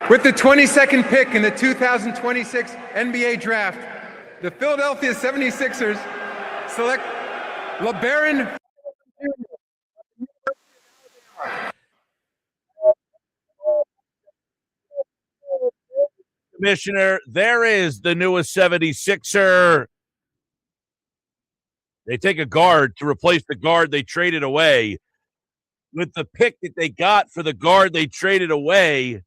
With the 22nd pick in the 2026 NBA Draft, the Philadelphia 76ers select Labaron Commissioner, there is the newest 76er. They take a guard to replace the guard they traded away. With the pick that they got for the guard they traded away,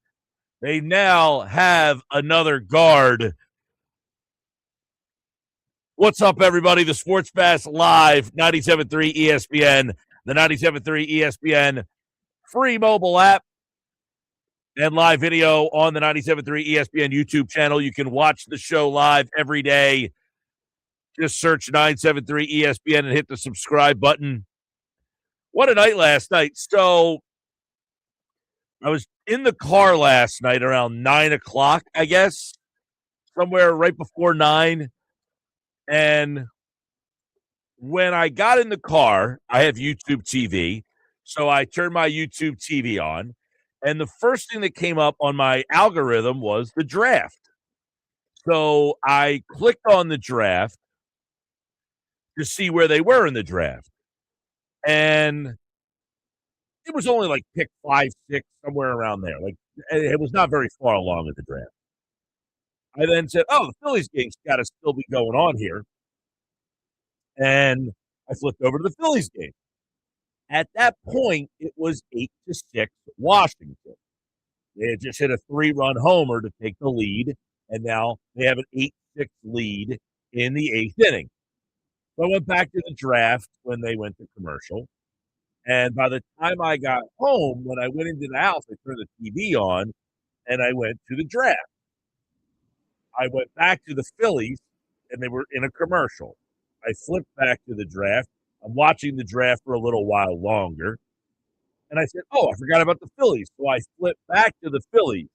they now have another guard. What's up, everybody? The Sports Bass Live, 97.3 ESPN, the 97.3 ESPN free mobile app, and live video on the 97.3 ESPN YouTube channel. You can watch the show live every day. Just search 973 ESPN and hit the subscribe button. What a night last night. So I was in the car last night around 9 o'clock, I guess, somewhere right before 9. And when I got in the car, I have YouTube TV. So I turned my YouTube TV on. And the first thing that came up on my algorithm was the draft. So I clicked on the draft to see where they were in the draft. And it was only like pick 5, 6, somewhere around there. Like, it was not very far along in the draft. I then said, oh, the Phillies game's got to still be going on here. And I flipped over to the Phillies game. At that point, it was 8-6 Washington. They had just hit a 3-run homer to take the lead, and now they have an 8-6 lead in the 8th inning. So I went back to the draft when they went to commercial. And by the time I got home, when I went into the house, I turned the TV on, and I went to the draft. I went back to the Phillies, and they were in a commercial. I flipped back to the draft. I'm watching the draft for a little while longer. And I said, oh, I forgot about the Phillies. So I flipped back to the Phillies.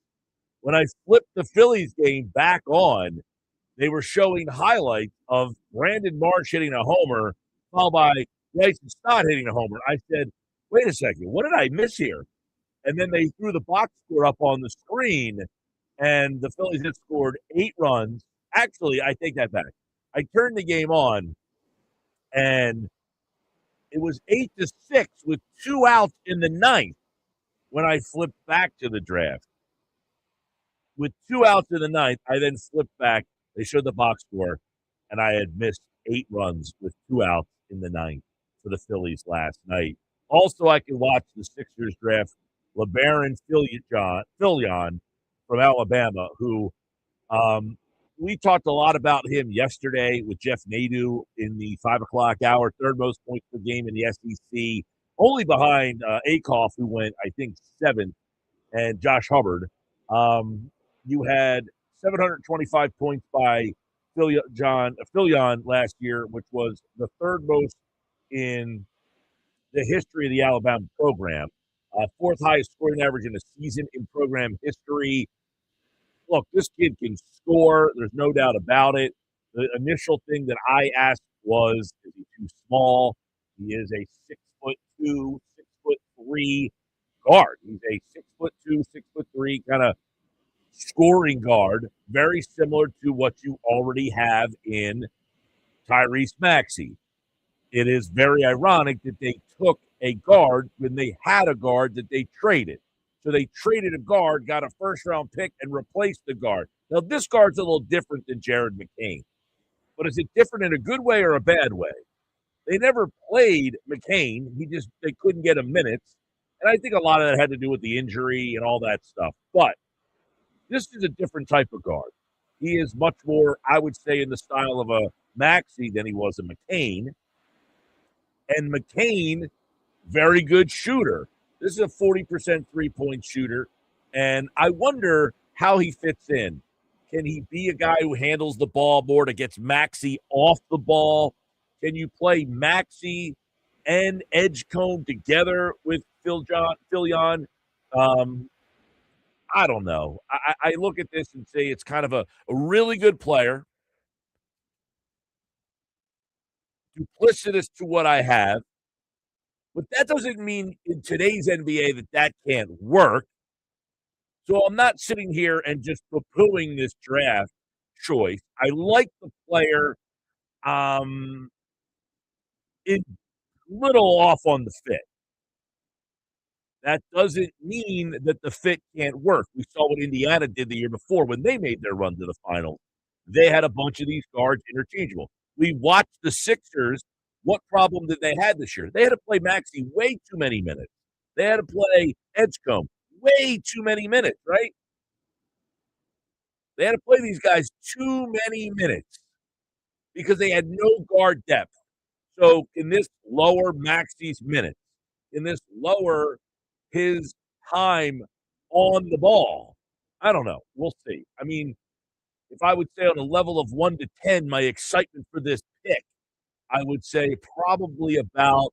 When I flipped the Phillies game back on, they were showing highlights of Brandon Marsh hitting a homer, followed by Bryson Stott hitting a homer. I said, wait a second, what did I miss here? And then they threw the box score up on the screen, and the Phillies had scored 8 runs. Actually, I take that back. I turned the game on, and it was 8-6 with 2 outs in the 9th when I flipped back to the draft. With 2 outs in the 9th, I then flipped back. They showed the box score, and I had missed 8 runs with 2 outs in the 9th for the Phillies last night. Also, I could watch the Sixers draft Labaron Philon from Alabama, who we talked a lot about him yesterday with Jeff Nadeau in the 5 o'clock hour, third most points per game in the SEC, only behind Akoff, who went, I think, 7th, and Josh Hubbard. You had 725 points by Philon last year, which was the third most in the history of the Alabama program. 4th highest scoring average in a season in program history. Look, this kid can score. There's no doubt about it. The initial thing that I asked was, is he too small? He is a 6'2", 6'3" guard. He's a 6'2", 6'3" kind of scoring guard, very similar to what you already have in Tyrese Maxey. It is very ironic that they took a guard when they had a guard that they traded. So they traded a guard, got a first-round pick, and replaced the guard. Now, this guard's a little different than Jared McCain. But is it different in a good way or a bad way? They never played McCain. They couldn't get him minutes. And I think a lot of that had to do with the injury and all that stuff. But this is a different type of guard. He is much more, I would say, in the style of a Maxey than he was a McCain. And McCain, very good shooter. This is a 40% three-point shooter, and I wonder how he fits in. Can he be a guy who handles the ball more, that gets Maxey off the ball? Can you play Maxey and Edgecombe together with Philon? I don't know. I look at this and say it's kind of a really good player, duplicitous to what I have. But that doesn't mean in today's NBA that can't work. So I'm not sitting here and just poo-pooing this draft choice. I like the player. It's little off on the fit. That doesn't mean that the fit can't work. We saw what Indiana did the year before when they made their run to the finals. They had a bunch of these guards interchangeable. We watched the Sixers. What problem did they have this year? They had to play Maxey way too many minutes. They had to play Edgecombe way too many minutes, right? They had to play these guys too many minutes because they had no guard depth. So can this lower Maxey's minutes? Can this lower his time on the ball? I don't know. We'll see. I mean, if I would say on a level of 1 to 10, my excitement for this pick, I would say probably about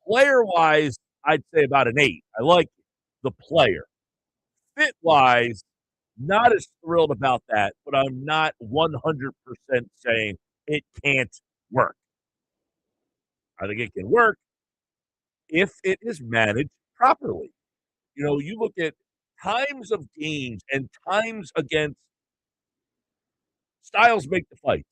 player-wise, I'd say about an 8. I like the player. Fit-wise, not as thrilled about that, but I'm not 100% saying it can't work. I think it can work if it is managed properly. You know, you look at times of games and times against styles make the fight.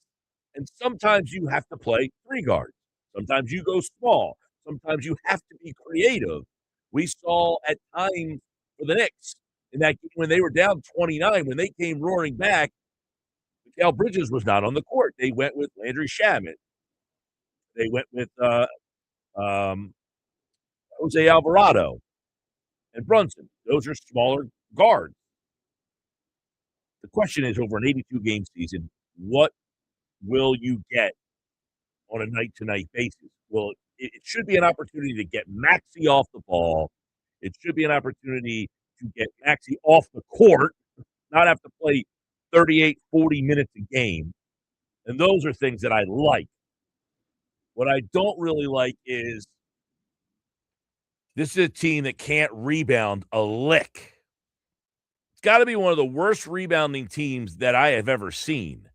And sometimes you have to play 3 guards. Sometimes you go small. Sometimes you have to be creative. We saw at times for the Knicks in that game when they were down 29, when they came roaring back, Mikal Bridges was not on the court. They went with Landry Shamet. They went with um, Jose Alvarado and Brunson. Those are smaller guards. The question is, over an 82-game season, what will you get on a night-to-night basis? Well, it should be an opportunity to get Maxey off the ball. It should be an opportunity to get Maxey off the court, not have to play 38, 40 minutes a game. And those are things that I like. What I don't really like is this is a team that can't rebound a lick. It's got to be one of the worst rebounding teams that I have ever seen.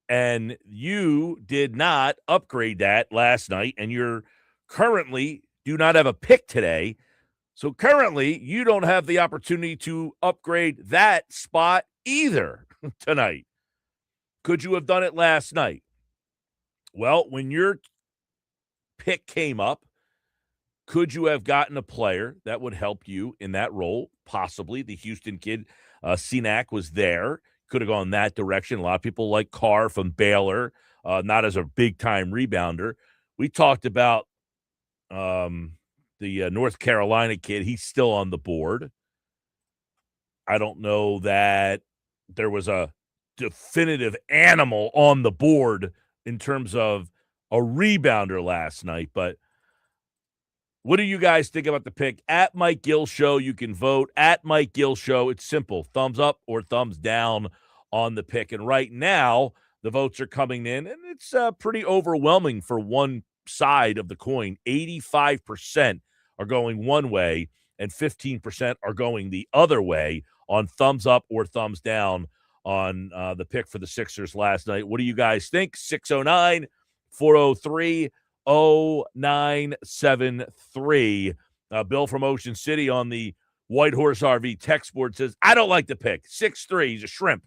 And you did not upgrade that last night, and you're currently do not have a pick today. So currently, you don't have the opportunity to upgrade that spot either tonight. Could you have done it last night? Well, when your pick came up, could you have gotten a player that would help you in that role? Possibly. The Houston kid, Senac, was there. Could have gone that direction. A lot of people like Carr from Baylor, not as a big-time rebounder. We talked about the North Carolina kid. He's still on the board. I don't know that there was a definitive animal on the board in terms of a rebounder last night, but what do you guys think about the pick? At Mike Gill Show, you can vote. At Mike Gill Show, it's simple. Thumbs up or thumbs down on the pick. And right now, the votes are coming in, and it's pretty overwhelming for one side of the coin. 85% are going one way, and 15% are going the other way on thumbs up or thumbs down on the pick for the Sixers last night. What do you guys think? 609 403 0973. Bill from Ocean City on the White Horse RV text board says, I don't like the pick. 6'3", he's a shrimp.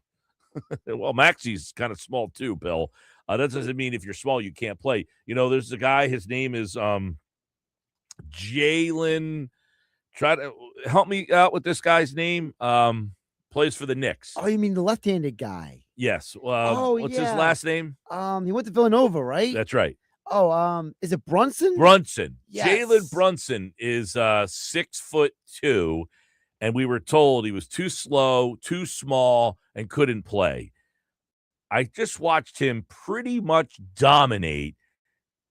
Well, Maxey's kind of small too, Bill. That doesn't mean if you're small, you can't play. You know, there's a guy, his name is Jalen. Try to help me out with this guy's name. Plays for the Knicks. Oh, you mean the left-handed guy? Yes. What's his last name? He went to Villanova, right? That's right. Oh, is it Brunson? Brunson. Yes. Jalen Brunson is 6'2", and we were told he was too slow, too small, and couldn't play. I just watched him pretty much dominate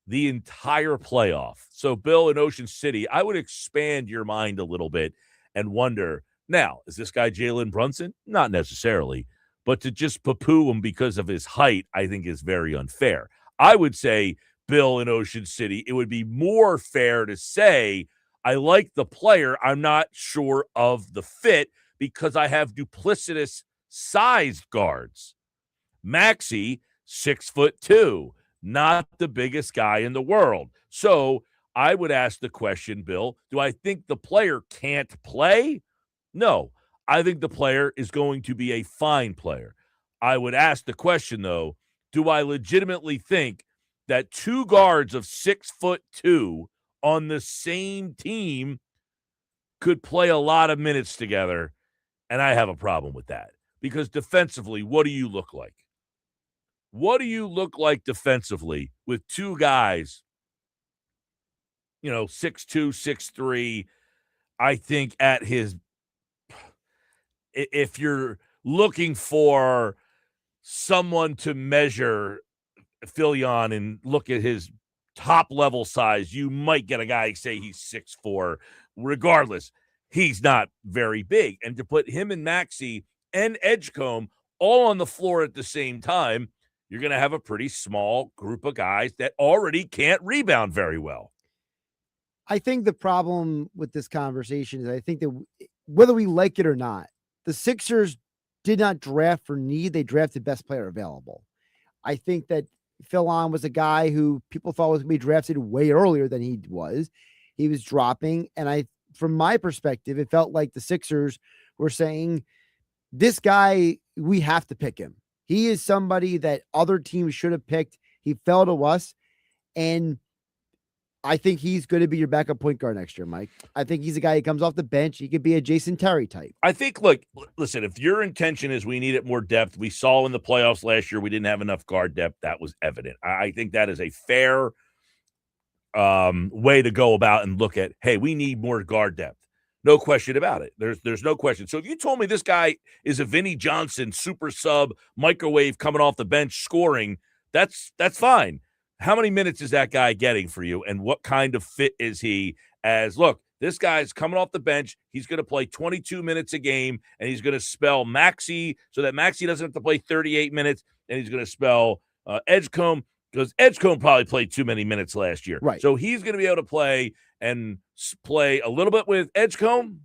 the entire playoff. So, Bill in Ocean City, I would expand your mind a little bit and wonder, now, is this guy Jalen Brunson? Not necessarily, but to just poo-poo him because of his height, I think is very unfair. I would say, Bill in Ocean City, it would be more fair to say, I like the player, I'm not sure of the fit because I have duplicitous sized guards. Maxey, 6'2", not the biggest guy in the world. So I would ask the question, Bill, do I think the player can't play? No. I think the player is going to be a fine player. I would ask the question, though, do I legitimately think that two guards of 6'2" on the same team could play a lot of minutes together? And I have a problem with that because defensively, what do you look like? What do you look like defensively with two guys, 6'2", 6'3"? I think if you're looking for someone to measure Philon and look at his top level size, you might get a guy say he's 6'4". Regardless, he's not very big. And to put him and Maxey and Edgecombe all on the floor at the same time, you're going to have a pretty small group of guys that already can't rebound very well. I think the problem with this conversation is I think that whether we like it or not, the Sixers did not draft for need. They drafted best player available. I think that Philon was a guy who people thought was going to be drafted way earlier than he was. He was dropping. And from my perspective, it felt like the Sixers were saying, this guy, we have to pick him. He is somebody that other teams should have picked. He fell to us. And I think he's going to be your backup point guard next year, Mike. I think he's a guy who comes off the bench. He could be a Jason Terry type. I think, listen, if your intention is we needed more depth, we saw in the playoffs last year we didn't have enough guard depth. That was evident. I think that is a fair way to go about and look at, hey, we need more guard depth. No question about it. There's no question. So if you told me this guy is a Vinnie Johnson super sub microwave coming off the bench scoring, that's fine. How many minutes is that guy getting for you, and what kind of fit is he as, look, this guy's coming off the bench. He's going to play 22 minutes a game, and he's going to spell Maxey so that Maxey doesn't have to play 38 minutes, and he's going to spell Edgecombe because Edgecombe probably played too many minutes last year. Right. So he's going to be able to play a little bit with Edgecombe,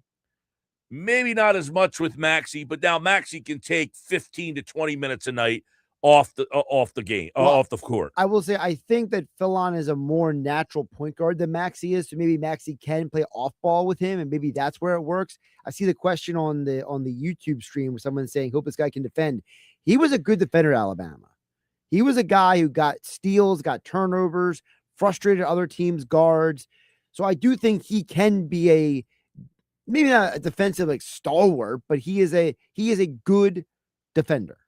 maybe not as much with Maxey, but now Maxey can take 15 to 20 minutes a night off the court. I will say I think that Philon is a more natural point guard than Maxey is, so maybe Maxey can play off ball with him, and maybe that's where it works. I see the question on the YouTube stream where someone's saying, hope this guy can defend. He was a good defender at Alabama. He was a guy who got steals, got turnovers, frustrated other teams' guards. So I do think he can be maybe not a defensive stalwart, but he is a good defender.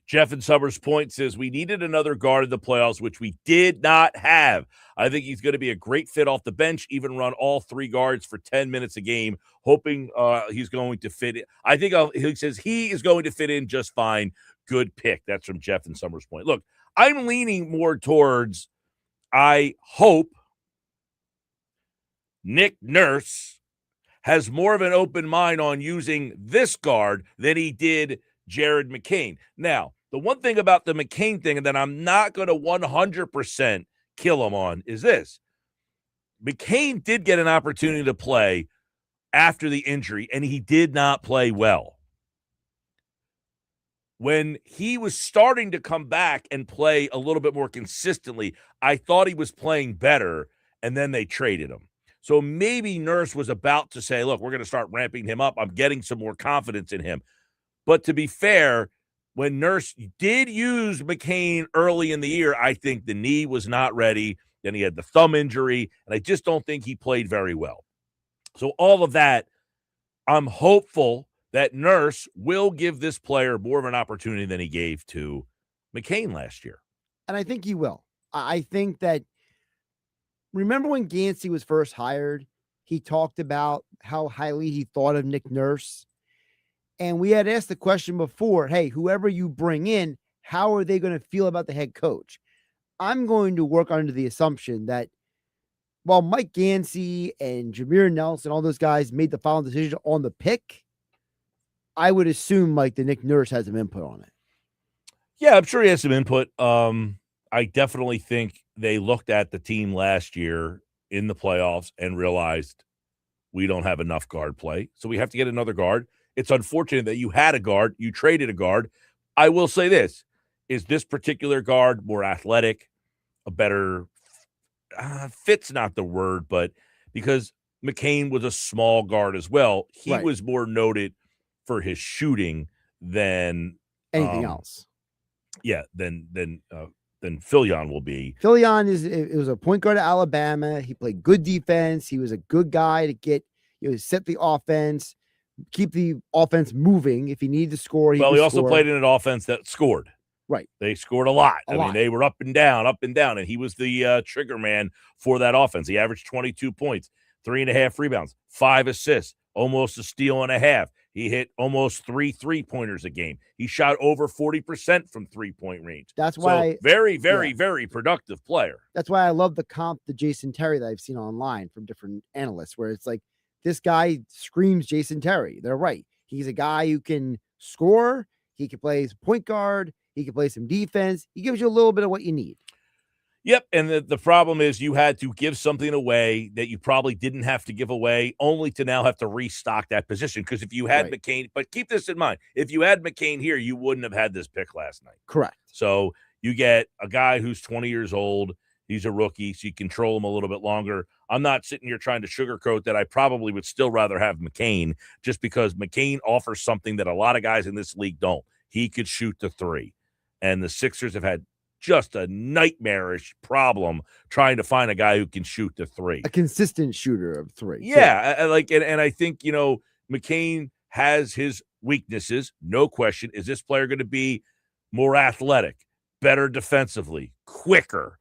Jeff in Summers Point says we needed another guard in the playoffs, which we did not have. I think he's going to be a great fit off the bench, even run all three guards for 10 minutes a game, hoping he's going to fit in. I think he says he is going to fit in just fine. Good pick. That's from Jeff in Summers Point. Look, I'm leaning more towards, I hope Nick Nurse has more of an open mind on using this guard than he did Jared McCain. Now, the one thing about the McCain thing that I'm not going to 100% kill him on is this. McCain did get an opportunity to play after the injury, and he did not play well. When he was starting to come back and play a little bit more consistently, I thought he was playing better, and then they traded him. So maybe Nurse was about to say, look, we're going to start ramping him up. I'm getting some more confidence in him. But to be fair, when Nurse did use McCain early in the year, I think the knee was not ready. Then he had the thumb injury, and I just don't think he played very well. So all of that, I'm hopeful that Nurse will give this player more of an opportunity than he gave to McCain last year. And I think he will. I think that, remember when Gansey was first hired, he talked about how highly he thought of Nick Nurse. And we had asked the question before, hey, whoever you bring in, how are they going to feel about the head coach? I'm going to work under the assumption that while Mike Gansey and Jameer Nelson, all those guys made the final decision on the pick, I would assume the Nick Nurse has some input on it. Yeah, I'm sure he has some input. I definitely think they looked at the team last year in the playoffs and realized we don't have enough guard play, so we have to get another guard. It's unfortunate that you had a guard, you traded a guard. I will say this, is this particular guard more athletic, a better fit's not the word, but because McCain was a small guard as well, he was more noted for his shooting than anything else. Yeah, than Philon will be. Philon it was a point guard at Alabama. He played good defense. He was a good guy to get, set the offense, keep the offense moving. If he needed to score, he also played in an offense that scored. Right. They scored a lot. I mean, they were up and down, and he was the trigger man for that offense. He averaged 22 points, 3.5 rebounds, 5 assists, almost a steal and a half. He hit almost 3 3-pointers a game. He shot over 40% from 3-point range. That's why very, very, very productive player. That's why I love the comp to Jason Terry that I've seen online from different analysts, where it's like, this guy screams Jason Terry. They're right. He's a guy who can score. He can play as point guard. He can play some defense. He gives you a little bit of what you need. Yep, and the problem is you had to give something away that you probably didn't have to give away, only to now have to restock that position. Because if you had McCain, but keep this in mind, if you had McCain here, you wouldn't have had this pick last night. Correct. So you get a guy who's 20 years old. He's a rookie, so you control him a little bit longer. I'm not sitting here trying to sugarcoat that. I probably would still rather have McCain, just because McCain offers something that a lot of guys in this league don't. He could shoot the 3. And the Sixers have had just a nightmarish problem trying to find a guy who can shoot the 3. A consistent shooter of 3. Yeah, and I think, McCain has his weaknesses, no question. Is this player going to be more athletic, better defensively, quicker?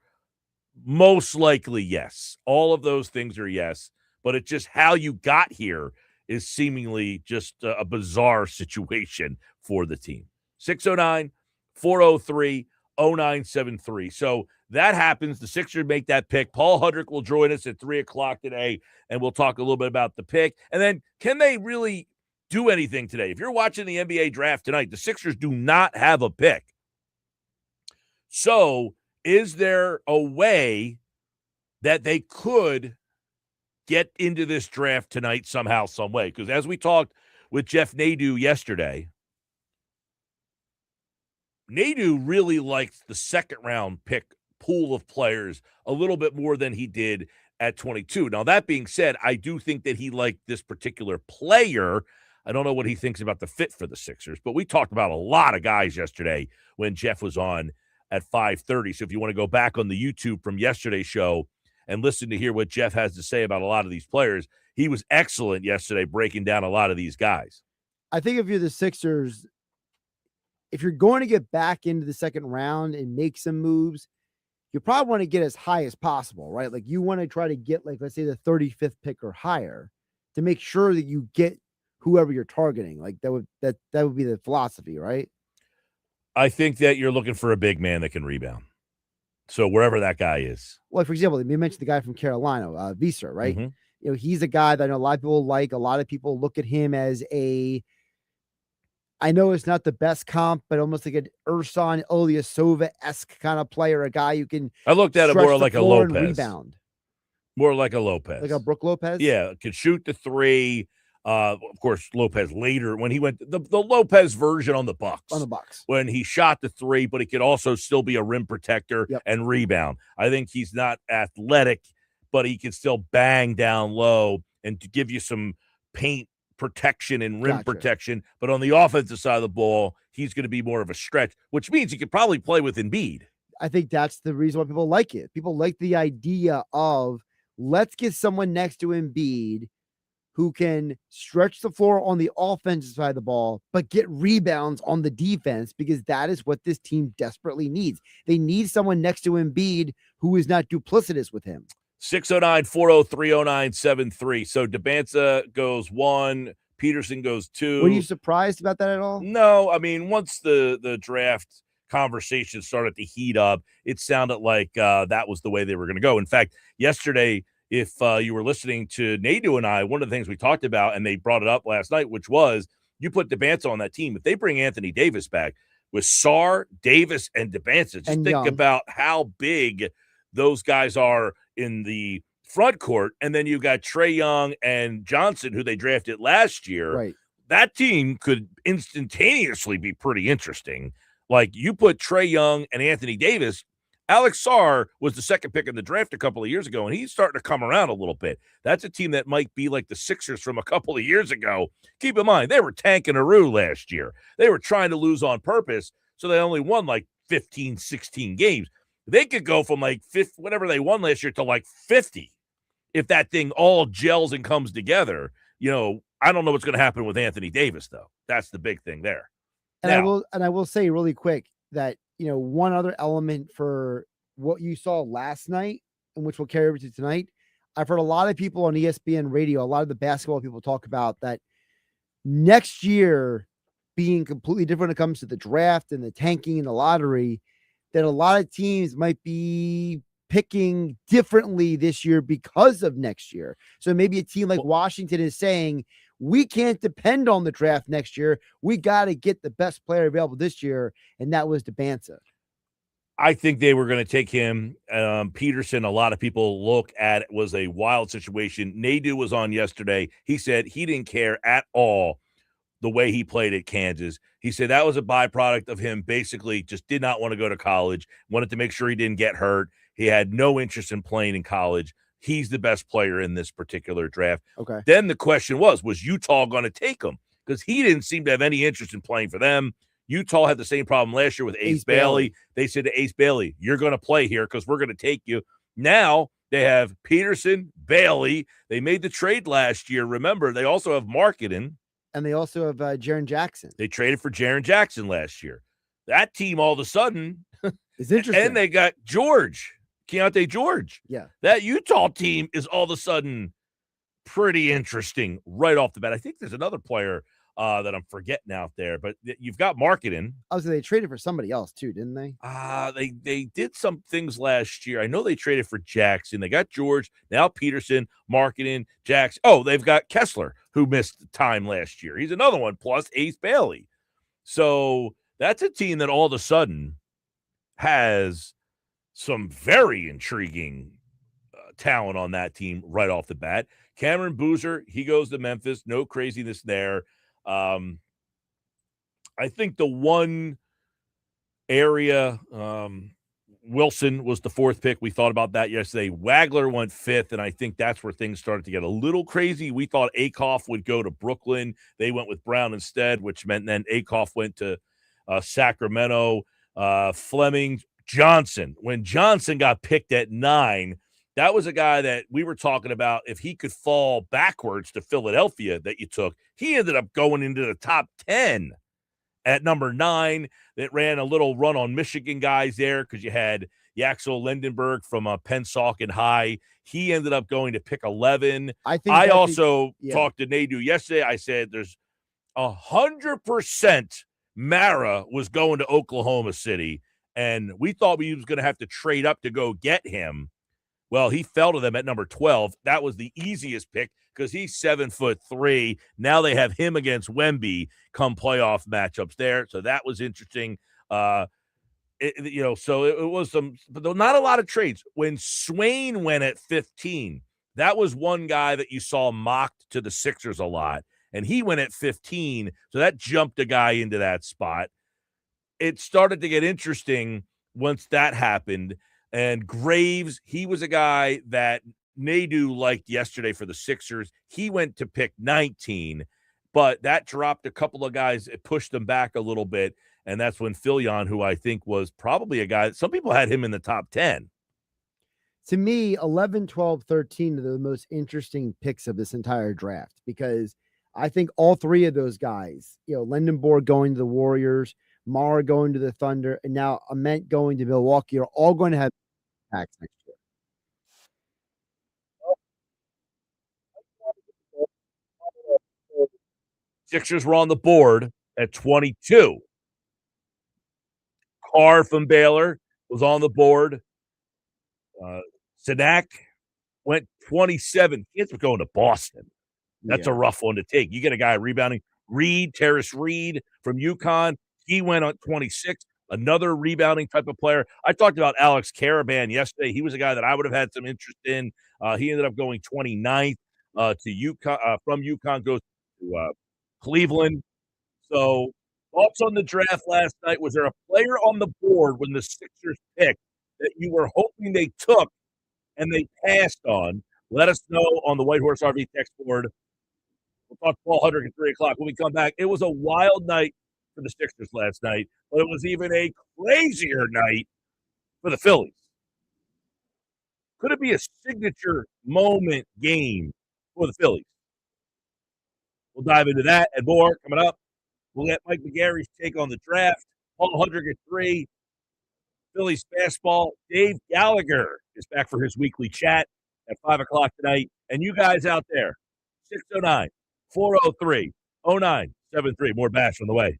Most likely, yes. All of those things are yes, but it's just how you got here is seemingly just a bizarre situation for the team. 609-403-0973. So that happens. The Sixers make that pick. Paul Hudrick will join us at 3 o'clock today, and we'll talk a little bit about the pick. And then, can they really do anything today? If you're watching the NBA draft tonight, the Sixers do not have a pick. So is there a way that they could get into this draft tonight somehow, some way? Because as we talked with Jeff Nadeau yesterday, Nadeau really liked the second-round pick pool of players a little bit more than he did at 22. Now, that being said, I do think that he liked this particular player. I don't know what he thinks about the fit for the Sixers, but we talked about a lot of guys yesterday when Jeff was on at 5:30. So if you want to go back on the YouTube from yesterday's show and listen to hear what Jeff has to say about a lot of these players, he was excellent yesterday breaking down a lot of these guys. I think if you're the Sixers, if you're going to get back into the second round and make some moves, you probably want to get as high as possible, right? Like, you want to try to get, like, let's say the 35th pick or higher to make sure that you get whoever you're targeting. Like, that would be the philosophy, right? I think that you're looking for a big man that can rebound. So wherever that guy is. Well, for example, you mentioned the guy from Carolina, Visser, right? Mm-hmm. He's a guy that I know a lot of people like. A lot of people look at him as I know it's not the best comp, but almost like an Ersan Ilyasova-esque kind of player, a guy who can. I looked at it more like a Lopez. Rebound. More like a Lopez. Like a Brook Lopez? Yeah, could shoot the 3. Of course, Lopez later, when he went the Lopez version on the Bucks. On the Bucks. When he shot the 3, but he could also still be a rim protector and rebound. I think he's not athletic, but he can still bang down low and to give you some paint protection and rim protection. But on the offensive side of the ball, he's going to be more of a stretch, which means he could probably play with Embiid. I think that's the reason why people like it. People like the idea of, let's get someone next to Embiid who can stretch the floor on the offensive side of the ball, but get rebounds on the defense, because that is what this team desperately needs. They need someone next to Embiid who is not duplicitous with him. 609-403-0973. So Debanza goes 1, Peterson goes 2. Were you surprised about that at all? No, I mean, once the draft conversation started to heat up, it sounded like that was the way they were going to go. In fact, yesterday, if you were listening to Nadeau and I, one of the things we talked about, and they brought it up last night, which was you put Debanza on that team. If they bring Anthony Davis back with Sarr, Davis, and Debanza, just think about how big those guys are in the front court. And then you've got Trae Young and Johnson, who they drafted last year. Right. That team could instantaneously be pretty interesting. Like, you put Trae Young and Anthony Davis, Alex Sarr was the second pick in the draft a couple of years ago, and he's starting to come around a little bit. That's a team that might be like the Sixers from a couple of years ago. Keep in mind, they were tanking Aru last year. They were trying to lose on purpose, so they only won like 15, 16 games. They could go from like whatever they won last year to like 50 if that thing all gels and comes together. I don't know what's going to happen with Anthony Davis, though. That's the big thing there. And I will say really quick that, one other element for what you saw last night, and which will carry over to tonight. I've heard a lot of people on ESPN radio, a lot of the basketball people talk about that next year being completely different when it comes to the draft and the tanking and the lottery, that a lot of teams might be picking differently this year because of next year. So maybe a team like Washington is saying, we can't depend on the draft next year. We got to get the best player available this year. And that was DeBanza. I think they were going to take him. Peterson, a lot of people look at it was a wild situation. Nadeau was on yesterday. He said he didn't care at all the way he played at Kansas. He said that was a byproduct of him basically just did not want to go to college, wanted to make sure he didn't get hurt. He had no interest in playing in college. He's the best player in this particular draft. Okay. Then the question was Utah going to take him? Because he didn't seem to have any interest in playing for them. Utah had the same problem last year with Ace Bailey. They said to Ace Bailey, you're going to play here because we're going to take you. Now they have Peterson, Bailey. They made the trade last year. Remember, they also have marketing. And they also have Jaren Jackson. They traded for Jaren Jackson last year. That team all of a sudden is interesting. And they got Keontae George. Yeah. That Utah team is all of a sudden pretty interesting right off the bat. I think there's another player that I'm forgetting out there, but you've got marketing. Also, they traded for somebody else too, didn't they? They did some things last year. I know they traded for Jackson. They got George, now Peterson, marketing, Jackson. Oh, they've got Kessler, who missed time last year. He's another one, plus Ace Bailey. So that's a team that all of a sudden has some very intriguing talent on that team right off the bat. Cameron Boozer, he goes to Memphis. No craziness there. I think the one area, Wilson was the fourth pick. We thought about that yesterday. Wagler went fifth, and I think that's where things started to get a little crazy. We thought Akoff would go to Brooklyn. They went with Brown instead, which meant then Akoff went to Sacramento. Fleming, Johnson. When Johnson got picked at 9, that was a guy that we were talking about. If he could fall backwards to Philadelphia that you took, he ended up going into the top 10 at number 9. That ran a little run on Michigan guys there because you had Yaxel Lindenberg from Pennsauken High. He ended up going to pick 11. I also talked to Nadeau yesterday. I said there's 100% Mara was going to Oklahoma City, and we thought we was going to have to trade up to go get him. Well, he fell to them at number 12. That was the easiest pick because he's 7'3". Now they have him against Wemby come playoff matchups there. So that was interesting. So it was some, but not a lot of trades. When Swain went at 15, that was one guy that you saw mocked to the Sixers a lot. And he went at 15. So that jumped a guy into that spot. It started to get interesting once that happened. And Graves, he was a guy that Nadeau liked yesterday for the Sixers. He went to pick 19, but that dropped a couple of guys. It pushed them back a little bit, and that's when Philon, who I think was probably a guy, some people had him in the top 10. To me, 11, 12, 13 are the most interesting picks of this entire draft because I think all three of those guys, Lindenborg going to the Warriors, Mara going to the Thunder, and now Ament going to Milwaukee are all going to have impacts next year. Sixers were on the board at 22. Carr from Baylor was on the board. Sadak went 27. Kids were going to Boston. That's a rough one to take. You get a guy rebounding. Terrace Reed from UConn. He went on 26. Another rebounding type of player. I talked about Alex Caravan yesterday. He was a guy that I would have had some interest in. He ended up going 29th to UConn. From UConn goes to Cleveland. So thoughts on the draft last night? Was there a player on the board when the Sixers picked that you were hoping they took and they passed on, let us know on the White Horse RV text board. We'll talk to Paul Hudrick at 3 o'clock when we come back. It was a wild night for the Sixers last night, but it was even a crazier night for the Phillies. Could it be a signature moment game for the Phillies? We'll dive into that and more coming up. We'll get Mike McGarry's take on the draft. Paul Hudrick at 3. Phillies Fastball. Dave Gallagher is back for his weekly chat at 5 o'clock tonight. And you guys out there, 609 403 0973. More Bash on the way.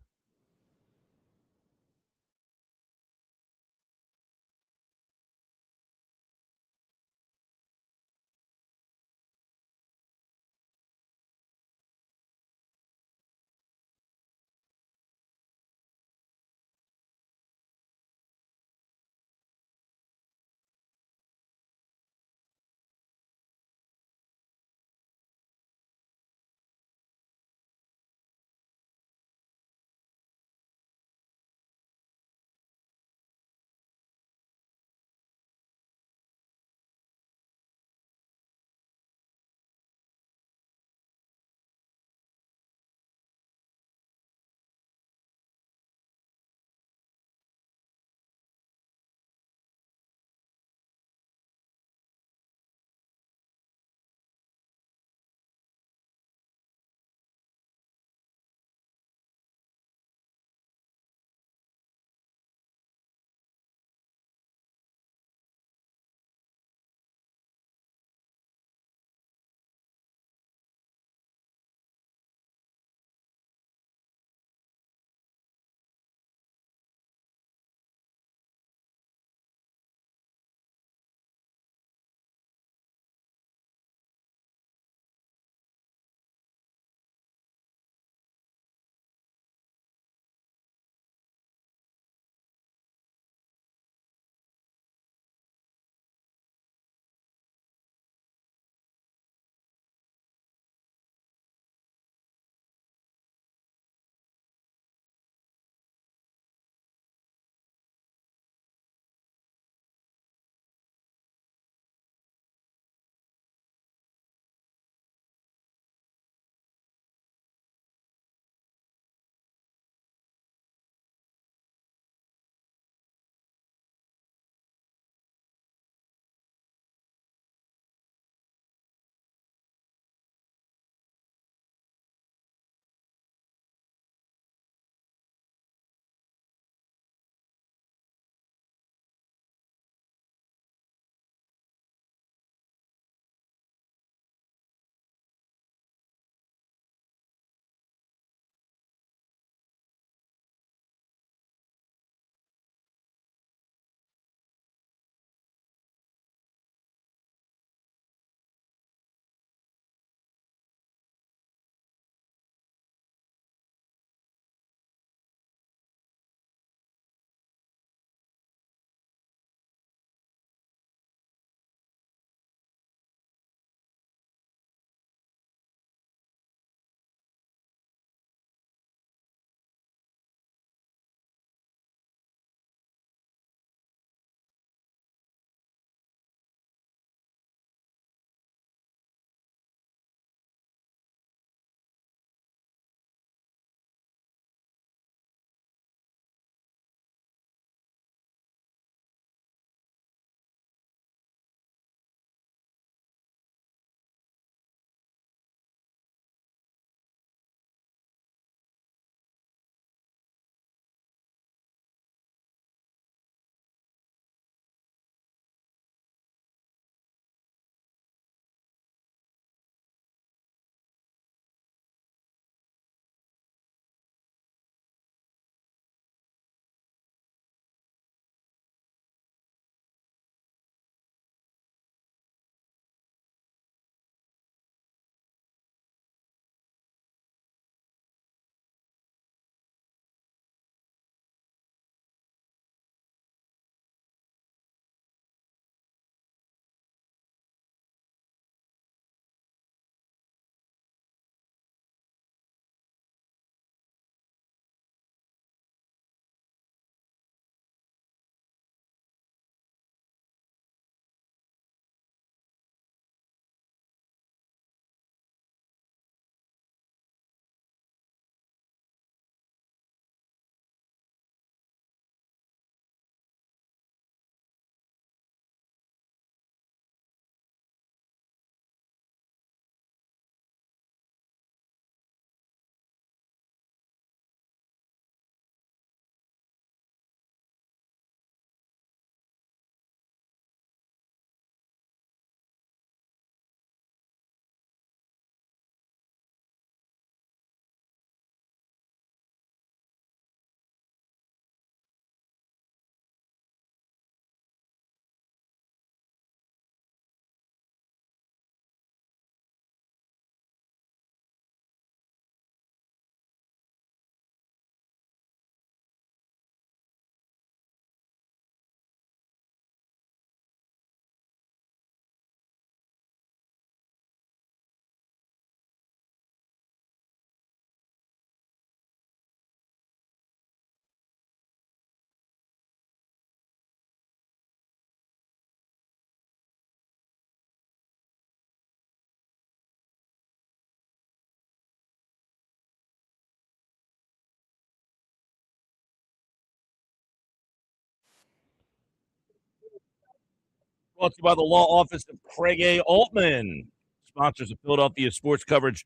Brought to you by the law office of Craig A. Altman. Sponsors of Philadelphia sports coverage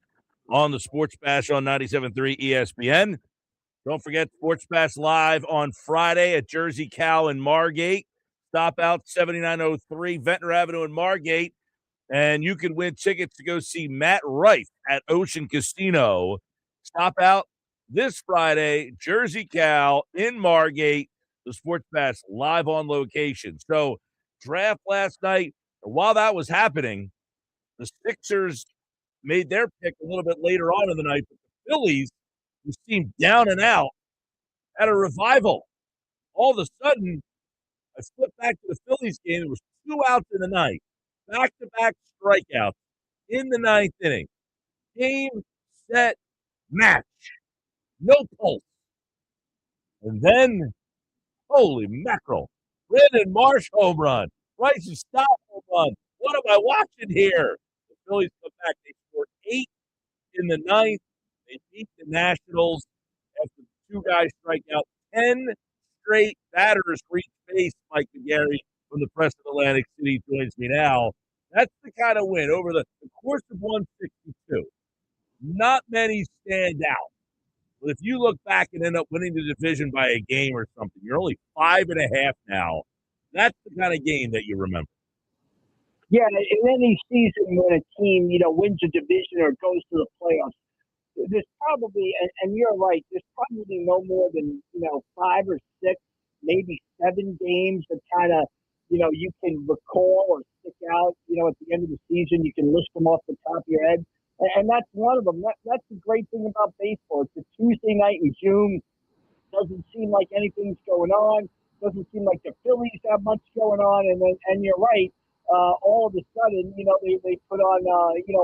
on the Sports Bash on 97.3 ESPN. Don't forget Sports Bash live on Friday at Jersey Cow in Margate. Stop out 7903 Ventnor Avenue in Margate, and you can win tickets to go see Matt Rife at Ocean Casino. Stop out this Friday, Jersey Cow in Margate, the Sports Bash live on location. So, draft last night, while that was happening, the Sixers made their pick a little bit later on in the night, but the Phillies, who seemed down and out, had a revival. All of a sudden, I flipped back to the Phillies game. There was 2 outs in the night, back-to-back strikeouts in the 9th inning. Game, set, match. No pulse. And then, holy mackerel, Brandon Marsh home run. Bryson Stott home run. What am I watching here? The Phillies come back. They scored 8 in the 9th. They beat the Nationals after 2 guys strike out. 10 straight batters reach base. Mike McGarry from the Press of Atlantic City joins me now. That's the kind of win over the course of 162. Not many stand out. But if you look back and end up winning the division by a game or something, you're only 5.5 now. That's the kind of game that you remember. Yeah, in any season when a team, wins a division or goes to the playoffs, there's probably, and you're right, there's probably no more than, 5 or 6, maybe 7 games that kind of, you can recall or stick out, at the end of the season. You can list them off the top of your head. And that's one of them. That's the great thing about baseball. It's a Tuesday night in June. Doesn't seem like anything's going on. Doesn't seem like the Phillies have much going on. And you're right. All of a sudden, they put on,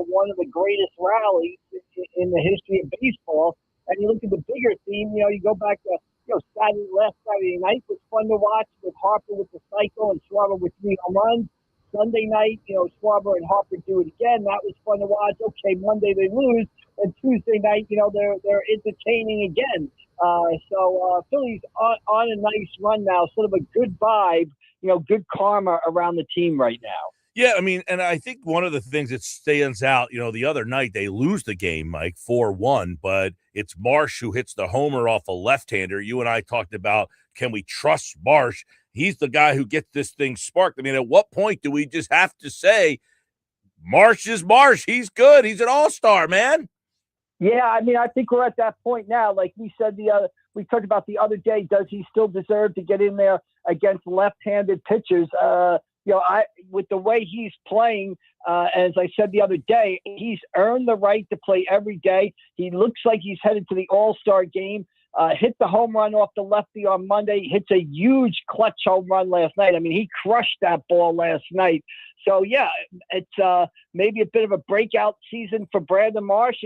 one of the greatest rallies in the history of baseball. And you look at the bigger theme, you go back to, last Saturday night was fun to watch with Harper with the cycle and Schwarber with 3 home runs. Sunday night, Schwarber and Harper do it again. That was fun to watch. Okay, Monday they lose. And Tuesday night, they're entertaining again. So Phillies on a nice run now, sort of a good vibe, good karma around the team right now. Yeah, I mean, and I think one of the things that stands out, the other night they lose the game, Mike, 4-1, but it's Marsh who hits the homer off a left-hander. You and I talked about, can we trust Marsh? He's the guy who gets this thing sparked. I mean, at what point do we just have to say, Marsh is Marsh? He's good. He's an all-star, man. Yeah, I mean, I think we're at that point now. Like we said we talked about the other day, does he still deserve to get in there against left-handed pitchers? With the way he's playing, as I said the other day, he's earned the right to play every day. He looks like he's headed to the All-Star game. Hit the home run off the lefty on Monday. Hits a huge clutch home run last night. I mean, he crushed that ball last night. So, yeah, it's maybe a bit of a breakout season for Brandon Marsh.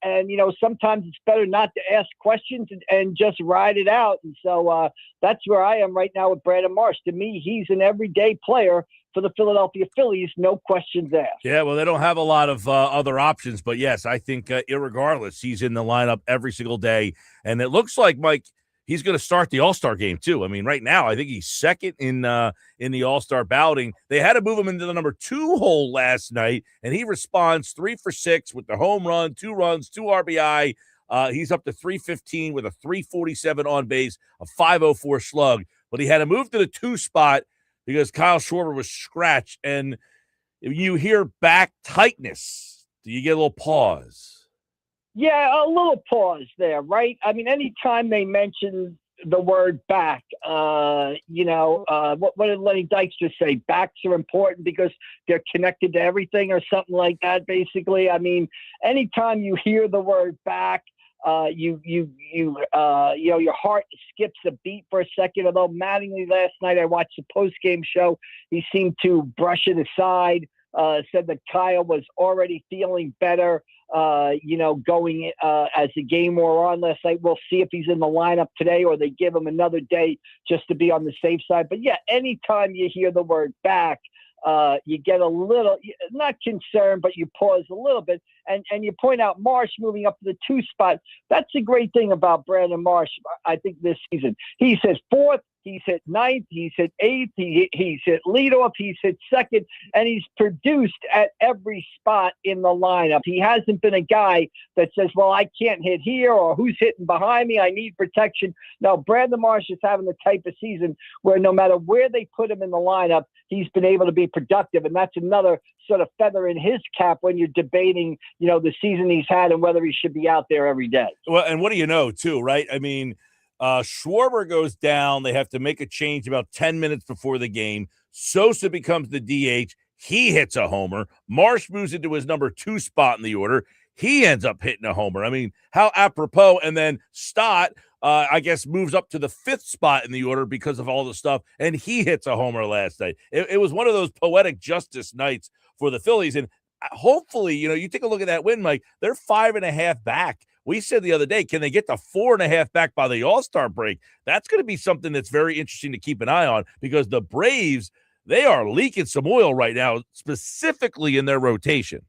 And sometimes it's better not to ask questions and just ride it out. And so that's where I am right now with Brandon Marsh. To me, he's an everyday player for the Philadelphia Phillies, no questions asked. Yeah, well, they don't have a lot of other options. But, yes, I think irregardless, he's in the lineup every single day. And it looks like, Mike, he's going to start the All-Star game, too. I mean, right now, I think he's second in the All-Star balloting. They had to move him into the number 2 hole last night, and he responds 3 for 6 with the home run, 2 runs, 2 RBI. He's up to 315 with a 347 on base, a 504 slug. But he had to move to the 2 spot because Kyle Schwarber was scratched. And if you hear back tightness, do you get a little pause? Yeah, a little pause there, right? I mean, anytime they mention the word back, what did Lenny Dykstra say? Backs are important because they're connected to everything or something like that, basically. I mean, anytime you hear the word back, your heart skips a beat for a second. Although Mattingly last night, I watched the post-game show, he seemed to brush it aside, said that Kyle was already feeling better, going as the game wore on last night. We'll see if he's in the lineup today or they give him another day just to be on the safe side. But yeah, anytime you hear the word back, you get a little, not concerned, but you pause a little bit. And you point out Marsh moving up to the 2 spot. That's the great thing about Brandon Marsh, I think, this season. He's his 4th He's hit ninth. He's hit eighth. He's hit leadoff. He's hit second. And he's produced at every spot in the lineup. He hasn't been a guy that says, well, I can't hit here, or who's hitting behind me, I need protection. No, Brandon Marsh is having the type of season where no matter where they put him in the lineup, he's been able to be productive. And that's another sort of feather in his cap when you're debating, the season he's had and whether he should be out there every day. Well, and what do you know, too, right? I mean, Schwarber goes down. They have to make a change about 10 minutes before the game. Sosa becomes the DH. He hits a homer. Marsh moves into his number 2 spot in the order. He ends up hitting a homer. I mean, how apropos. And then Stott, I guess, moves up to the 5th spot in the order because of all the stuff, and he hits a homer last night. It was one of those poetic justice nights for the Phillies, and hopefully, you take a look at that win, Mike, they're 5.5 back. We said the other day, can they get to 4.5 back by the All-Star break? That's going to be something that's very interesting to keep an eye on, because the Braves, they are leaking some oil right now, specifically in their rotation.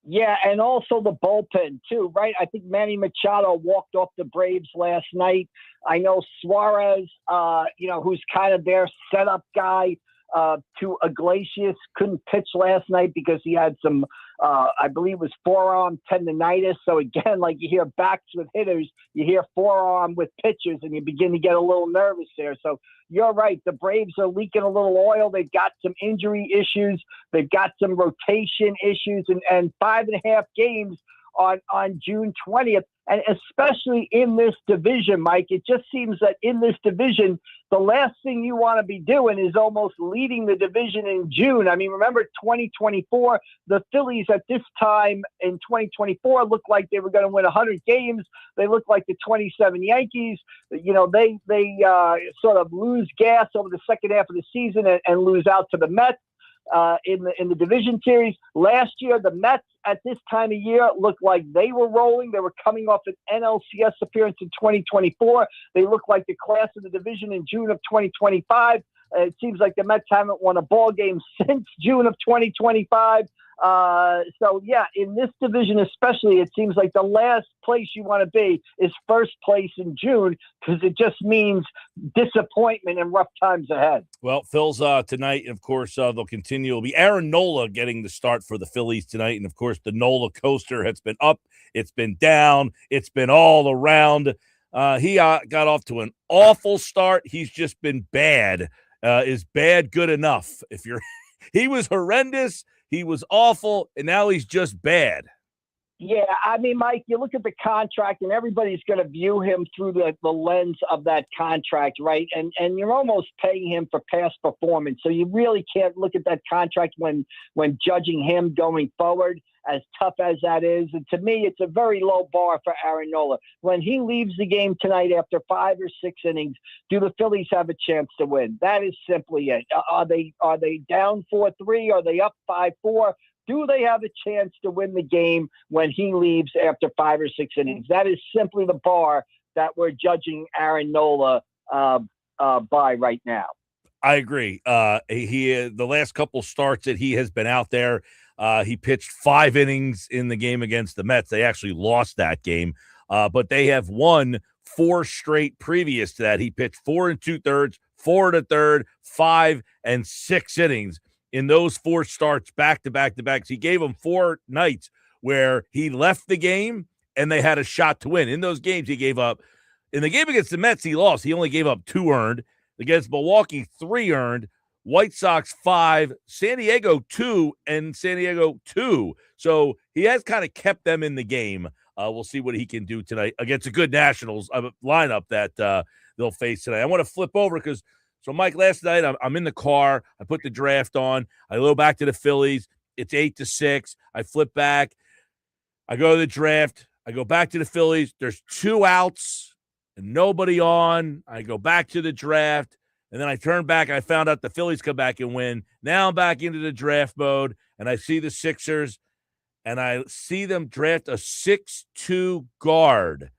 Yeah, and also the bullpen, too, right? I think Manny Machado walked off the Braves last night. I know Suarez, who's kind of their setup guy to Iglesias, couldn't pitch last night because he had some, I believe it was forearm tendonitis. So again, like you hear backs with hitters, you hear forearm with pitchers, and you begin to get a little nervous there. So you're right. The Braves are leaking a little oil. They've got some injury issues. They've got some rotation issues, and 5.5 games on June 20th. And especially in this division, Mike, it just seems that in this division, the last thing you want to be doing is almost leading the division in June. I mean, remember 2024, the Phillies at this time in 2024 looked like they were going to win 100 games. They looked like the 27 Yankees. They sort of lose gas over the second half of the season and lose out to the Mets. In the division series last year, the Mets at this time of year looked like they were rolling. They were coming off an NLCS appearance in 2024. They looked like the class of the division in June of 2025. It seems like the Mets haven't won a ball game since June of 2025. So yeah, in this division especially, it seems like the last place you want to be is first place in June, because it just means disappointment and rough times ahead. Well, Phil's tonight, and of course, they'll continue. It'll be Aaron Nola getting the start for the Phillies tonight, and of course, the Nola coaster has been up, it's been down, it's been all around. He got off to an awful start. He's just been bad. Is bad good enough? He was horrendous. He was awful, and now he's just bad. Yeah, I mean, Mike, you look at the contract, and everybody's going to view him through the lens of that contract, right? And you're almost paying him for past performance. So you really can't look at that contract when judging him going forward, as tough as that is. And to me, it's a very low bar for Aaron Nola. When he leaves the game tonight after 5 or 6 innings, do the Phillies have a chance to win? That is simply it. Are they down 4-3? Are they up 5-4? Do they have a chance to win the game when he leaves after 5 or 6 innings? That is simply the bar that we're judging Aaron Nola by right now. I agree. The last couple starts that he has been out there, he pitched 5 innings in the game against the Mets. They actually lost that game, but they have won 4 straight previous to that. He pitched 4 2/3, 4 1/3, 5 and 6 innings in those 4 starts back to back to back. So he gave them 4 nights where he left the game and they had a shot to win. In those games, he gave up. In the game against the Mets, he lost. He only gave up 2 earned. Against Milwaukee, 3 earned. White Sox 5, San Diego 2, and San Diego 2. So he has kind of kept them in the game. We'll see what he can do tonight against a good Nationals lineup that they'll face tonight. I want to flip over because, so Mike, last night I'm in the car. I put the draft on. I go back to the Phillies. It's 8-6. I flip back. I go to the draft. I go back to the Phillies. There's 2 outs and nobody on. I go back to the draft. And then I turn back, and I found out the Phillies come back and win. Now I'm back into the draft mode, and I see the Sixers, and I see them draft a 6'2" guard.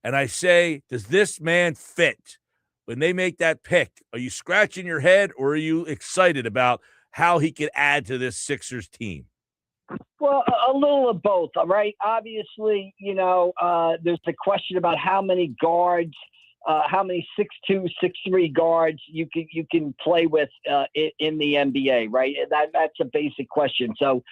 And I say, does this man fit? When they make that pick, are you scratching your head, or are you excited about how he could add to this Sixers team? Well, a little of both, all right? Obviously, there's the question about how many guards how many 6'2", 6'3" guards you can play with in the NBA, right? That's a basic question. So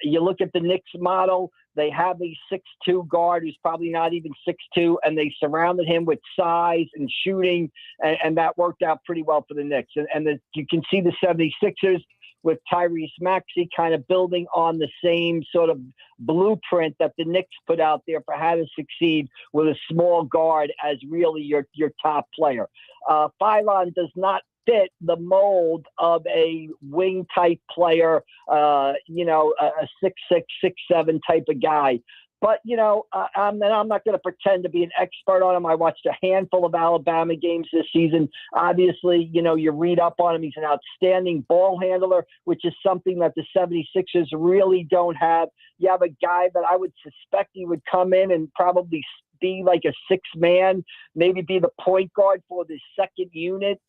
you look at the Knicks model. They have a 6'2" guard who's probably not even 6'2", and they surrounded him with size and shooting, and that worked out pretty well for the Knicks. You can see the 76ers with Tyrese Maxey kind of building on the same sort of blueprint that the Knicks put out there for how to succeed with a small guard as really your top player. Philon does not fit the mold of a wing type player, a 6'6", 6'7" type of guy. But, I'm not going to pretend to be an expert on him. I watched a handful of Alabama games this season. Obviously, you read up on him. He's an outstanding ball handler, which is something that the 76ers really don't have. You have a guy that I would suspect he would come in and probably be like a six-man, maybe be the point guard for the second unit,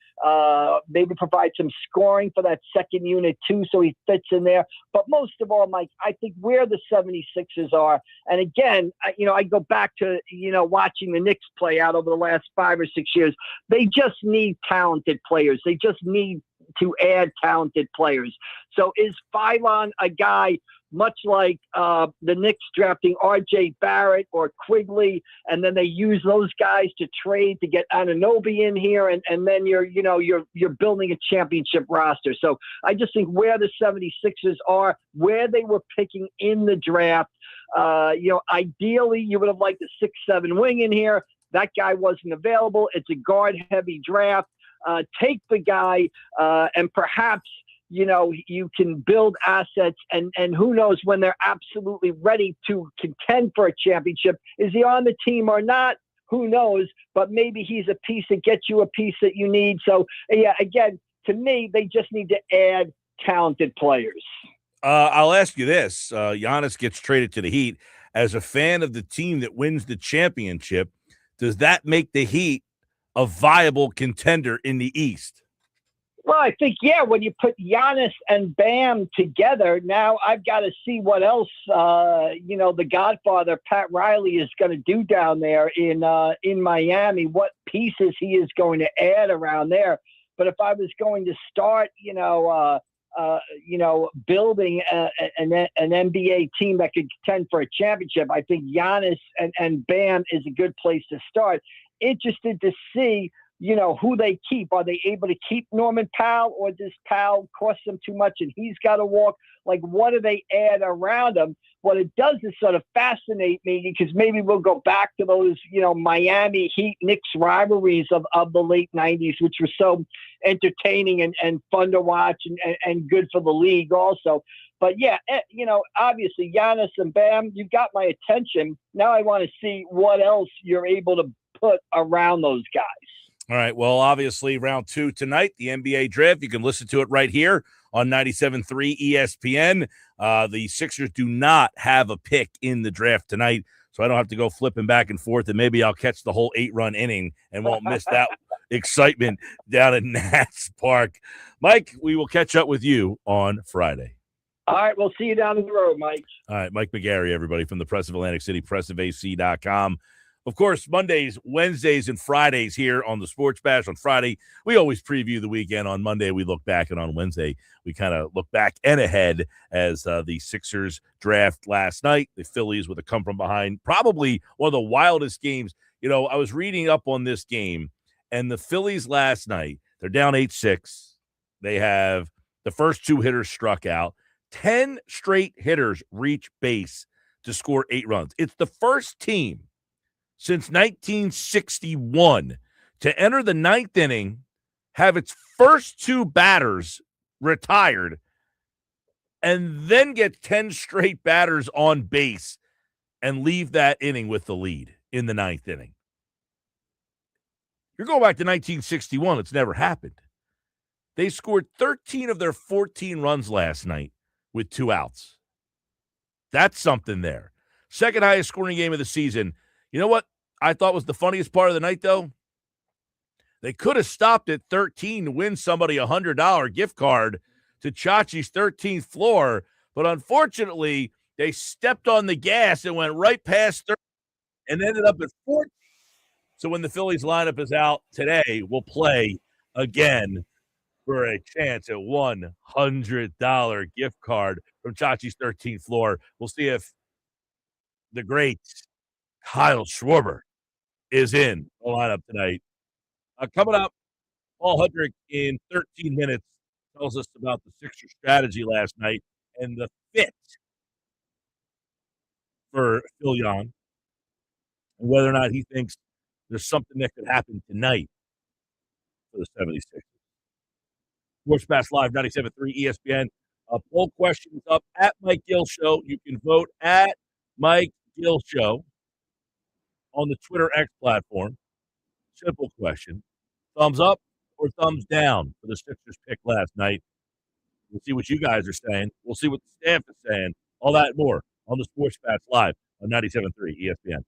maybe provide some scoring for that second unit too, so he fits in there. But most of all, Mike, I think where the 76ers are, and again, I go back to, watching the Knicks play out over the last 5 or 6 years, they just need talented players. They just need to add talented players. So is Philon a guy much like the Knicks drafting R.J. Barrett or Quigley, and then they use those guys to trade to get Anunoby in here, and then you're building a championship roster. So I just think where the 76ers are, where they were picking in the draft, ideally you would have liked a 6'7" wing in here. That guy wasn't available. It's a guard-heavy draft. Take the guy, and perhaps you can build assets, and who knows when they're absolutely ready to contend for a championship. Is he on the team or not? Who knows? But maybe he's a piece that gets you a piece that you need. So, yeah, again, to me, they just need to add talented players. I'll ask you this. Giannis gets traded to the Heat. As a fan of the team that wins the championship, does that make the Heat a viable contender in the East? Well, I think, when you put Giannis and Bam together, now I've got to see what else, the Godfather, Pat Riley, is going to do down there in Miami, what pieces he is going to add around there. But if I was going to start, building an NBA team that could contend for a championship, I think Giannis and Bam is a good place to start. Interested to see, who they keep. Are they able to keep Norman Powell, or does Powell cost them too much and he's got to walk? Like, what do they add around him? What it does is sort of fascinate me, because maybe we'll go back to those, Miami Heat Knicks rivalries of the late 90s, which were so entertaining and fun to watch and good for the league also. But obviously Giannis and Bam, you've got my attention. Now I want to see what else you're able to put around those guys. All right. Well, obviously, round 2 tonight, the NBA draft. You can listen to it right here on 97.3 ESPN. The Sixers do not have a pick in the draft tonight, so I don't have to go flipping back and forth, and maybe I'll catch the whole 8-run inning and won't miss that excitement down at Nats Park. Mike, we will catch up with you on Friday. All right. We'll see you down the road, Mike. All right. Mike McGarry, everybody, from the Press of Atlantic City, pressofac.com. Of course, Mondays, Wednesdays, and Fridays here on the Sports Bash. On Friday, we always preview the weekend. On Monday, we look back, and on Wednesday, we kind of look back and ahead as the Sixers draft last night. The Phillies with a come-from-behind, probably one of the wildest games. I was reading up on this game, and the Phillies last night, they're down 8-6. They have the first 2 hitters struck out. 10 straight hitters reach base to score 8 runs. It's the first team since 1961 to enter the 9th inning, have its first 2 batters retired, and then get 10 straight batters on base and leave that inning with the lead in the 9th inning. You're going back to 1961. It's never happened. They scored 13 of their 14 runs last night with 2 outs. That's something there. Second highest scoring game of the season. You know what I thought was the funniest part of the night, though? They could have stopped at 13 to win somebody a $100 gift card to Chachi's 13th floor, but unfortunately, they stepped on the gas and went right past 30 and ended up at 14. So when the Phillies lineup is out today, we'll play again for a chance at $100 gift card from Chachi's 13th floor. We'll see if the great Kyle Schwarber is in the lineup tonight. Coming up, Paul Hudrick in 13 minutes tells us about the Sixers strategy last night and the fit for Phil Young and whether or not he thinks there's something that could happen tonight for the 76ers. Sports Pass Live 97.3 ESPN. A poll question is up at Mike Gill Show. You can vote at Mike Gill Show on the Twitter X platform. Simple question. Thumbs up or thumbs down for the Sixers pick last night? We'll see what you guys are saying. We'll see what the staff is saying. All that and more on the Sports Pass Live on 97.3 ESPN.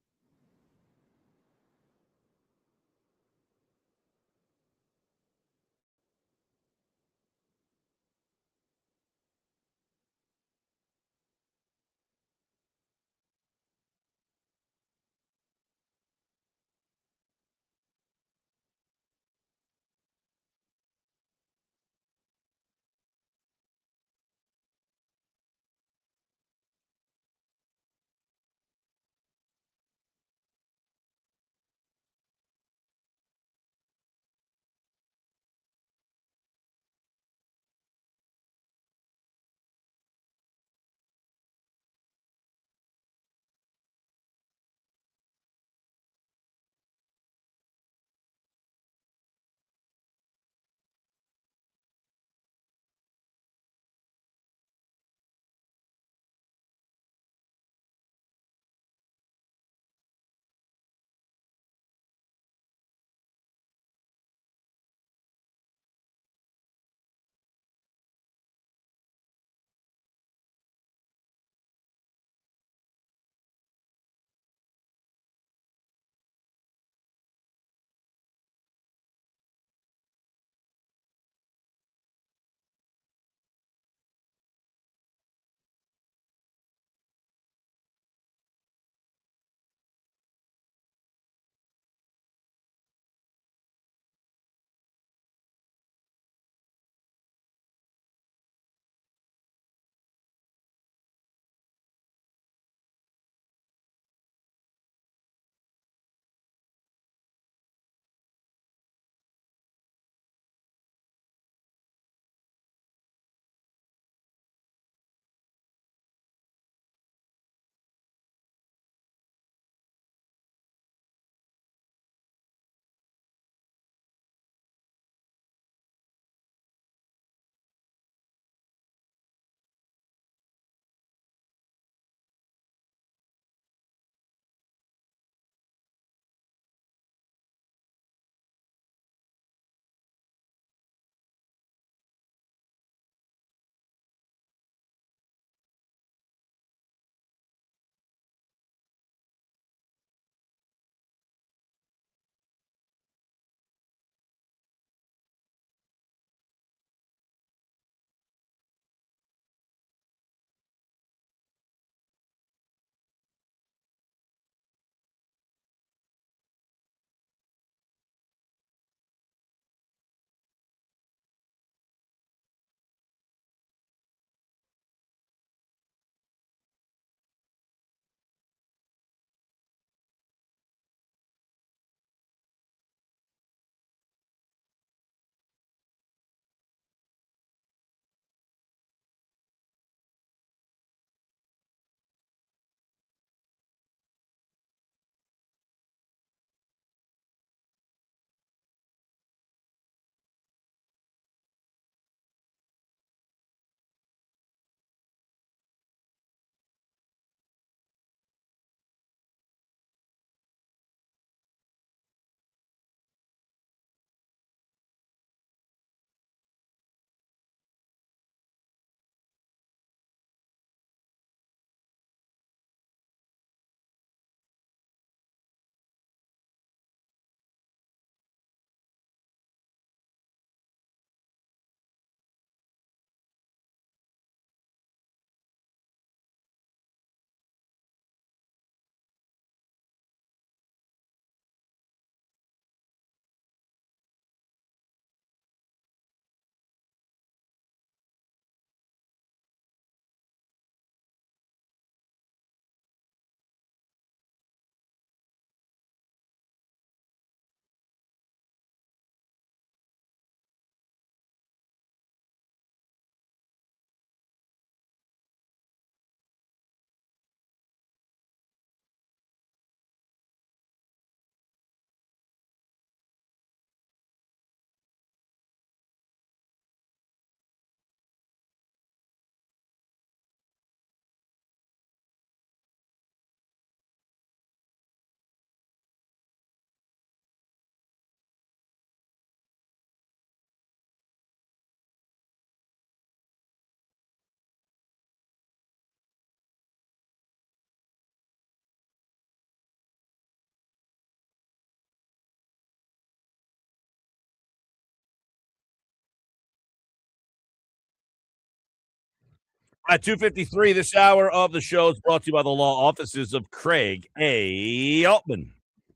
At 2:53, this hour of the show is brought to you by the law offices of Craig A. Altman.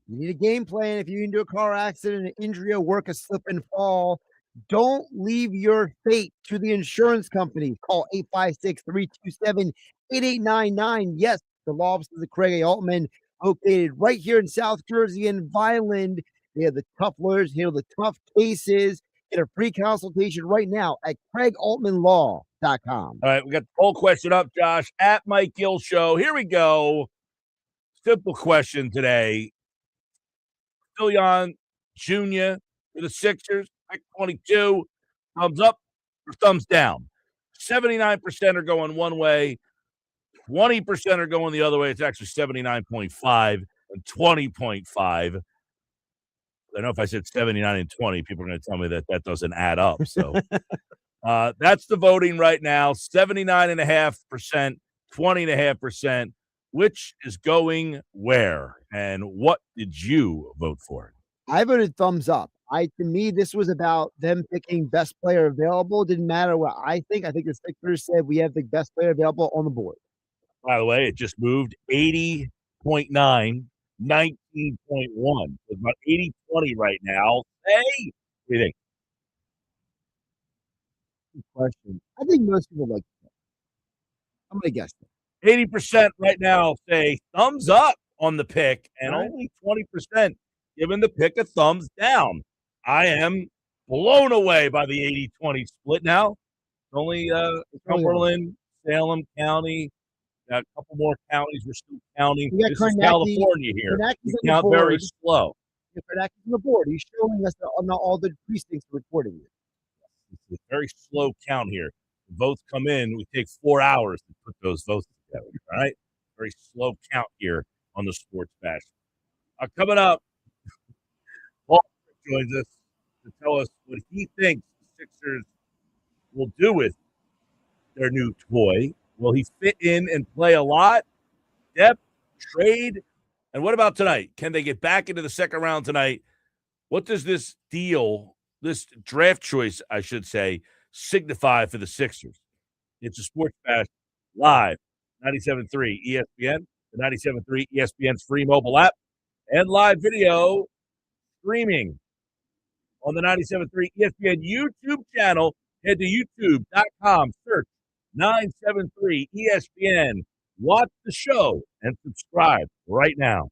You need a game plan if you get into a car accident, an injury, or work, a slip and fall. Don't leave your fate to the insurance company. Call 856-327-8899. Yes, the law offices of Craig A. Altman, located right here in South Jersey and Vineland. They have the tough lawyers, handle the tough cases. Get a free consultation right now at CraigAltmanLaw.com. All right, we got the poll question up, Josh, at Mike Gill Show. Here we go. Simple question today. Philon Jr. for the Sixers, pick 22. Thumbs up or thumbs down? 79% are going one way. 20% are going the other way. It's actually 79.5 and 20.5. I know if I said 79 and 20, people are going to tell me that that doesn't add up. So that's the voting right now. 79.5%, 20.5%. Which is going where? And what did you vote for? I voted thumbs up. To me, this was about them picking best player available. Didn't matter what I think. I think the Sixers said we have the best player available on the board. By the way, it just moved 80.9, 19.1. It's about 80-20 right now. Hey, what do you think? Good question. I think most people like that. I'm gonna guess that. 80% right now say thumbs up on the pick, and Right. only 20% giving the pick a thumbs down. I am blown away by the 80-20 split now. Only Cumberland, Salem County, a couple more counties we're still counting. We got This is Karnacki- California here. Karnacki's We on the count very board. slow. If Karnacki's on the board, he's showing us on all the precincts reporting it. It's a very slow count here. The votes come in. We take 4 hours to put those votes together. All right. Very slow count here on the Sports Bash. Coming up, Paul joins us to tell us what he thinks the Sixers will do with their new toy. Will he fit in and play a lot? Depth, trade, and what about tonight? Can they get back into the second round tonight? What does this deal, this draft choice, I should say, signify for the Sixers? It's a Sports Bash live, 97.3 ESPN, the 97.3 ESPN's free mobile app, and live video streaming on the 97.3 ESPN YouTube channel. Head to youtube.com, search 973 ESPN. Watch the show and subscribe right now.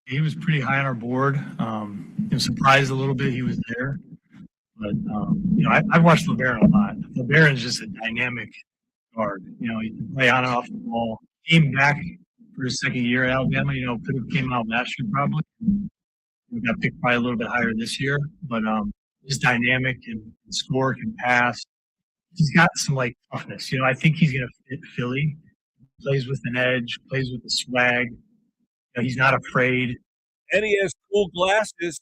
He was pretty high on our board. Surprised a little bit he was there. But, I've watched Labaron a lot. Labaron's just a dynamic guard. He can play on and off the ball. Came back for his second year at Alabama. Could have came out last year probably. We got picked probably a little bit higher this year. But he's dynamic and can score, can pass. He's got some, toughness. I think he's going to fit Philly. Plays with an edge, plays with a swag. He's not afraid. And he has cool glasses.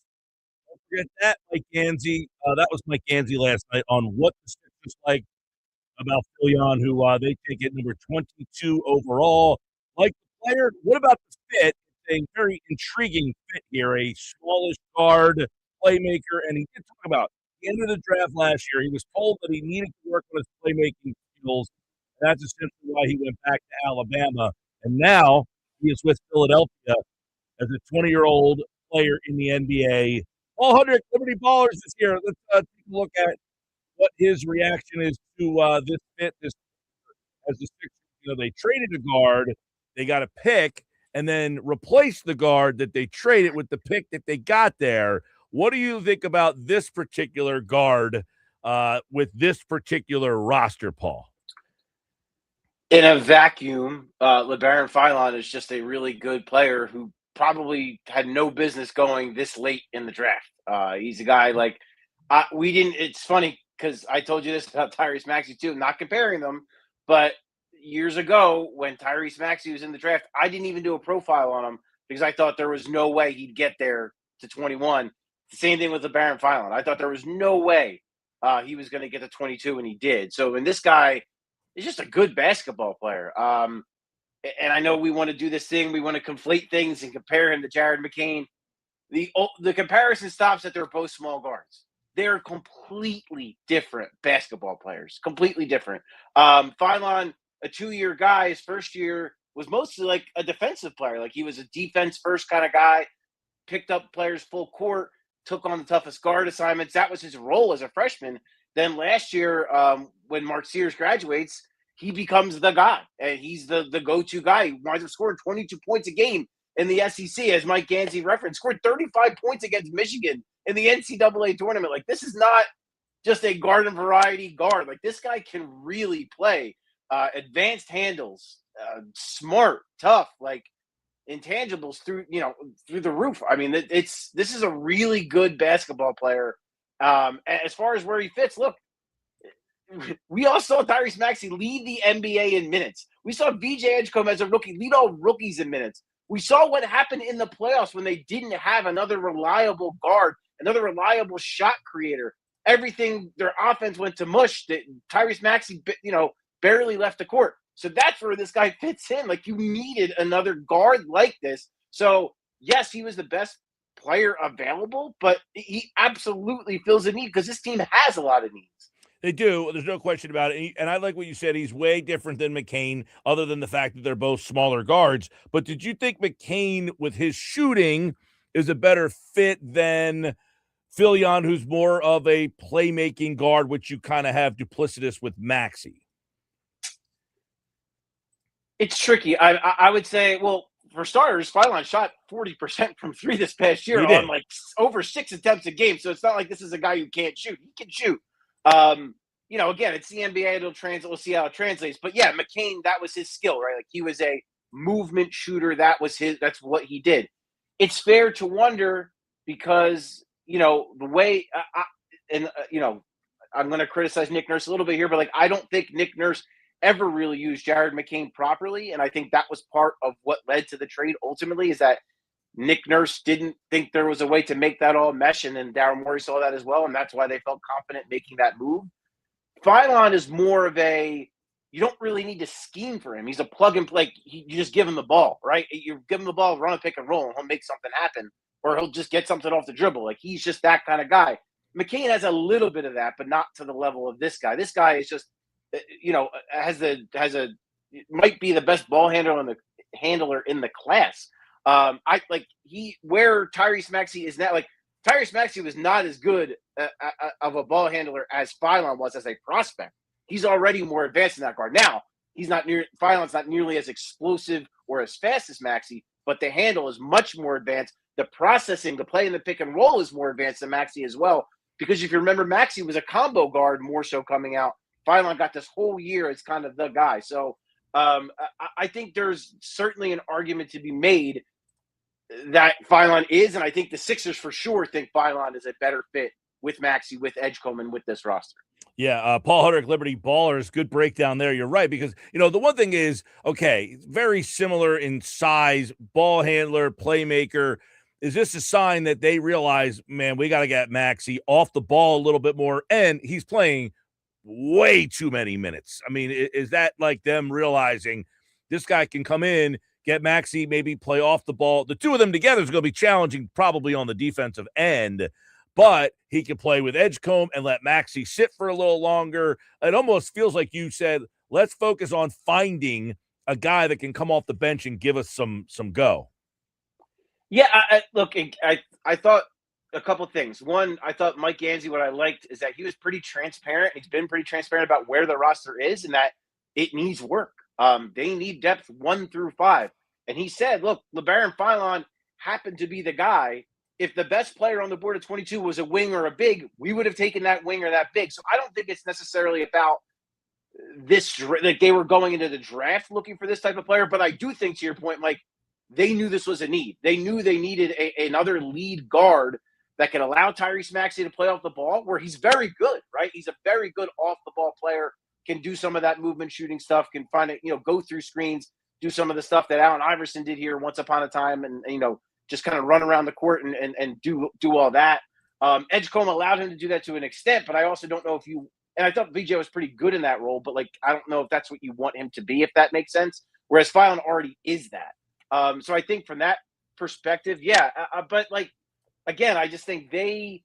Don't forget that, Mike Gansey. That was Mike Gansey last night on what the Sixers like about Philon, who they take at number 22 overall. Like the player, what about the fit? It's a very intriguing fit here. A smallish guard, playmaker, and he did talk about the end of the draft last year. He was told that he needed to work on his playmaking skills. And that's essentially why he went back to Alabama. And now he is with Philadelphia as a 20-year-old player in the NBA. Paul Hudrick, Liberty Ballers is here. Let's take a look at what his reaction is to this fit. This as the Sixers, they traded a guard, they got a pick, and then replaced the guard that they traded with the pick that they got there. What do you think about this particular guard with this particular roster, Paul? In a vacuum, Labaron Philon is just a really good player who probably had no business going this late in the draft. He's a guy we didn't. It's funny because I told you this about Tyrese Maxey too. Not comparing them, but years ago when Tyrese Maxey was in the draft, I didn't even do a profile on him because I thought there was no way he'd get there to 21. The same thing with Labaron Philon. I thought there was no way he was going to get to 22, and he did. So, and this guy is just a good basketball player. And I know we want to do this thing. We want to conflate things and compare him to Jared McCain. The comparison stops that they're both small guards. They're completely different basketball players. Completely different. Philon, a 2-year guy, his first year was mostly like a defensive player. Like he was a defense first kind of guy, picked up players full court, took on the toughest guard assignments. That was his role as a freshman. Then last year, when Mark Sears graduates, he becomes the guy, and he's the go-to guy. He winds up scoring 22 points a game in the SEC, as Mike Gansey referenced, scored 35 points against Michigan in the NCAA tournament. Like, this is not just a garden variety guard. Like, this guy can really play. Advanced handles, smart, tough, like intangibles through the roof. I mean, this is a really good basketball player. As far as where he fits, look, we all saw Tyrese Maxey lead the NBA in minutes. We saw VJ Edgecombe as a rookie lead all rookies in minutes. We saw what happened in the playoffs when they didn't have another reliable guard, another reliable shot creator. Everything, their offense went to mush. Tyrese Maxey, barely left the court. So that's where this guy fits in. Like, you needed another guard like this. So, yes, he was the best player available, but he absolutely fills a need because this team has a lot of needs. They do. There's no question about it. And I like what you said. He's way different than McCain, other than the fact that they're both smaller guards. But did you think McCain, with his shooting, is a better fit than Philon, who's more of a playmaking guard, which you kind of have duplicitous with Maxey? It's tricky. I would say, well, for starters, Philon shot 40% from three this past year on like over 6 attempts a game. So it's not like this is a guy who can't shoot. He can shoot. Again, it's the NBA. It'll translate. We'll see how it translates. But yeah, McCain, that was his skill, right? Like, he was a movement shooter. That's what he did. It's fair to wonder because, the way I'm going to criticize Nick Nurse a little bit here, but like, I don't think Nick Nurse ever really used Jared McCain properly. And I think that was part of what led to the trade ultimately, is that Nick Nurse didn't think there was a way to make that all mesh. And then Daryl Morey saw that as well. And that's why they felt confident making that move. Philon is more of you don't really need to scheme for him. He's a plug and play. You just give him the ball, right? You give him the ball, run a pick and roll, and he'll make something happen, or he'll just get something off the dribble. Like, he's just that kind of guy. McCain has a little bit of that, but not to the level of this guy. This guy is just, might be the best ball handler in the class. Where Tyrese Maxey is now, like, Tyrese Maxey was not as good of a ball handler as Philon was as a prospect. He's already more advanced in that regard. Now, Philon's not nearly as explosive or as fast as Maxey, but the handle is much more advanced. The processing, the play in the pick and roll is more advanced than Maxey as well. Because if you remember, Maxey was a combo guard more so coming out. Philon got this whole year as kind of the guy. So I think there's certainly an argument to be made that Philon is, and I think the Sixers for sure think Philon is a better fit with Maxey, with Edgecombe, and with this roster. Yeah, Paul Hudrick, Liberty Ballers, good breakdown there. You're right, because, the one thing is, okay, very similar in size, ball handler, playmaker. Is this a sign that they realize, man, we got to get Maxey off the ball a little bit more, and he's playing way too many minutes? I mean, is that like them realizing this guy can come in, get Maxey, maybe play off the ball? The two of them together is going to be challenging probably on the defensive end, but he can play with Edgecombe and let Maxey sit for a little longer. It almost feels like you said, let's focus on finding a guy that can come off the bench and give us some go. Yeah, look, I thought a couple things. One, I thought Mike Gansey, what I liked is that he was pretty transparent. He's been pretty transparent about where the roster is and that it needs work. They need depth 1 through 5. And he said, look, Labaron Philon happened to be the guy. If the best player on the board at 22 was a wing or a big, we would have taken that wing or that big. So I don't think it's necessarily about this, like they were going into the draft looking for this type of player. But I do think, to your point, Mike, they knew this was a need. They knew they needed another lead guard that can allow Tyrese Maxey to play off the ball, where he's very good, right? He's a very good off-the-ball player, can do some of that movement shooting stuff, can find it, go through screens, do some of the stuff that Allen Iverson did here once upon a time, and just kind of run around the court and do all that. Edgecombe allowed him to do that to an extent, but I also don't know if you – and I thought VJ was pretty good in that role, but, I don't know if that's what you want him to be, if that makes sense, whereas Philon already is that. So I think from that perspective, yeah. But again, I just think the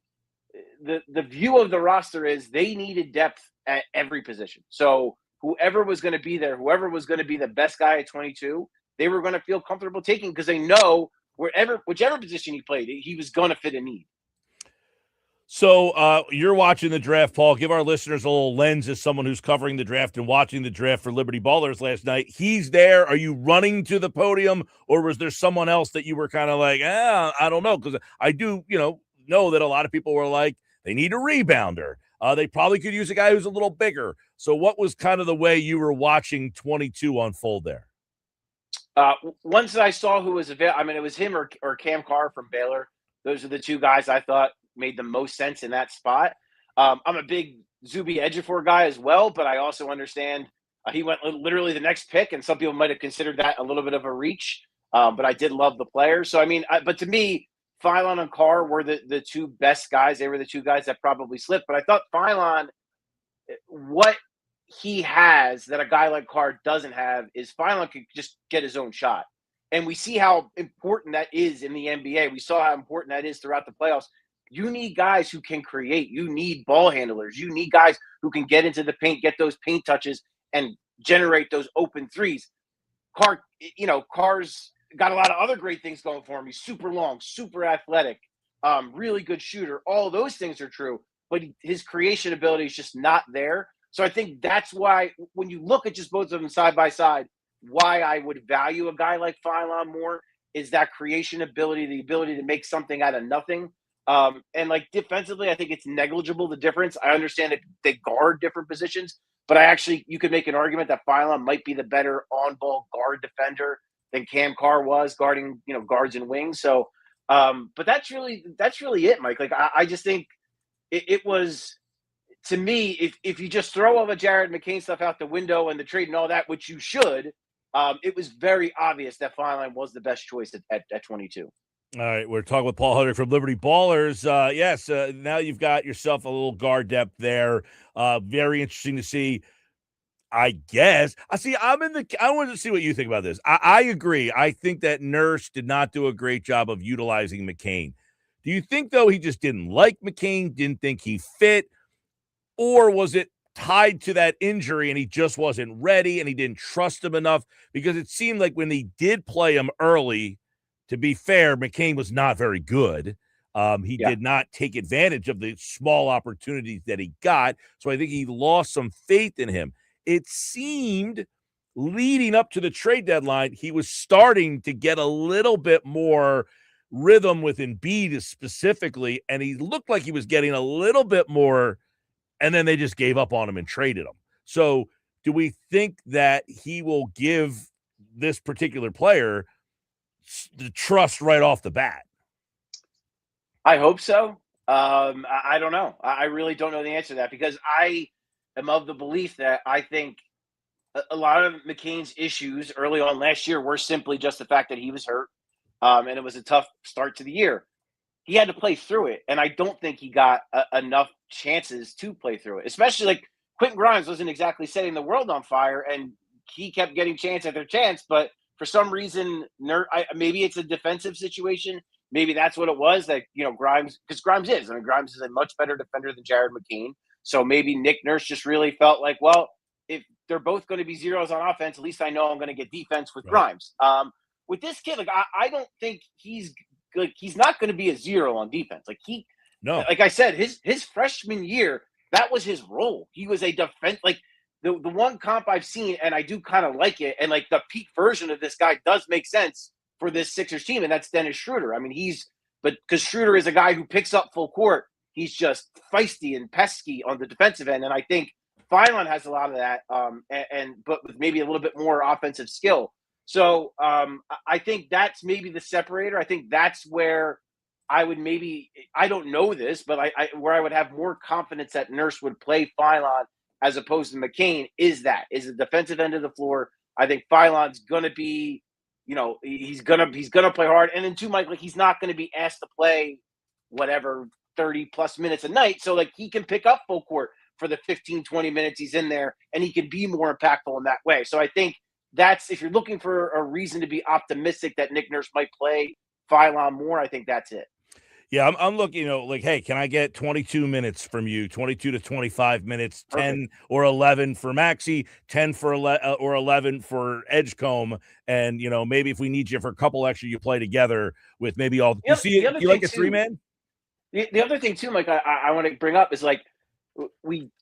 view of the roster is they needed depth at every position. So whoever was going to be there, whoever was going to be the best guy at 22, they were going to feel comfortable taking because they know whichever position he played, he was going to fit a need. So you're watching the draft, Paul. Give our listeners a little lens as someone who's covering the draft and watching the draft for Liberty Ballers last night. He's there. Are you running to the podium, or was there someone else that you were kind of like, I don't know? Because I do, know that a lot of people were like, they need a rebounder. They probably could use a guy who's a little bigger. So what was kind of the way you were watching 22 unfold there? Once I saw who was available, it was him or Cam Carr from Baylor. Those are the two guys I thought made the most sense in that spot. I'm a big Zuby Ejiofor guy as well, but I also understand he went literally the next pick, and some people might have considered that a little bit of a reach. But I did love the player. So, but to me, Philon and Carr were the two best guys. They were the two guys that probably slipped. But I thought Philon, what he has that a guy like Carr doesn't have is Philon could just get his own shot. And we see how important that is in the NBA. We saw how important that is throughout the playoffs. You need guys who can create. You need ball handlers. You need guys who can get into the paint, get those paint touches, and generate those open threes. Carr's got a lot of other great things going for him. He's super long, super athletic, really good shooter. All of those things are true, but his creation ability is just not there. So I think that's why when you look at just both of them side by side, why I would value a guy like Philon more is that creation ability, the ability to make something out of nothing. And defensively, I think it's negligible, the difference. I understand that they guard different positions, but you could make an argument that Philon might be the better on-ball guard defender than Cam Carr was guarding, guards and wings. So, but that's really it, Mike. I just think it was, to me, if you just throw all the Jared McCain stuff out the window and the trade and all that, which you should, it was very obvious that Philon was the best choice at 22. All right, we're talking with Paul Hudrick from Liberty Ballers. Yes, now you've got yourself a little guard depth there. Very interesting to see. I guess. I wanted to see what you think about this. I agree. I think that Nurse did not do a great job of utilizing McCain. Do you think, though, he just didn't like McCain, didn't think he fit, or was it tied to that injury and he just wasn't ready and he didn't trust him enough? Because it seemed like when he did play him early, to be fair, McCain was not very good. He did not take advantage of the small opportunities that he got. So I think he lost some faith in him. It seemed leading up to the trade deadline, he was starting to get a little bit more rhythm with Embiid specifically, and he looked like he was getting a little bit more, and then they just gave up on him and traded him. So do we think that he will give this particular player the trust right off the bat? I hope so. I don't know. I really don't know the answer to that, because I am of the belief that I think a lot of McCain's issues early on last year were simply just the fact that he was hurt, and it was a tough start to the year. He had to play through it, and I don't think he got enough chances to play through it. Especially like Quentin Grimes wasn't exactly setting the world on fire, and he kept getting chance after chance. But for some reason, maybe it's a defensive situation. Maybe that's what it was. That Grimes, because Grimes is a much better defender than Jared McCain. So maybe Nick Nurse just really felt like, well, if they're both going to be zeros on offense, at least I know I'm going to get defense with Grimes. With this kid, like I don't think he's not going to be a zero on defense. Like I said, his freshman year, that was his role. He was a defense. Like the one comp I've seen, and I do kind of like it, and like the peak version of this guy does make sense for this Sixers team, and that's Dennis Schroeder. I mean, because Schroeder is a guy who picks up full court. He's just feisty and pesky on the defensive end, and I think Philon has a lot of that, but with maybe a little bit more offensive skill. So I think that's maybe the separator. I think that's where I would I don't know this, but where I would have more confidence that Nurse would play Philon as opposed to McCain is the defensive end of the floor. I think Philon's going to be, he's going to play hard. And then too, Mike, like he's not going to be asked to play whatever 30 plus minutes a night. So like he can pick up full court for the 15, 20 minutes he's in there, and he can be more impactful in that way. So I think that's, if you're looking for a reason to be optimistic that Nick Nurse might play Philon more, I think that's it. Yeah, I'm looking, like, hey, can I get 22 minutes from you, 22 to 25 minutes, 10 or 11 for Maxey, 10 for or 11 for Edgecombe, and, maybe if we need you for a couple extra, you play together with maybe all – you like a three-man? The other thing, too, Mike, I want to bring up is, like,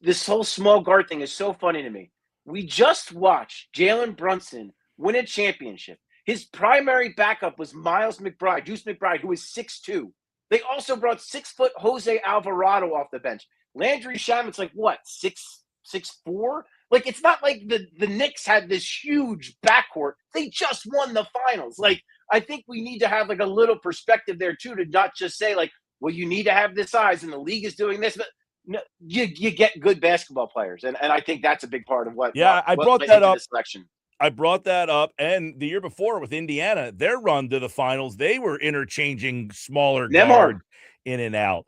this whole small guard thing is so funny to me. We just watched Jalen Brunson win a championship. His primary backup was Miles McBride, Juice McBride, who was 6'2". They also brought 6-foot Jose Alvarado off the bench. Landry Shamit's like, what, 6'4"? Like, it's not like the Knicks had this huge backcourt. They just won the finals. Like, I think we need to have, like, a little perspective there, too, to not just say, like, well, you need to have this size and the league is doing this. But no, you get good basketball players. And I think that's a big part of what I brought that up. Selection. I brought that up, and the year before with Indiana, their run to the finals, they were interchanging smaller guard in and out.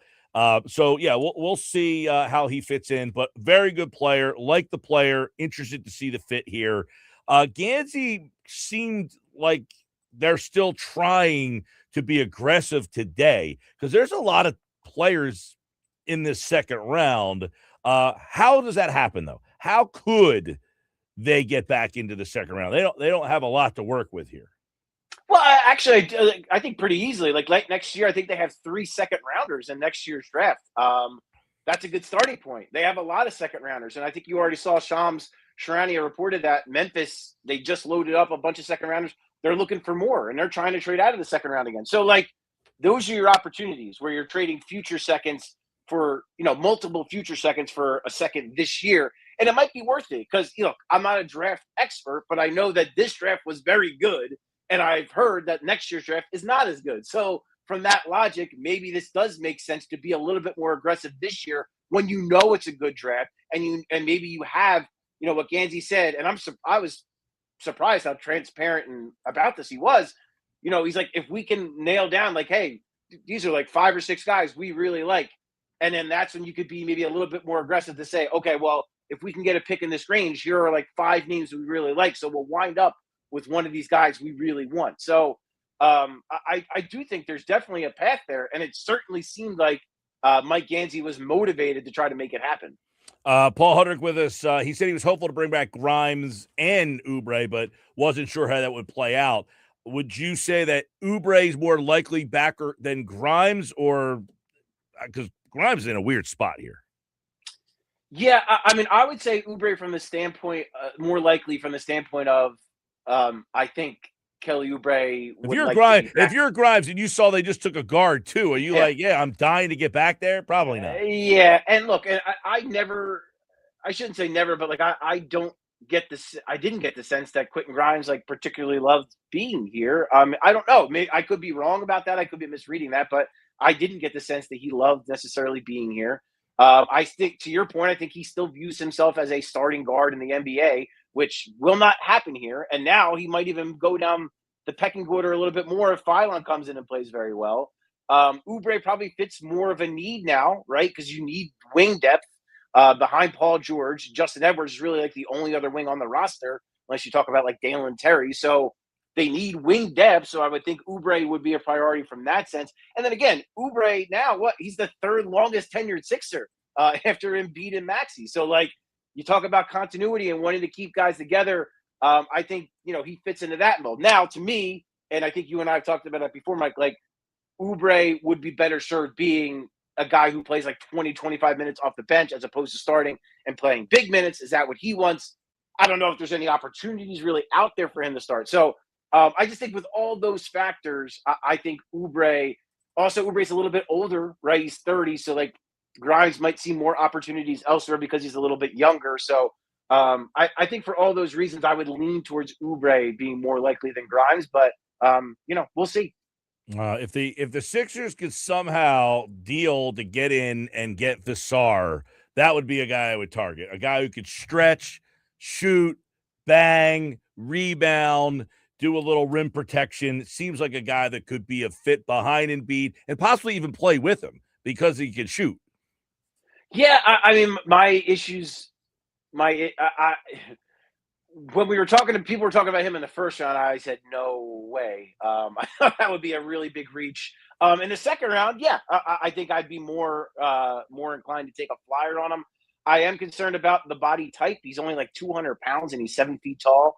So yeah, we'll see how he fits in, but very good player, like the player, interested to see the fit here. Gansey seemed like they're still trying to be aggressive today because there's a lot of players in this second round. How does that happen though? How could they get back into the second round? They don't have a lot to work with here. Well, actually, I think pretty easily. Like next year, I think they have 3 second-rounders in next year's draft. That's a good starting point. They have a lot of second-rounders, and I think you already saw Shams Charania reported that Memphis, they just loaded up a bunch of second-rounders. They're looking for more, and they're trying to trade out of the second round again. So, like, those are your opportunities where you're trading future seconds for, multiple future seconds for a second this year. And it might be worth it because, I'm not a draft expert, but I know that this draft was very good. And I've heard that next year's draft is not as good. So from that logic, maybe this does make sense to be a little bit more aggressive this year when you know it's a good draft and maybe you have, what Gansey said. And I was surprised how transparent and about this he was. He's like, if we can nail down, like, hey, these are like 5 or 6 guys we really like. And then that's when you could be maybe a little bit more aggressive to say, okay, well, if we can get a pick in this range, here are like 5 names we really like. So we'll wind up with one of these guys we really want. So I do think there's definitely a path there. And it certainly seemed like Mike Gansey was motivated to try to make it happen. Paul Hudrick with us. He said he was hopeful to bring back Grimes and Oubre, but wasn't sure how that would play out. Would you say that Oubre is more likely backer than Grimes, or because Grimes is in a weird spot here? Yeah, I mean, I would say Oubre from the standpoint, more likely from the standpoint of, I think Kelly Oubre would like to be If back. you're Grimes and you saw they just took a guard too, are you Yeah, like, yeah, I'm dying to get back there? Probably not. yeah, and look, and I never, I shouldn't say never, but like I don't get this. I didn't get the sense that Quentin Grimes like particularly loved being here. I don't know. Maybe I could be wrong about that. I could be misreading that, but I didn't get the sense that he loved necessarily being here. I think to your point, I think he still views himself as a starting guard in the NBA, which will not happen here. And now he might even go down the pecking order a little bit more if Philon comes in and plays very well. Oubre probably fits more of a need now, right? Because you need wing depth behind Paul George. Justin Edwards is really like the only other wing on the roster, unless you talk about like Dalen Terry. So they need wing depth. So I would think Oubre would be a priority from that sense. And then again, Oubre now, he's the third longest tenured Sixer after Embiid and Maxey. So like you talk about continuity and wanting to keep guys together. I think, he fits into that mold. Now, to me, and I think you and I have talked about that before, Mike, like Oubre would be better served being a guy who plays like 20, 25 minutes off the bench as opposed to starting and playing big minutes. Is that what he wants? I don't know if there's any opportunities really out there for him to start. So I just think with all those factors, I think Oubre is a little bit older, right? He's 30. So like Grimes might see more opportunities elsewhere because he's a little bit younger. So I think for all those reasons, I would lean towards Oubre being more likely than Grimes, but we'll see. If the Sixers could somehow deal to get in and get Visar, that would be a guy I would target. A guy who could stretch, shoot, bang, rebound, do a little rim protection. It seems like a guy that could be a fit behind Embiid and possibly even play with him because he can shoot. Yeah, I mean, my issues, when we were talking to people were talking about him in the first round, I said no way. I thought that would be a really big reach. In the second round, yeah, I think I'd be more inclined to take a flyer on him. I am concerned about the body type. He's only like 200 pounds and he's 7 feet tall.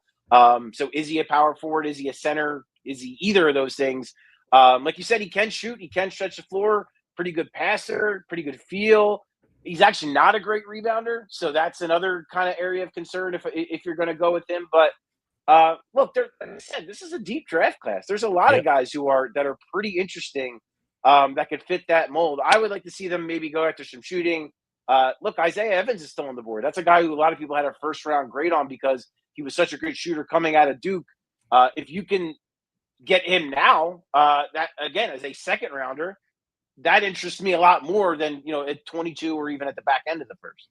So is he a power forward? Is he a center? Is he either of those things? Like you said, he can shoot. He can stretch the floor. Pretty good passer. Pretty good feel. He's actually not a great rebounder, so that's another kind of area of concern if you're going to go with him. But look, like I said, this is a deep draft class. There's a lot of guys that are pretty interesting that could fit that mold. I would like to see them maybe go after some shooting. Look, Isaiah Evans is still on the board. That's a guy who a lot of people had a first round grade on because he was such a great shooter coming out of Duke. If you can get him now, that again as a second rounder, that interests me a lot more than at 22 or even at the back end of the first.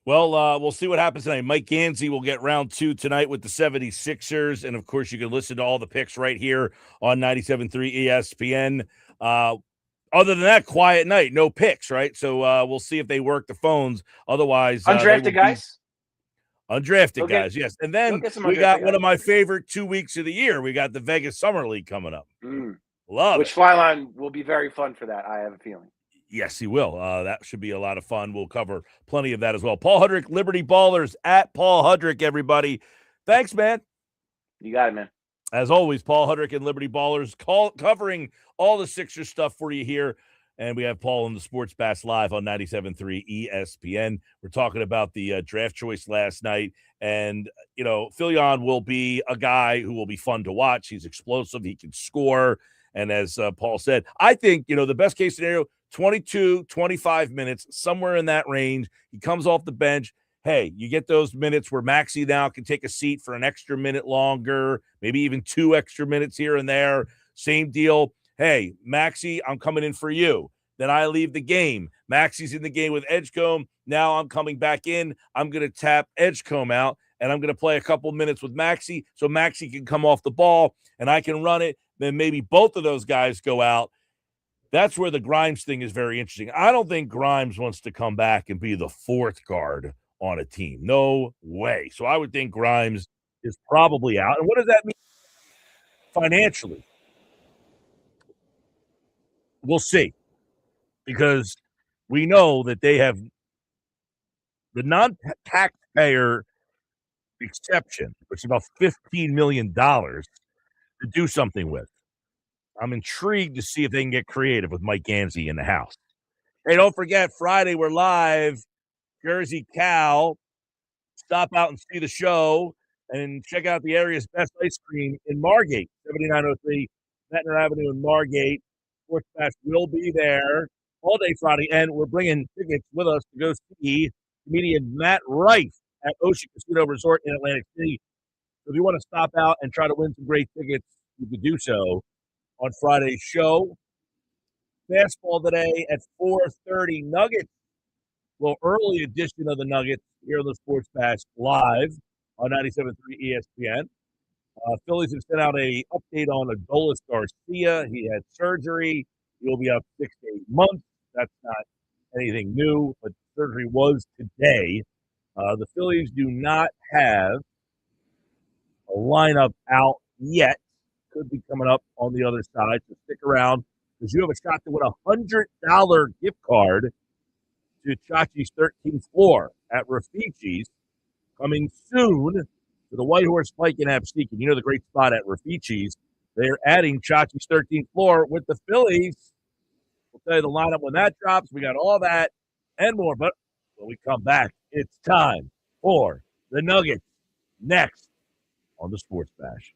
Well, we'll see what happens tonight. Mike Gansey will get round 2 tonight with the 76ers. And, of course, you can listen to all the picks right here on 97.3 ESPN. Other than that, quiet night. No picks, right? So we'll see if they work the phones. Otherwise, undrafted guys. Undrafted guys, yes. And then we got one of my favorite 2 weeks of the year. We got the Vegas Summer League coming up. Love Which Philon will be very fun for that, I have a feeling. Yes, he will. That should be a lot of fun. We'll cover plenty of that as well. Paul Hudrick, Liberty Ballers, at Paul Hudrick, everybody. Thanks, man. You got it, man. As always, Paul Hudrick and Liberty Ballers covering all the Sixers stuff for you here. And we have Paul in the Sports Bass Live on 97.3 ESPN. We're talking about the draft choice last night. And, Philon will be a guy who will be fun to watch. He's explosive. He can score. And as Paul said, I think, the best case scenario, 22, 25 minutes, somewhere in that range. He comes off the bench. Hey, you get those minutes where Maxey now can take a seat for an extra minute longer, maybe even 2 extra minutes here and there. Same deal. Hey, Maxey, I'm coming in for you. Then I leave the game. Maxey's in the game with Edgecombe. Now I'm coming back in. I'm going to tap Edgecombe out, and I'm going to play a couple minutes with Maxey so Maxey can come off the ball, and I can run it. Then maybe both of those guys go out. That's where the Grimes thing is very interesting. I don't think Grimes wants to come back and be the 4th guard on a team. No way. So I would think Grimes is probably out. And what does that mean financially? We'll see. Because we know that they have the non-taxpayer exception, which is about $15 million to do something with. I'm intrigued to see if they can get creative with Mike Gansey in the house. Hey, don't forget, Friday we're live Jersey Cow, stop out and see the show and check out the area's best ice cream in Margate, 7903 Ventnor Avenue in Margate. Sports Bash will be there all day Friday, and we're bringing tickets with us to go see comedian Matt Rife at Ocean Casino Resort in Atlantic City. So if you want to stop out and try to win some great tickets, you can do so on Friday's show. Fastball today at 4:30. Nuggets, well, early edition of the Nuggets here on the Sports Bash live on 97.3 ESPN. Phillies have sent out a update on Adolis Garcia. He had surgery. He'll be up 6 to 8 months. That's not anything new, but surgery was today. The Phillies do not have a lineup out yet. Could be coming up on the other side, so stick around because you have a shot to win a $100 gift card to Chachi's 13th floor at Rafici's, coming soon to the White Horse Pike in Absecon. You know the great spot at Rafici's. They're adding Chachi's 13th floor with the Phillies. We'll tell you the lineup when that drops. We got all that and more. But when we come back, it's time for the Nuggets next on the Sports Bash.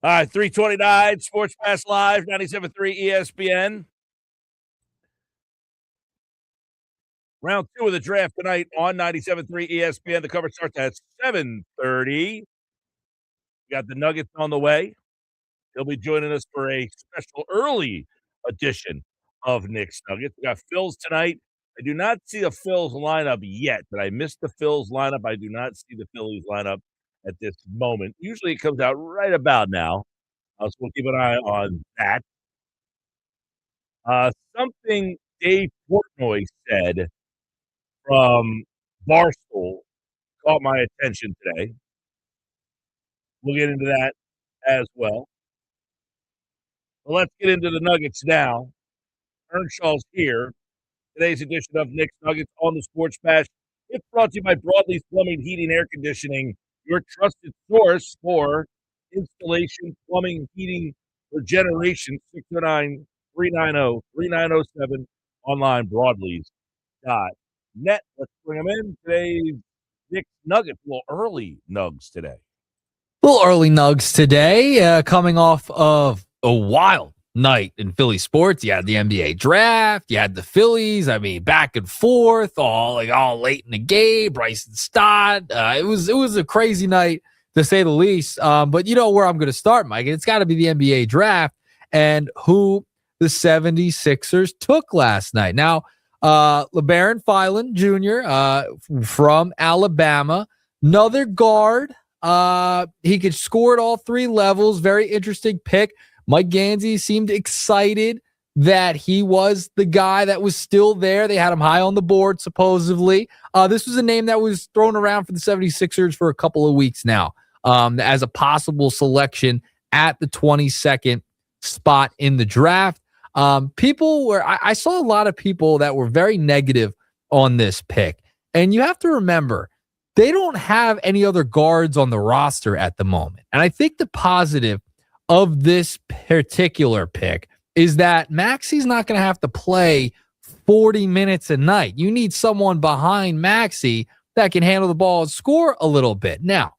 All right, 329 Sports Pass Live, 97.3 ESPN. Round 2 of the draft tonight on 97.3 ESPN. The coverage starts at 7:30. We got the Nuggets on the way. He'll be joining us for a special early edition of Nick's Nuggets. We got Phil's tonight. I do not see a Phil's lineup yet. Did I miss the Phil's lineup? I do not see the Phillies lineup at this moment. Usually it comes out right about now. So we'll keep an eye on that. Something Dave Portnoy said from Barstool caught my attention today. We'll get into that as well. But let's get into the Nuggets now. Earnshaw's here. Today's edition of Nick's Nuggets on the Sports Bash. It's brought to you by Broadleaf Plumbing, Heating, Air Conditioning, your trusted source for installation, plumbing, heating for generations. 609-390-3907. Online, broadleaf.net. Let's bring them in. Today's Nick's Nuggets. A little early Nugs today. Little early Nugs today, coming off of a wild night in Philly sports. You had the NBA draft, you had the Phillies. I mean, back and forth, all late in the game. Bryson Stott. It was a crazy night to say the least. But you know where I'm going to start, Mike. It's got to be the NBA draft and who the 76ers took last night. Now, Labaron Philon Jr. From Alabama, another guard. He could score at all three levels. Very interesting pick. Mike Gansey seemed excited that he was the guy that was still there. They had him high on the board, supposedly. This was a name that was thrown around for the 76ers for a couple of weeks now, as a possible selection at the 22nd spot in the draft. I saw a lot of people that were very negative on this pick. And you have to remember, they don't have any other guards on the roster at the moment. And I think the positive of this particular pick is that Maxi's not going to have to play 40 minutes a night. You need someone behind Maxi that can handle the ball and score a little bit. Now,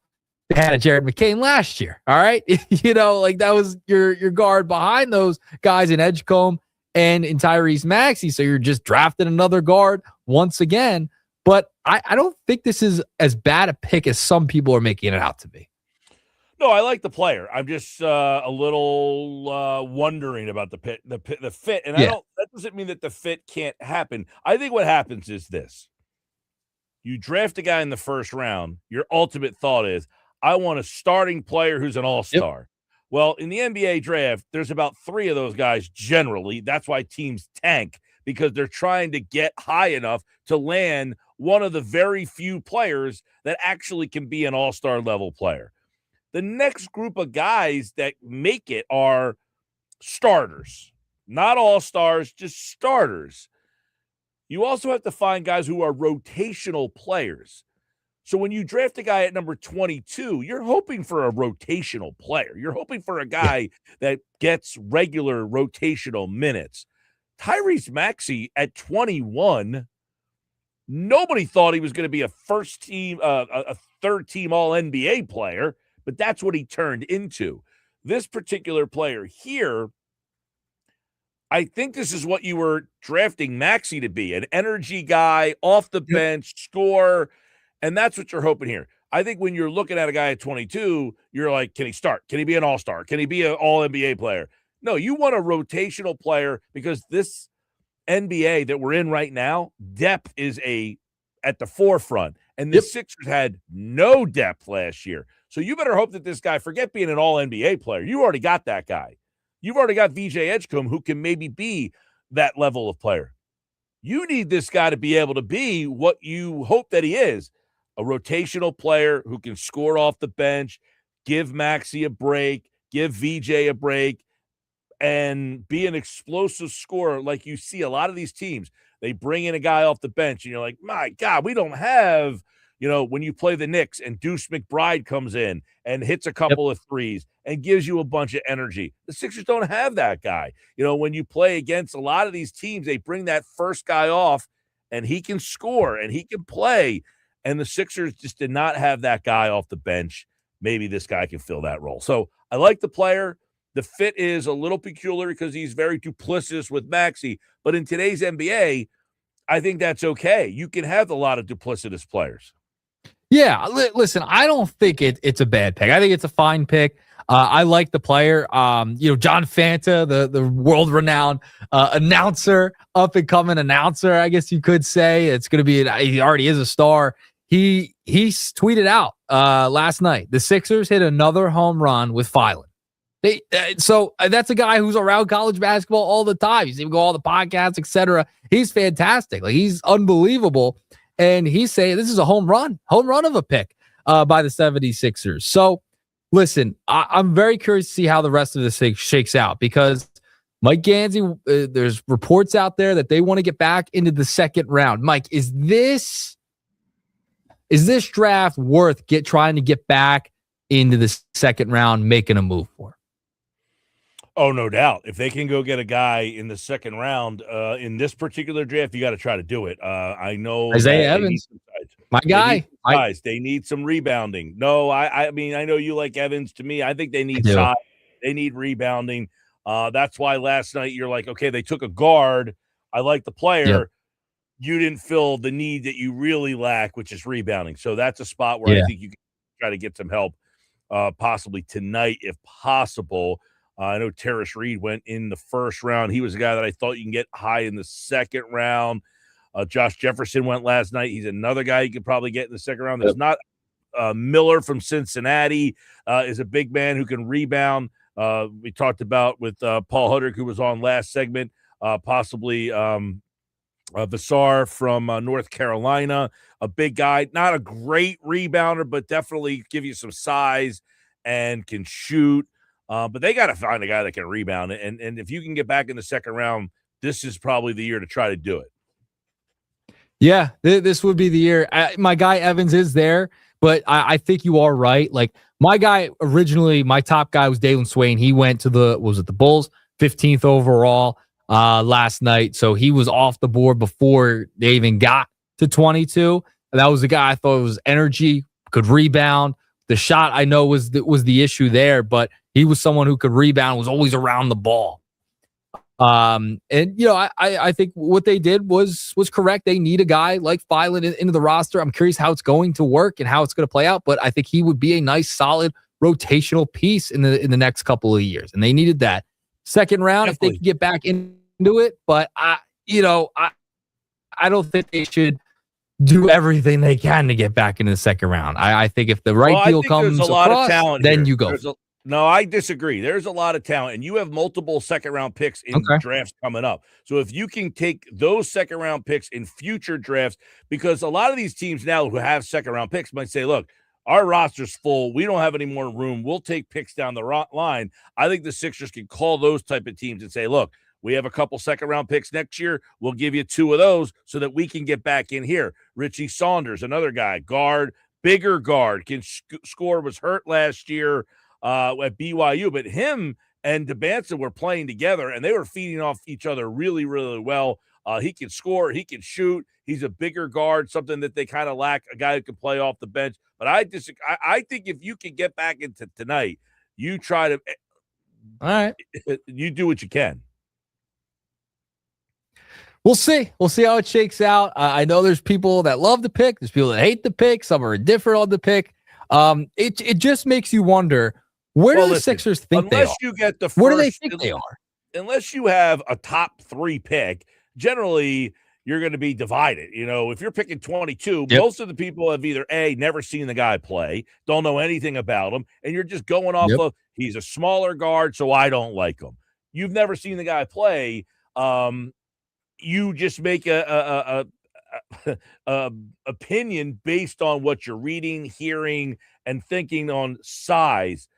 they had a Jared McCain last year, all right? That was your guard behind those guys in Edgecombe and in Tyrese Maxey. So you're just drafting another guard once again. But I don't think this is as bad a pick as some people are making it out to be. No, I like the player. I'm just a little wondering about the fit, and that doesn't mean that the fit can't happen. I think what happens is this: you draft a guy in the first round. Your ultimate thought is, I want a starting player who's an all-star. Yep. Well, in the NBA draft, there's about 3 of those guys generally. That's why teams tank, because they're trying to get high enough to land one of the very few players that actually can be an all-star level player. The next group of guys that make it are starters, not all-stars, just starters. You also have to find guys who are rotational players. So when you draft a guy at number 22, you're hoping for a rotational player. You're hoping for a guy that gets regular rotational minutes. Tyrese Maxey at 21, nobody thought he was going to be a third-team All-NBA player, but that's what he turned into. This particular player here, I think this is what you were drafting Maxey to be, an energy guy, off the bench, score, and that's what you're hoping here. I think when you're looking at a guy at 22, you're like, can he start? Can he be an all-star? Can he be an all-NBA player? No, you want a rotational player, because this NBA that we're in right now, depth is at the forefront. And the Sixers had no depth last year. So you better hope that this guy, forget being an all-NBA player. You already got that guy. You've already got VJ Edgecombe, who can maybe be that level of player. You need this guy to be able to be what you hope that he is, a rotational player who can score off the bench, give Maxey a break, give VJ a break, and be an explosive scorer like you see a lot of these teams. They bring in a guy off the bench, and you're like, my God, we don't have, when you play the Knicks and Deuce McBride comes in and hits a couple of threes and gives you a bunch of energy. The Sixers don't have that guy. When you play against a lot of these teams, they bring that first guy off, and he can score and he can play. And the Sixers just did not have that guy off the bench. maybe this guy can fill that role. So I like the player. The fit is a little peculiar because he's very duplicitous with Maxey. But in today's NBA, I think that's okay. You can have a lot of duplicitous players. Yeah, listen, I don't think it's a bad pick. I think it's a fine pick. I like the player. John Fanta, the world-renowned announcer, up-and-coming announcer, I guess you could say. It's going to be he already is a star. He tweeted out last night, the Sixers hit another home run with Philon. So that's a guy who's around college basketball all the time. He's even go all the podcasts, etc. He's fantastic. Like, he's unbelievable. And he's saying this is a home run of a pick by the 76ers. So listen, I'm very curious to see how the rest of this thing shakes out, because Mike Gansey, there's reports out there that they want to get back into the second round. Mike, is this draft worth trying to get back into the second round, making a move for? Oh, no doubt. If they can go get a guy in the second round in this particular draft, you got to try to do it. I know Isaiah Evans, my guy. They need some rebounding. No, I mean, I know you like Evans. To me, I think they need size. They need rebounding. That's why last night you're like, okay, they took a guard. I like the player. Yep. You didn't fill the need that you really lack, which is rebounding. So that's a spot where I think you can try to get some help, possibly tonight, if possible. I know Terrace Reed went in the first round. He was a guy that I thought you can get high in the second round. Josh Jefferson went last night. He's another guy you could probably get in the second round. There's not Miller from Cincinnati is a big man who can rebound. We talked about with Paul Hudrick, who was on last segment, possibly Vassar from North Carolina, a big guy, not a great rebounder, but definitely give you some size and can shoot. But they got to find a guy that can rebound. And if you can get back in the second round, this is probably the year to try to do it. Yeah, this would be the year. My guy Evans is there, but I think you are right. Like, my guy originally, my top guy was Dalen Swain. He went to the Bulls, 15th overall last night. So he was off the board before they even got to 22. And that was the guy I thought was energy, could rebound. The shot I know was the issue there, but he was someone who could rebound, was always around the ball. And I think what they did was correct. They need a guy like Philon into the roster. I'm curious how it's going to work and how it's going to play out, but I think he would be a nice, solid rotational piece in the next couple of years, and they needed that. Second round, definitely, if they could get back into it, but I don't think they should do everything they can to get back into the second round. I think if the right deal comes across, then you go. No, I disagree. There's a lot of talent, and you have multiple second-round picks in drafts coming up. So if you can take those second-round picks in future drafts, because a lot of these teams now who have second-round picks might say, look, our roster's full. We don't have any more room. We'll take picks down the line. I think the Sixers can call those type of teams and say, look, we have a couple second-round picks next year. We'll give you 2 of those so that we can get back in here. Richie Saunders, another guy, guard, bigger guard, can score, was hurt last year at BYU, but him and DeBanson were playing together, and they were feeding off each other really, really well. He can score. He can shoot. He's a bigger guard, something that they kind of lack, a guy who can play off the bench. But I think if you can get back into tonight, you try to – all right, you do what you can. We'll see. We'll see how it shakes out. I know there's people that love the pick. There's people that hate the pick. Some are indifferent on the pick. It just makes you wonder, where do the Sixers think they are? Unless you get the first, where do they think they are? Unless you have a top 3 pick, generally you're going to be divided. You know, if you're picking 22, most of the people have either A, never seen the guy play, don't know anything about him, and you're just going off of he's a smaller guard, so I don't like him. You've never seen the guy play. You just make a opinion based on what you're reading, hearing, and thinking on size.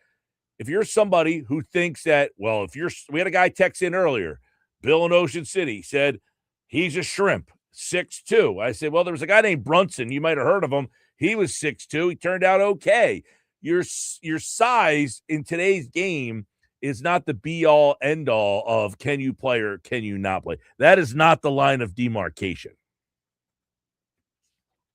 If you're somebody who thinks that, well, we had a guy text in earlier, Bill in Ocean City, said he's a shrimp, 6'2". I said, well, there was a guy named Brunson. You might have heard of him. He was 6'2". He turned out okay. Your size in today's game is not the be-all, end-all of can you play or can you not play. That is not the line of demarcation.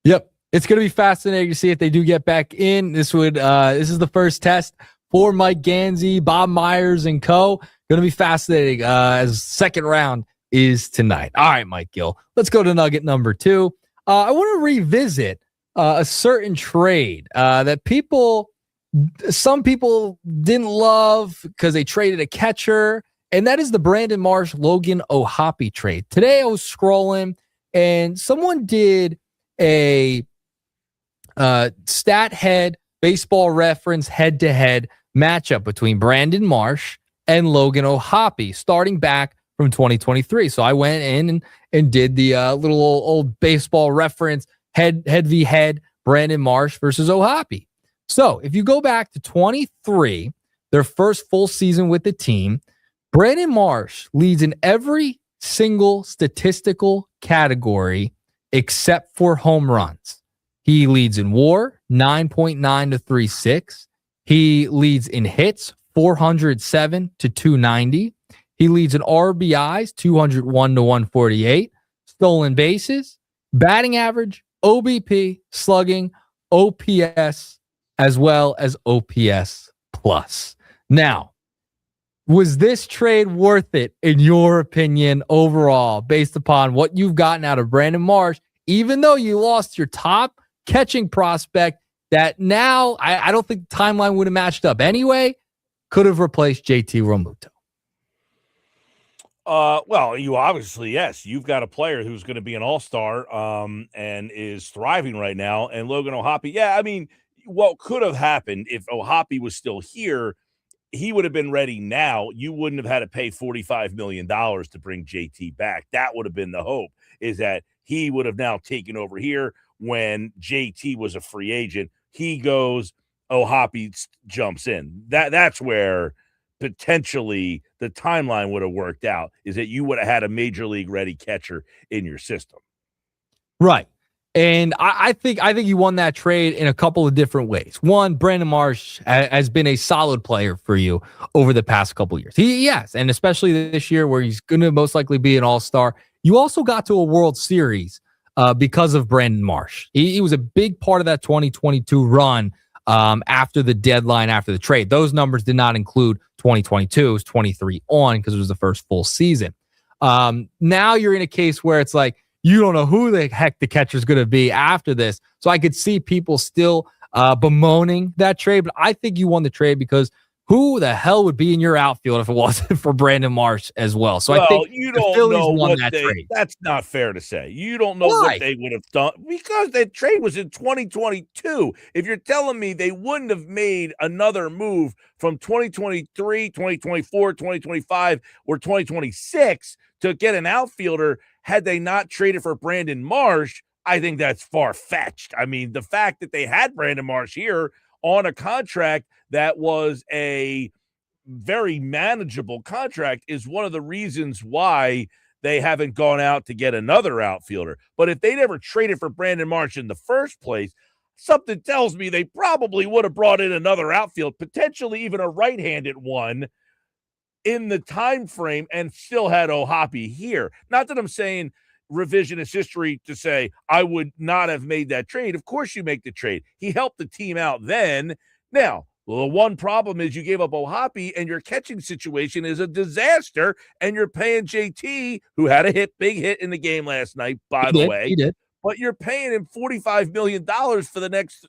Yep. It's going to be fascinating to see if they do get back in. This is the first test for Mike Gansey, Bob Myers, and co. Going to be fascinating as second round is tonight. All right, Mike Gill. Let's go to nugget number 2. I want to revisit a certain trade that some people didn't love because they traded a catcher, and that is the Brandon Marsh, Logan O'Hoppe trade. Today I was scrolling, and someone did a stat head baseball reference head-to-head matchup between Brandon Marsh and Logan O'Hoppe starting back from 2023. So I went in and did the little old baseball reference head v head, Brandon Marsh versus O'Hoppe. So if you go back to 23, their first full season with the team, Brandon Marsh leads in every single statistical category except for home runs. He leads in WAR, 9.9 to 3.6. He leads in hits, 407 to 290. He leads in RBIs, 201 to 148. Stolen bases, batting average, OBP, slugging, OPS, as well as OPS plus. Now, was this trade worth it, in your opinion, overall, based upon what you've gotten out of Brandon Marsh, even though you lost your top catching prospect that now I don't think the timeline would have matched up anyway, could have replaced JT Realmuto? Well, you obviously, yes, you've got a player who's going to be an all-star and is thriving right now. And Logan O'Hoppe, yeah, I mean, what could have happened if O'Hoppe was still here, he would have been ready now. You wouldn't have had to pay $45 million to bring JT back. That would have been the hope, is that he would have now taken over here when JT was a free agent. He goes, O'Hoppe jumps in. That's where potentially the timeline would have worked out, is that you would have had a major league ready catcher in your system. Right. And I think you won that trade in a couple of different ways. One, Brandon Marsh has been a solid player for you over the past couple of years. Yes, and especially this year where he's going to most likely be an all-star. You also got to a World Series because of Brandon Marsh. He was a big part of that 2022 run after the deadline, after the trade. Those numbers did not include 2022. It was 23 on because it was the first full season. Now you're in a case where it's like, you don't know who the heck the catcher is going to be after this. So I could see people still bemoaning that trade, but I think you won the trade because who the hell would be in your outfield if it wasn't for Brandon Marsh as well? So I think you the don't Phillies know won what that trade. That's not fair to say. You don't know Why? what they would have done because that trade was in 2022. If you're telling me they wouldn't have made another move from 2023, 2024, 2025, or 2026 to get an outfielder had they not traded for Brandon Marsh, I think that's far-fetched. I mean, the fact that they had Brandon Marsh here on a contract that was a very manageable contract is one of the reasons why they haven't gone out to get another outfielder. But if they never traded for Brandon Marsh in the first place, something tells me they probably would have brought in another outfield, potentially even a right-handed one, in the time frame, and still had O'Hoppe here. Not that I'm saying revisionist history to say I would not have made that trade. Of course you make the trade. He helped the team out then. Now, the one problem is you gave up O'Hoppe and your catching situation is a disaster, and you're paying JT, who had a big hit in the game last night, by the way. He did. But you're paying him $45 million for the next,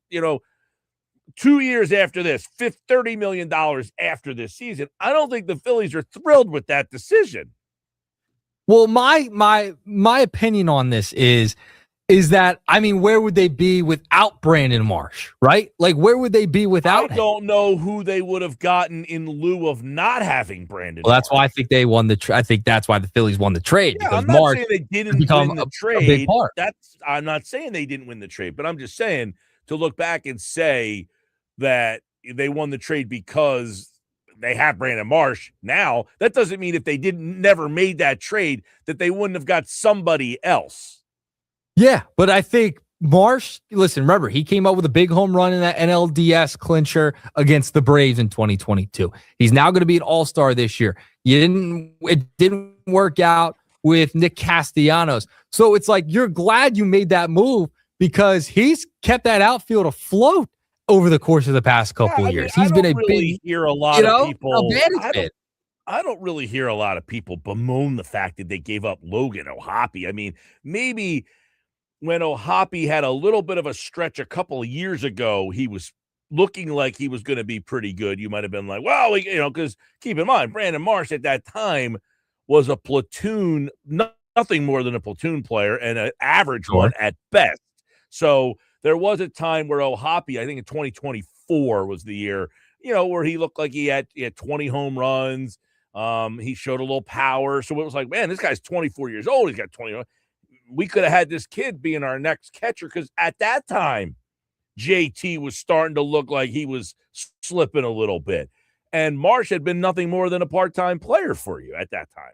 2 years after this, $30 million after this season. I don't think the Phillies are thrilled with that decision. Well, my opinion on this is that, I mean, where would they be without Brandon Marsh, right? Like, where would they be without him? I don't know who they would have gotten in lieu of not having Brandon. Well, that's why I think they won the I think that's why the Phillies won the trade. Yeah, because I'm not Marsh saying they didn't win the trade. A big part. I'm not saying they didn't win the trade, but I'm just saying to look back and say that they won the trade because they have Brandon Marsh now. That doesn't mean if they never made that trade that they wouldn't have got somebody else. Yeah, but I think Marsh, listen, remember, he came up with a big home run in that NLDS clincher against the Braves in 2022. He's now going to be an all-star this year. It didn't work out with Nick Castellanos. So it's like you're glad you made that move because he's kept that outfield afloat over the course of the past couple years. He's been a big, hear a lot of people. I don't really hear a lot of people bemoan the fact that they gave up Logan O'Hoppe. I mean, maybe when O'Hoppe had a little bit of a stretch a couple of years ago, he was looking like he was going to be pretty good. You might have been like, well, because keep in mind, Brandon Marsh at that time was a platoon, nothing more than a platoon player and an average one at best. So there was a time where O'Hoppe, I think in 2024 was the year, where he looked like he had 20 home runs. He showed a little power. So it was like, man, this guy's 24 years old. He's got 20. We could have had this kid being our next catcher because at that time, JT was starting to look like he was slipping a little bit. And Marsh had been nothing more than a part-time player for you at that time.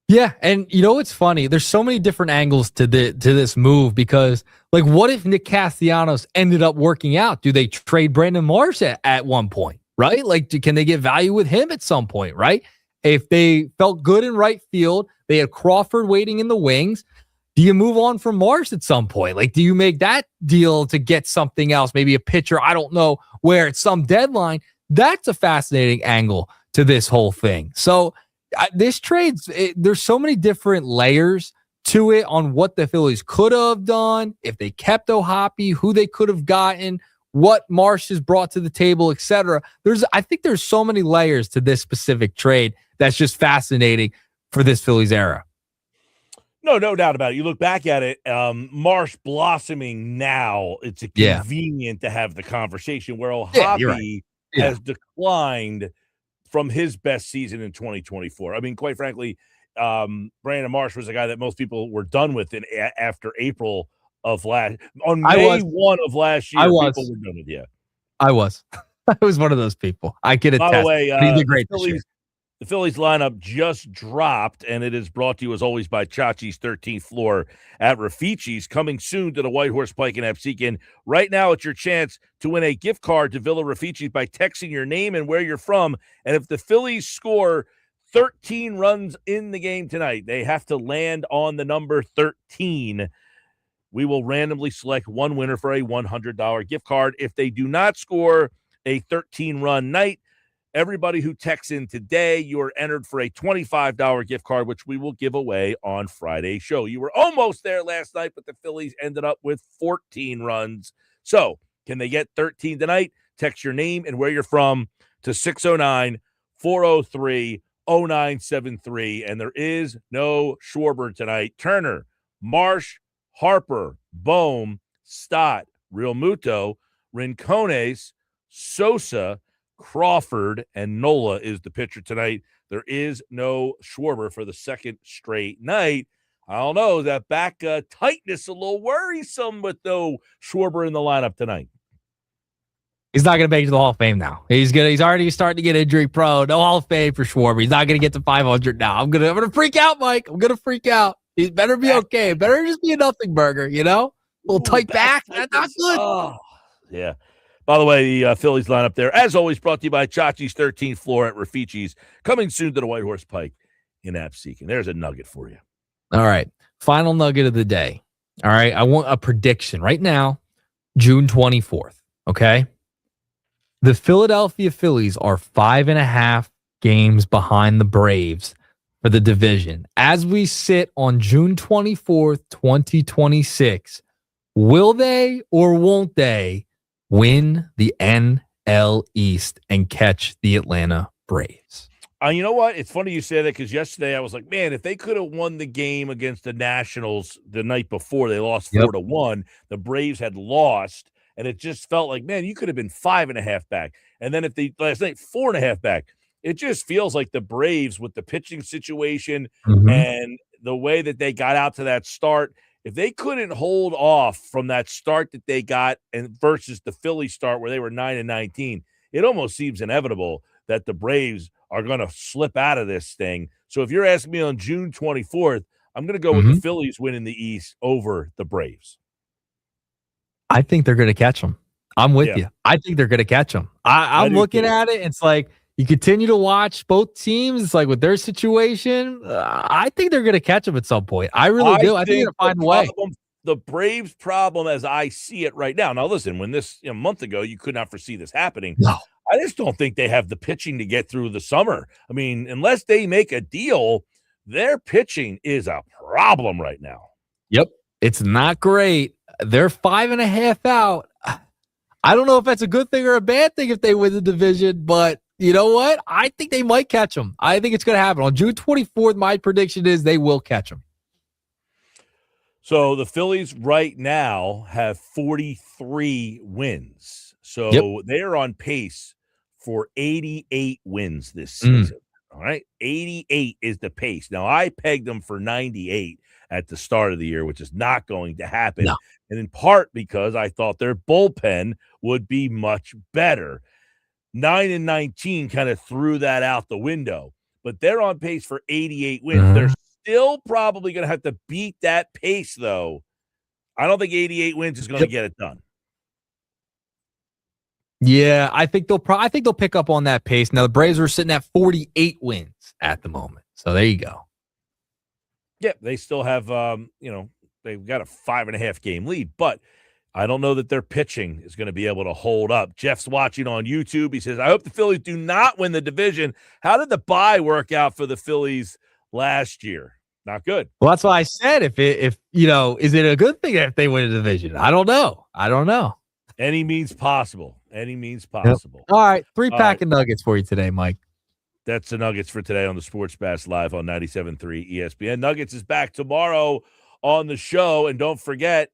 Yeah, and it's funny. There's so many different angles to this move because, like, what if Nick Castellanos ended up working out? Do they trade Brandon Marsh at one point, right? Like, can they get value with him at some point, right? If they felt good in right field, they had Crawford waiting in the wings. Do you move on from Marsh at some point? Like, do you make that deal to get something else, maybe a pitcher? I don't know, where at some deadline. That's a fascinating angle to this whole thing. So this trade, there's so many different layers to it on what the Phillies could have done, if they kept O'Hoppe, who they could have gotten, what Marsh has brought to the table, etc. I think there's so many layers to this specific trade that's just fascinating for this Phillies era. No doubt about it. You look back at it, Marsh blossoming now, it's convenient to have the conversation where O'Hoppe has declined from his best season in 2024. I mean, quite frankly, Brandon Marsh was a guy that most people were done with after April of last. On May 1 of last year, people were done with you. I was. I was one of those people. I could attest. By the way, he's a great this year. The Phillies lineup just dropped, and it is brought to you, as always, by Chachi's 13th Floor at Raffici's, coming soon to the White Horse Pike in Absecon. Right now, it's your chance to win a gift card to Villa Raffici's by texting your name and where you're from. And if the Phillies score 13 runs in the game tonight, they have to land on the number 13. We will randomly select one winner for a $100 gift card. If they do not score a 13-run night, everybody who texts in today, you are entered for a $25 gift card, which we will give away on Friday's show. You were almost there last night, but the Phillies ended up with 14 runs. So can they get 13 tonight? Text your name and where you're from to 609-403-0973. And there is no Schwarber tonight. Turner, Marsh, Harper, Bohm, Stott, Realmuto, Rincones, Sosa, Crawford, and Nola is the pitcher tonight. There is no Schwarber for the second straight night. I don't know, that back tightness a little worrisome with no Schwarber in the lineup tonight. He's not going to make it to the Hall of Fame now. He's already starting to get injury prone. No Hall of Fame for Schwarber. He's not going to get to 500 now. I'm gonna freak out, Mike. I'm gonna freak out. He better be okay. Better just be a nothing burger, A little tight back. That's not good. Oh, yeah. By the way, the Phillies lineup there, as always, brought to you by Chachi's 13th Floor at Raffici's, coming soon to the White Horse Pike in Absecon. There's a nugget for you. All right. Final nugget of the day. All right. I want a prediction right now, June 24th. Okay. The Philadelphia Phillies are 5.5 games behind the Braves for the division. As we sit on June 24th, 2026, will they or won't they win the NL East and catch the Atlanta Braves? You know what? It's funny you say that because yesterday I was like, man, if they could have won the game against the Nationals the night before, they lost 4-1. The Braves had lost, and it just felt like, man, you could have been 5.5 back. And then if they last night 4.5 back, it just feels like the Braves with the pitching situation and the way that they got out to that start. If they couldn't hold off from that start that they got and versus the Philly start where they were 9-19, it almost seems inevitable that the Braves are going to slip out of this thing. So if you're asking me on June 24th, I'm going to go with the Phillies winning the East over the Braves. I think they're going to catch them. I'm with you. I think they're going to catch them. I'm looking at it. It's like you continue to watch both teams. It's like with their situation, I think they're going to catch them at some point. I really do. I think they're going to find a way. the Braves' problem, as I see it right now. Now, listen, when this a month ago, you could not foresee this happening. No. I just don't think they have the pitching to get through the summer. I mean, unless they make a deal, their pitching is a problem right now. Yep. It's not great. They're 5.5 out. I don't know if that's a good thing or a bad thing if they win the division, but you know what? I think they might catch them. I think it's going to happen. On June 24th, my prediction is they will catch them. So the Phillies right now have 43 wins. So they're on pace for 88 wins this season. All right. 88 is the pace. Now, I pegged them for 98 at the start of the year, which is not going to happen. No. And in part because I thought their bullpen would be much better. 9-19 kind of threw that out the window, but they're on pace for 88 wins. They're still probably going to have to beat that pace, though. I don't think 88 wins is going to get it done. Yeah, I think they'll pick up on that pace. Now the Braves are sitting at 48 wins at the moment. So there you go. Yeah, they still have they've got a 5.5 game lead, but I don't know that their pitching is going to be able to hold up. Jeff's watching on YouTube. He says, I hope the Phillies do not win the division. How did the bye work out for the Phillies last year? Not good. Well, that's why I said if is it a good thing if they win a division? I don't know. Any means possible. Yep. All right, 3-pack of nuggets for you today, Mike. That's the Nuggets for today on the Sports Bash Live on 97.3 ESPN. Nuggets is back tomorrow on the show. And don't forget,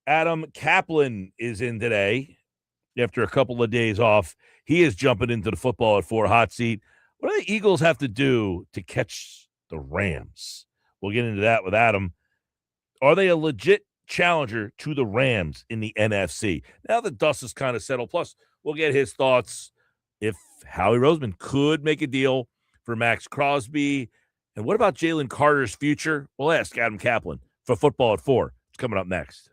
Adam Caplan is in today after a couple of days off. He is jumping into the football at 4 hot seat. What do the Eagles have to do to catch the Rams? We'll get into that with Adam. Are they a legit challenger to the Rams in the NFC? Now the dust is kind of settled. Plus, we'll get his thoughts if Howie Roseman could make a deal for Max Crosby. And what about Jalen Carter's future? We'll ask Adam Caplan for football at 4. It's coming up next.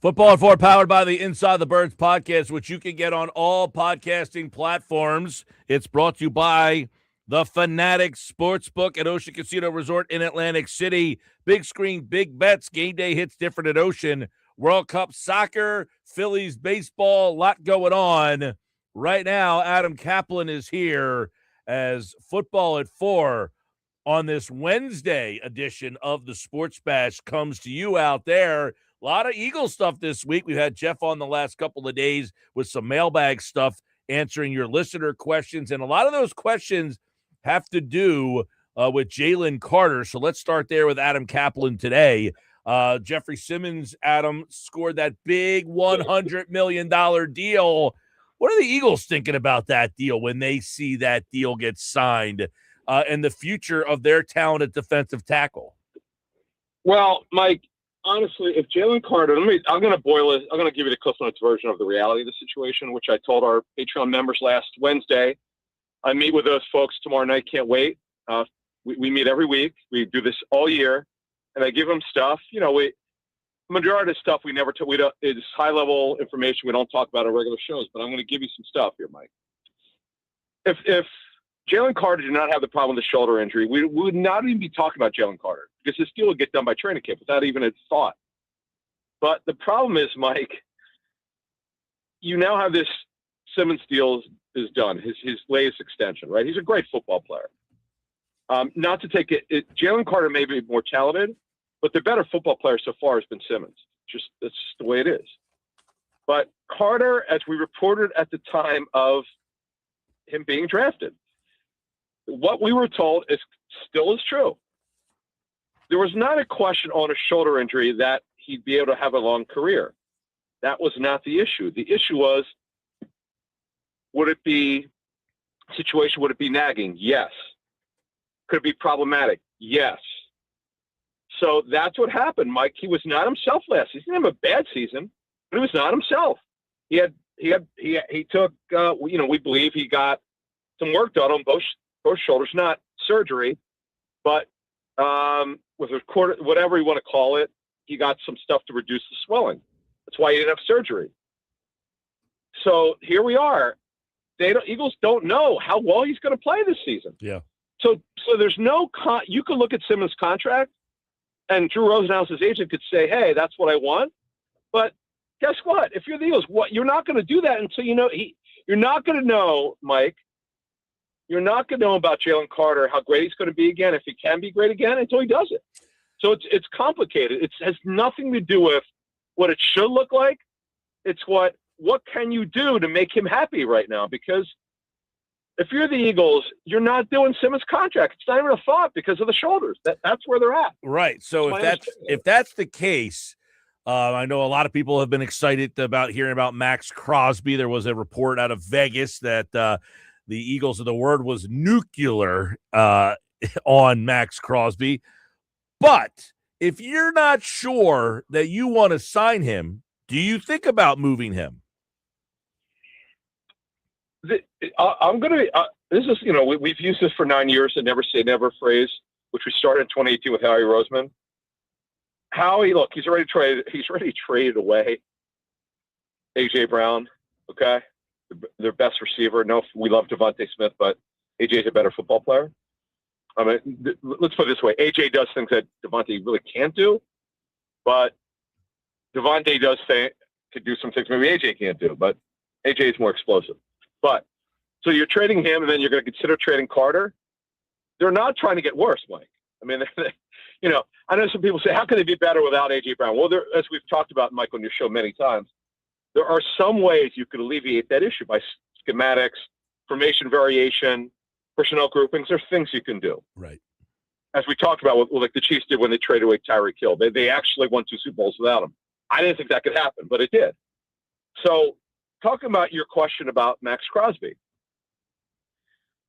Football at 4, powered by the Inside the Birds podcast, which you can get on all podcasting platforms. It's brought to you by the Fanatic Sportsbook at Ocean Casino Resort in Atlantic City. Big screen, big bets. Game day hits different at Ocean. World Cup soccer, Phillies baseball, a lot going on. Right now, Adam Caplan is here as Football at 4 on this Wednesday edition of the Sports Bash comes to you out there. A lot of Eagles stuff this week. We've had Jeff on the last couple of days with some mailbag stuff, answering your listener questions. And a lot of those questions have to do with Jalen Carter. So let's start there with Adam Caplan today. Jeffrey Simmons, Adam, scored that big $100 million deal. What are the Eagles thinking about that deal when they see that deal get signed and the future of their talented defensive tackle? Well, Mike, honestly, if Jalen Carter, I'm going to boil it. I'm going to give you the Cliff Notes version of the reality of the situation, which I told our Patreon members last Wednesday. I meet with those folks tomorrow night. Can't wait. We meet every week. We do this all year, and I give them stuff. You know, majority of stuff we never. We don't. It's high level information we don't talk about on regular shows. But I'm going to give you some stuff here, Mike. If Jalen Carter did not have the problem with the shoulder injury, we would not even be talking about Jalen Carter, because this deal would get done by training camp without even a thought. But the problem is, Mike, you now have this Simmons deal is done, his latest extension, right? He's a great football player. Not to take it, Jalen Carter may be more talented, but the better football player so far has been Simmons. That's just the way it is. But Carter, as we reported at the time of him being drafted, what we were told still is true. There was not a question on a shoulder injury that he'd be able to have a long career. That was not the issue. The issue was, would it be nagging? Yes. Could it be problematic? Yes. So that's what happened, Mike. He was not himself last season. He didn't have a bad season, but he was not himself. He took, we believe he got some work done on both shoulders, not surgery, but with a quarter, whatever you want to call it, he got some stuff to reduce the swelling. That's why he didn't have surgery. So here we are. Eagles don't know how well he's going to play this season. Yeah. So there's no you could look at Simmons' contract, and Drew Rosenhaus's agent could say, "Hey, that's what I want." But guess what? If you're the Eagles, you're not going to do that until you're not going to know, Mike. You're not going to know about Jalen Carter, how great he's going to be again, if he can be great again, until he does it. So it's complicated. It has nothing to do with what it should look like. It's what can you do to make him happy right now? Because if you're the Eagles, you're not doing Simmons' contract. It's not even a thought because of the shoulders. That's where they're at. Right. So if that's the case, I know a lot of people have been excited about hearing about Max Crosby. There was a report out of Vegas that the Eagles, the word was nuclear on Max Crosby. But if you're not sure that you want to sign him, do you think about moving him? I'm going to this is, we've used this for 9 years, the never say never phrase, which we started in 2018 with Howie Roseman. Howie, look, he's already traded away A.J. Brown, okay? Their best receiver. No, we love Devontae Smith, but A.J.'s a better football player. I mean, let's put it this way. A.J. does things that Devontae really can't do, but Devontae could do some things maybe A.J. can't do, but A.J. is more explosive. But so you're trading him, and then you're going to consider trading Carter. They're not trying to get worse, Mike. I mean, I know some people say, how can they be better without A.J. Brown? Well, as we've talked about, Mike, on your show many times, there are some ways you could alleviate that issue by schematics, formation variation, personnel groupings. There's things you can do. Right. As we talked about, like the Chiefs did when they traded away Tyreek Hill. They actually won 2 Super Bowls without him. I didn't think that could happen, but it did. So talking about your question about Max Crosby,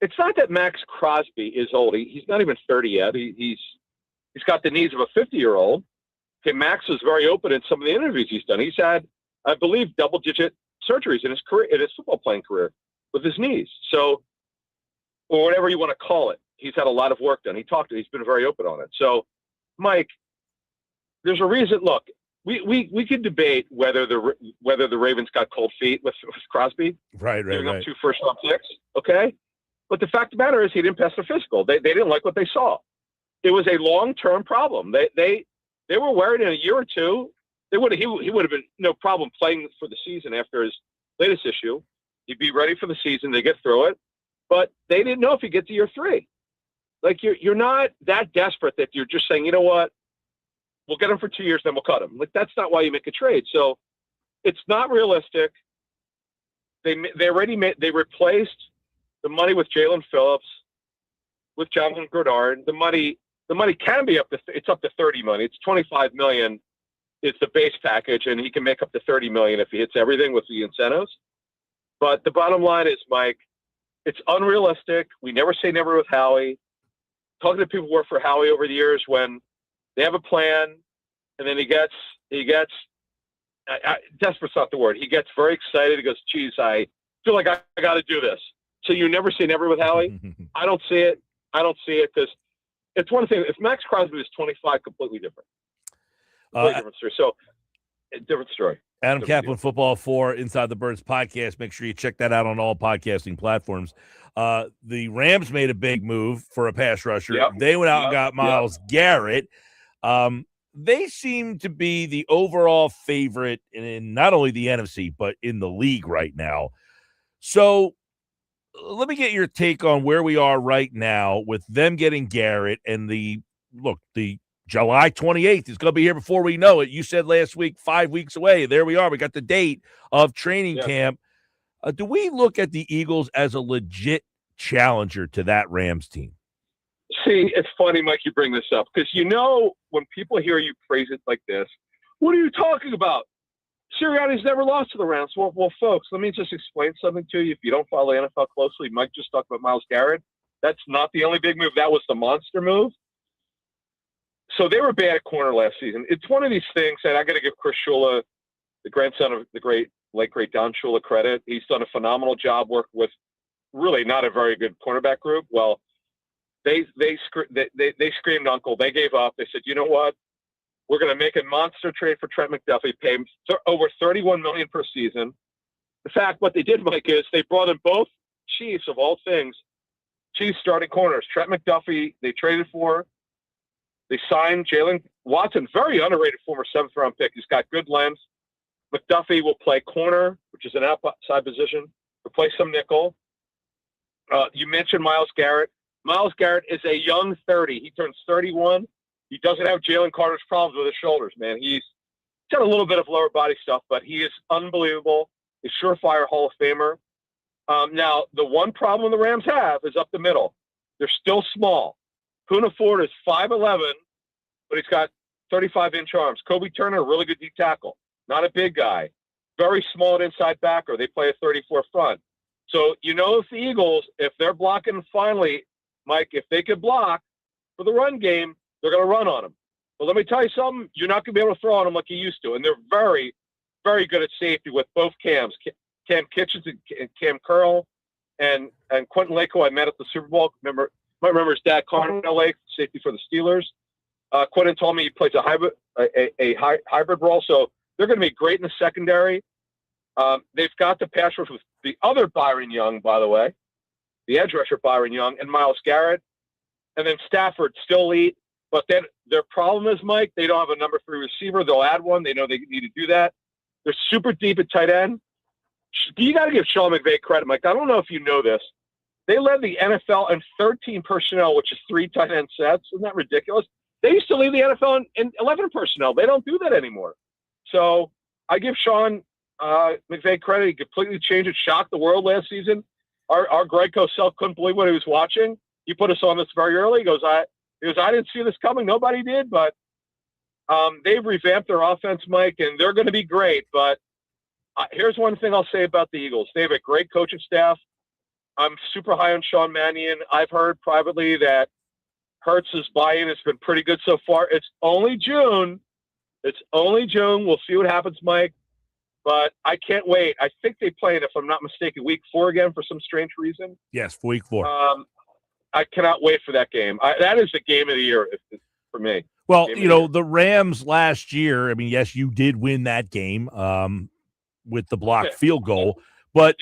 it's not that Max Crosby is old. He's not even 30 yet. He's got the knees of a 50-year-old. Okay, Max was very open in some of the interviews he's done. He's had, I believe, double-digit surgeries in his career, in his football playing career, with his knees. So, or whatever you want to call it, he's had a lot of work done. He's been very open on it. So, Mike, there's a reason. Look, we could debate whether the Ravens got cold feet with Crosby, giving up 2 first-round picks. Okay, but the fact of the matter is he didn't pass the physical. They didn't like what they saw. It was a long-term problem. They were worried in a year or two. He would have been no problem playing for the season after his latest issue. He'd be ready for the season. They get through it, but they didn't know if he'd get to year 3. Like you're not that desperate that you're just saying, you know what, we'll get him for 2 years, then we'll cut him. Like that's not why you make a trade. So it's not realistic. They replaced the money with Jalen Phillips, with Jonathan Grenard. The money can be up to $30 million. It's $25 million. It's the base package, and he can make up to $30 million if he hits everything with the incentives. But the bottom line is, Mike, it's unrealistic. We never say never with Howie. Talking to people who work for Howie over the years, when they have a plan, and then he gets desperate's not the word. He gets very excited. He goes, "Geez, I feel like I got to do this." So you never say never with Howie. I don't see it because it's one thing. If Max Crosby was 25, completely different. Different story. So, different story. Adam Caplan, Football 4, Inside the Birds podcast. Make sure you check that out on all podcasting platforms. The Rams made a big move for a pass rusher. Yep. They went out and got Myles Garrett. They seem to be the overall favorite in not only the NFC, but in the league right now. So let me get your take on where we are right now with them getting Garrett and the July 28th is going to be here before we know it. You said last week, 5 weeks away. There we are. We got the date of training camp. Do we look at the Eagles as a legit challenger to that Rams team? See, it's funny, Mike, you bring this up because when people hear you praise it like this, what are you talking about? Sirianni's never lost to the Rams. Well, folks, let me just explain something to you. If you don't follow the NFL closely, Mike just talked about Myles Garrett. That's not the only big move. That was the monster move. So they were bad at corner last season. It's one of these things that I got to give Chris Shula, the grandson of the late great Don Shula, credit. He's done a phenomenal job working with really not a very good cornerback group. Well, they screamed uncle. They gave up. They said, you know what? We're going to make a monster trade for Trent McDuffie, pay him over $31 million per season. In fact, what they did, Mike, is they brought in both Chiefs of all things, Chiefs starting corners. Trent McDuffie, they traded for. They signed Jalen Watson, very underrated former 7th-round pick. He's got good length. McDuffie will play corner, which is an outside position, replace some nickel. You mentioned Myles Garrett. Myles Garrett is a young 30. He turns 31. He doesn't have Jalen Carter's problems with his shoulders, man. He's got a little bit of lower body stuff, but he is unbelievable. He's surefire Hall of Famer. Now, the one problem the Rams have is up the middle. They're still small. Poona Ford is 5'11", but he's got 35-inch arms. Kobe Turner, a really good deep tackle. Not a big guy. Very small at inside backer. They play a 34 front. So, if the Eagles, if they're blocking finally, Mike, if they could block for the run game, they're going to run on them. But let me tell you something. You're not going to be able to throw on them like you used to. And they're very, very good at safety with both Cams. Cam Kitchens and Cam Curl and Quentin Lake, who I met at the Super Bowl. Might remember his dad, Connor Lake, safety for the Steelers. Quentin told me he plays a hybrid role, so they're going to be great in the secondary. They've got the pass rush with the other Byron Young, by the way, the edge rusher Byron Young, and Myles Garrett. And then Stafford, still elite. But then their problem is, Mike, they don't have a number 3 receiver. They'll add one. They know they need to do that. They're super deep at tight end. You got to give Sean McVay credit, Mike. I don't know if you know this. They led the NFL in 13 personnel, which is 3 tight end sets. Isn't that ridiculous? They used to lead the NFL in 11 personnel. They don't do that anymore. So I give Sean McVay credit. He completely changed it, shocked the world last season. Our Greg Cosell couldn't believe what he was watching. He put us on this very early. He goes, I didn't see this coming. Nobody did, but they've revamped their offense, Mike, and they're going to be great. But here's one thing I'll say about the Eagles. They have a great coaching staff. I'm super high on Sean Mannion. I've heard privately that Hurts's buy-in has been pretty good so far. It's only June. We'll see what happens, Mike. But I can't wait. I think they play it, if I'm not mistaken, week 4 again for some strange reason. Yes, week 4. I cannot wait for that game. That is the game of the year for me. Well, Game you know, the Rams last year, I mean, yes, you did win that game with the blocked field goal, but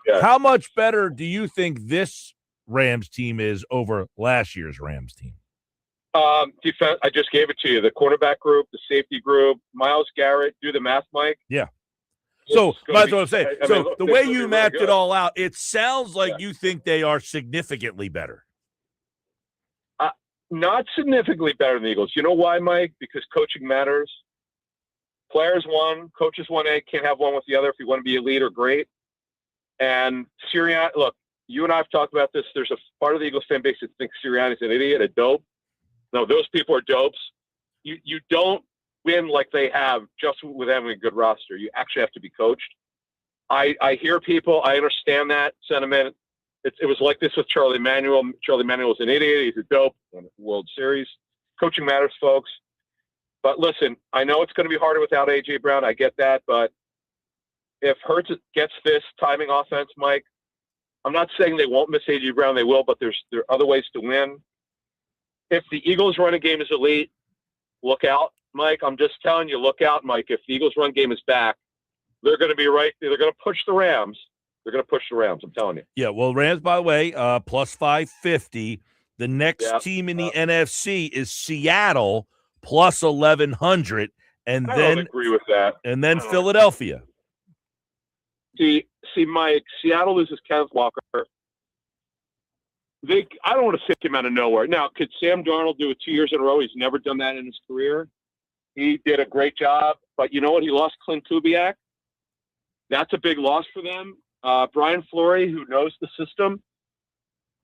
Yeah. how much better do you think this Rams team is over last year's Rams team? Defense. I just gave it to you. The cornerback group, the safety group, Myles Garrett. Do the math, Mike. Yeah. So that's what I'm saying. I So mean, look, the they're way gonna you be mapped really it good. all out, it sounds like you think they are significantly better. Not significantly better than the Eagles. You know why, Mike? Because coaching matters. Players won, coaches 1A, can't have one with the other if you want to be elite or great. And Sirianni, look, you and I have talked about this. There's a part of the Eagles fan base that thinks Sirianni's an idiot, a dope. No, those people are dopes. You don't win like they have just with having a good roster. You actually have to be coached. I hear people. I understand that sentiment. It was like this with Charlie Manuel. Charlie Manuel was an idiot. He's a dope in the World Series. Coaching matters, folks. But listen, I know it's going to be harder without A.J. Brown. I get that. But if Hurts gets this timing offense, Mike, I'm not saying they won't miss A.J. Brown. They will, but there are other ways to win. If the Eagles' running game is elite, look out, Mike. I'm just telling you, look out, Mike. If the Eagles' run game is back, they're going to be right. They're going to push the Rams. They're going to push the Rams. I'm telling you. Yeah, well, Rams, by the way, plus 550. The next team in the NFC is Seattle, plus 1,100. And I then don't agree with that. And then Philadelphia. See, Mike, Seattle loses Kenneth Walker. I don't want to pick him out of nowhere. Now, could Sam Darnold do it 2 years in a row? He's never done that in his career. He did a great job. But you know what? He lost Clint Kubiak. That's a big loss for them. Brian Fleury, who knows the system,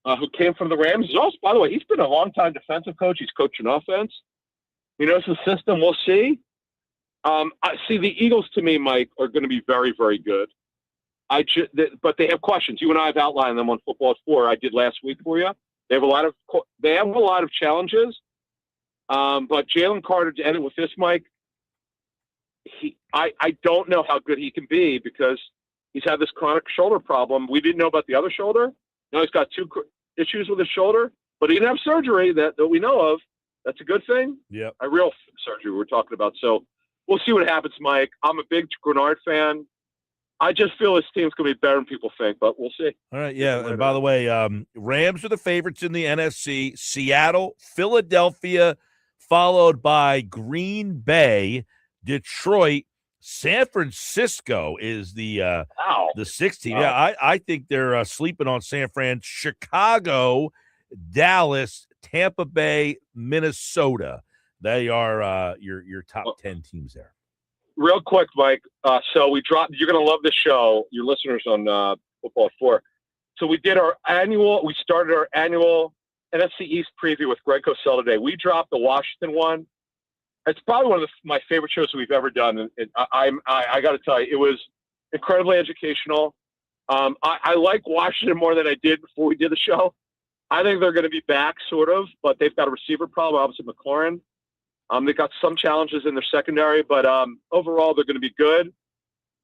who came from the Rams, is also, by the way, he's been a long-time defensive coach. He's coaching offense. He knows the system. We'll see. I see the Eagles, to me, Mike, are going to be very, very good. But they have questions. You and I have outlined them on Football at 4. I did last week for you. They have a lot of challenges. But Jalen Carter, to end it with this, Mike, I don't know how good he can be because he's had this chronic shoulder problem. We didn't know about the other shoulder. Now he's got 2 issues with his shoulder, but he didn't have surgery that we know of. That's a good thing. Yeah, a real surgery we're talking about. So we'll see what happens, Mike. I'm a big Grenard fan. I just feel this team's going to be better than people think, but we'll see. All right, yeah. And by the way, Rams are the favorites in the NFC. Seattle, Philadelphia, followed by Green Bay, Detroit, San Francisco is the 6th team. Yeah, I think they're sleeping on San Fran. Chicago, Dallas, Tampa Bay, Minnesota. They are your top 10 teams there. Real quick, Mike. So we dropped. You're going to love this show. Your listeners on Football at 4. So we started our annual NFC East preview with Greg Cosell today. We dropped the Washington one. It's probably one of my favorite shows we've ever done. And I got to tell you, it was incredibly educational. I like Washington more than I did before we did the show. I think they're going to be back, sort of, but they've got a receiver problem, obviously McLaurin. They've got some challenges in their secondary, but overall they're going to be good.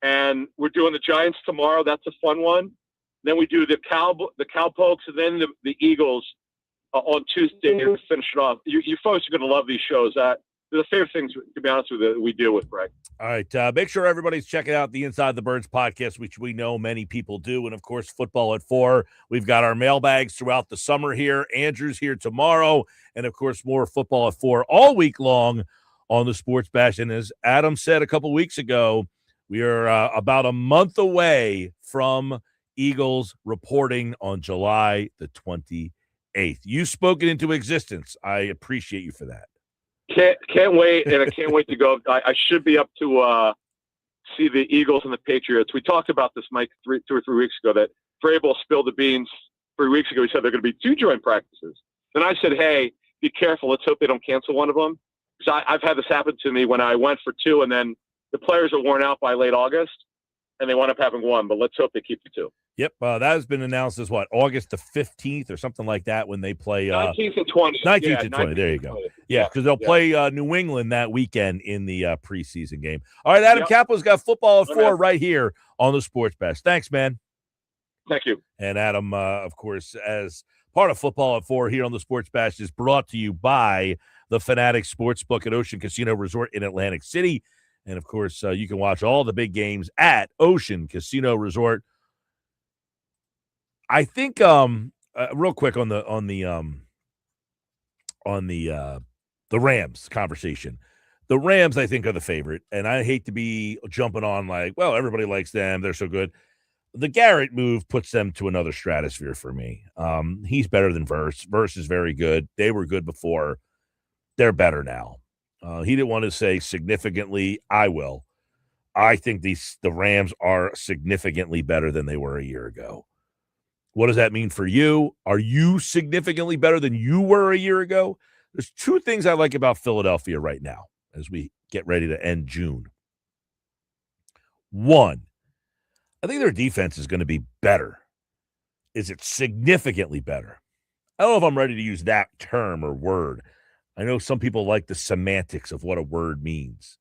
And we're doing the Giants tomorrow. That's a fun one. Then we do the Cowpokes, and then the Eagles on Tuesday to finish it off. You folks are going to love these shows. They're the favorite things, to be honest with you, that we do with Greg. All right. Make sure everybody's checking out the Inside the Birds podcast, which we know many people do. And, of course, Football at 4. We've got our mailbags throughout the summer here. Andrew's here tomorrow. And, of course, more Football at 4 all week long on the Sports Bash. And as Adam said a couple weeks ago, we are about a month away from Eagles reporting on July the 28th. You spoke it into existence. I appreciate you for that. Can't wait, and I can't wait to go. I should be up to see the Eagles and the Patriots. We talked about this, Mike, 2 or 3 weeks ago, that Vrabel spilled the beans 3 weeks ago. He said they're going to be 2 joint practices. Then I said, hey, be careful. Let's hope they don't cancel one of them. Because I've had this happen to me when I went for 2, and then the players are worn out by late August, and they wound up having 1. But let's hope they keep the 2. Yep, that has been announced as what, August the 15th or something like that when they play 19th and 20th. 19th and 20th. There you go. Yeah, because they'll play New England that weekend in the preseason game. All right, Adam Caplan's got Football at 4 right here on the Sports Bash. Thanks, man. Thank you. And Adam, of course, as part of Football at 4 here on the Sports Bash, is brought to you by the Fanatic Sportsbook at Ocean Casino Resort in Atlantic City. And, of course, you can watch all the big games at Ocean Casino Resort. I think real quick on the Rams conversation. The Rams, I think, are the favorite, and I hate to be jumping on like, well, everybody likes them. They're so good. The Garrett move puts them to another stratosphere for me. He's better than Verse. Verse is very good. They were good before. They're better now. He didn't want to say significantly. I will. I think the Rams are significantly better than they were a year ago. What does that mean for you? Are you significantly better than you were a year ago? There's two things I like about Philadelphia right now as we get ready to end June. One, I think their defense is going to be better. Is it significantly better? I don't know if I'm ready to use that term or word. I know some people like the semantics of what a word means.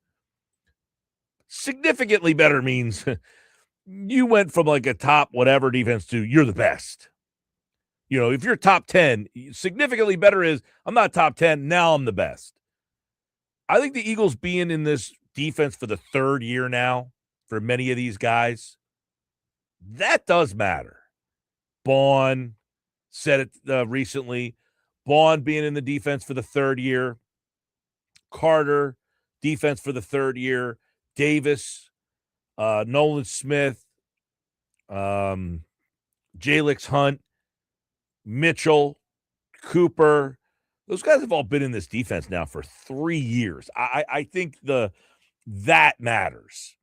Significantly better means you went from like a top whatever defense to you're the best. You know, if you're top 10, significantly better is I'm not top 10, now I'm the best. I think the Eagles being in this defense for the third year now for many of these guys, that does matter. Bond said it recently. Bond being in the defense for the third year. Carter, defense for the third year. Davis, Nolan Smith, Jalix Hunt, Mitchell, Cooper. Those guys have all been in this defense now for 3 years. I think that matters.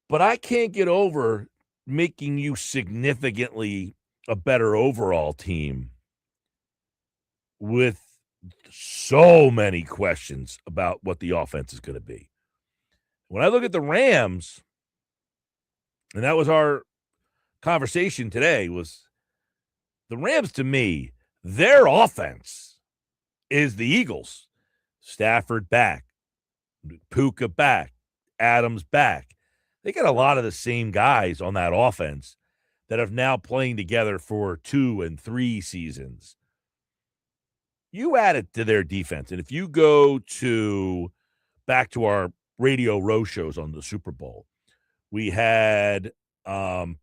But I can't get over making you significantly a better overall team with so many questions about what the offense is going to be. When I look at the Rams, and that was our conversation today, was the Rams, to me, their offense is the Eagles. Stafford back, Puka back, Adams back. They got a lot of the same guys on that offense that have now playing together for 2 and 3 seasons. You add it to their defense, and if you go back to our Radio Row shows on the Super Bowl, we had Byron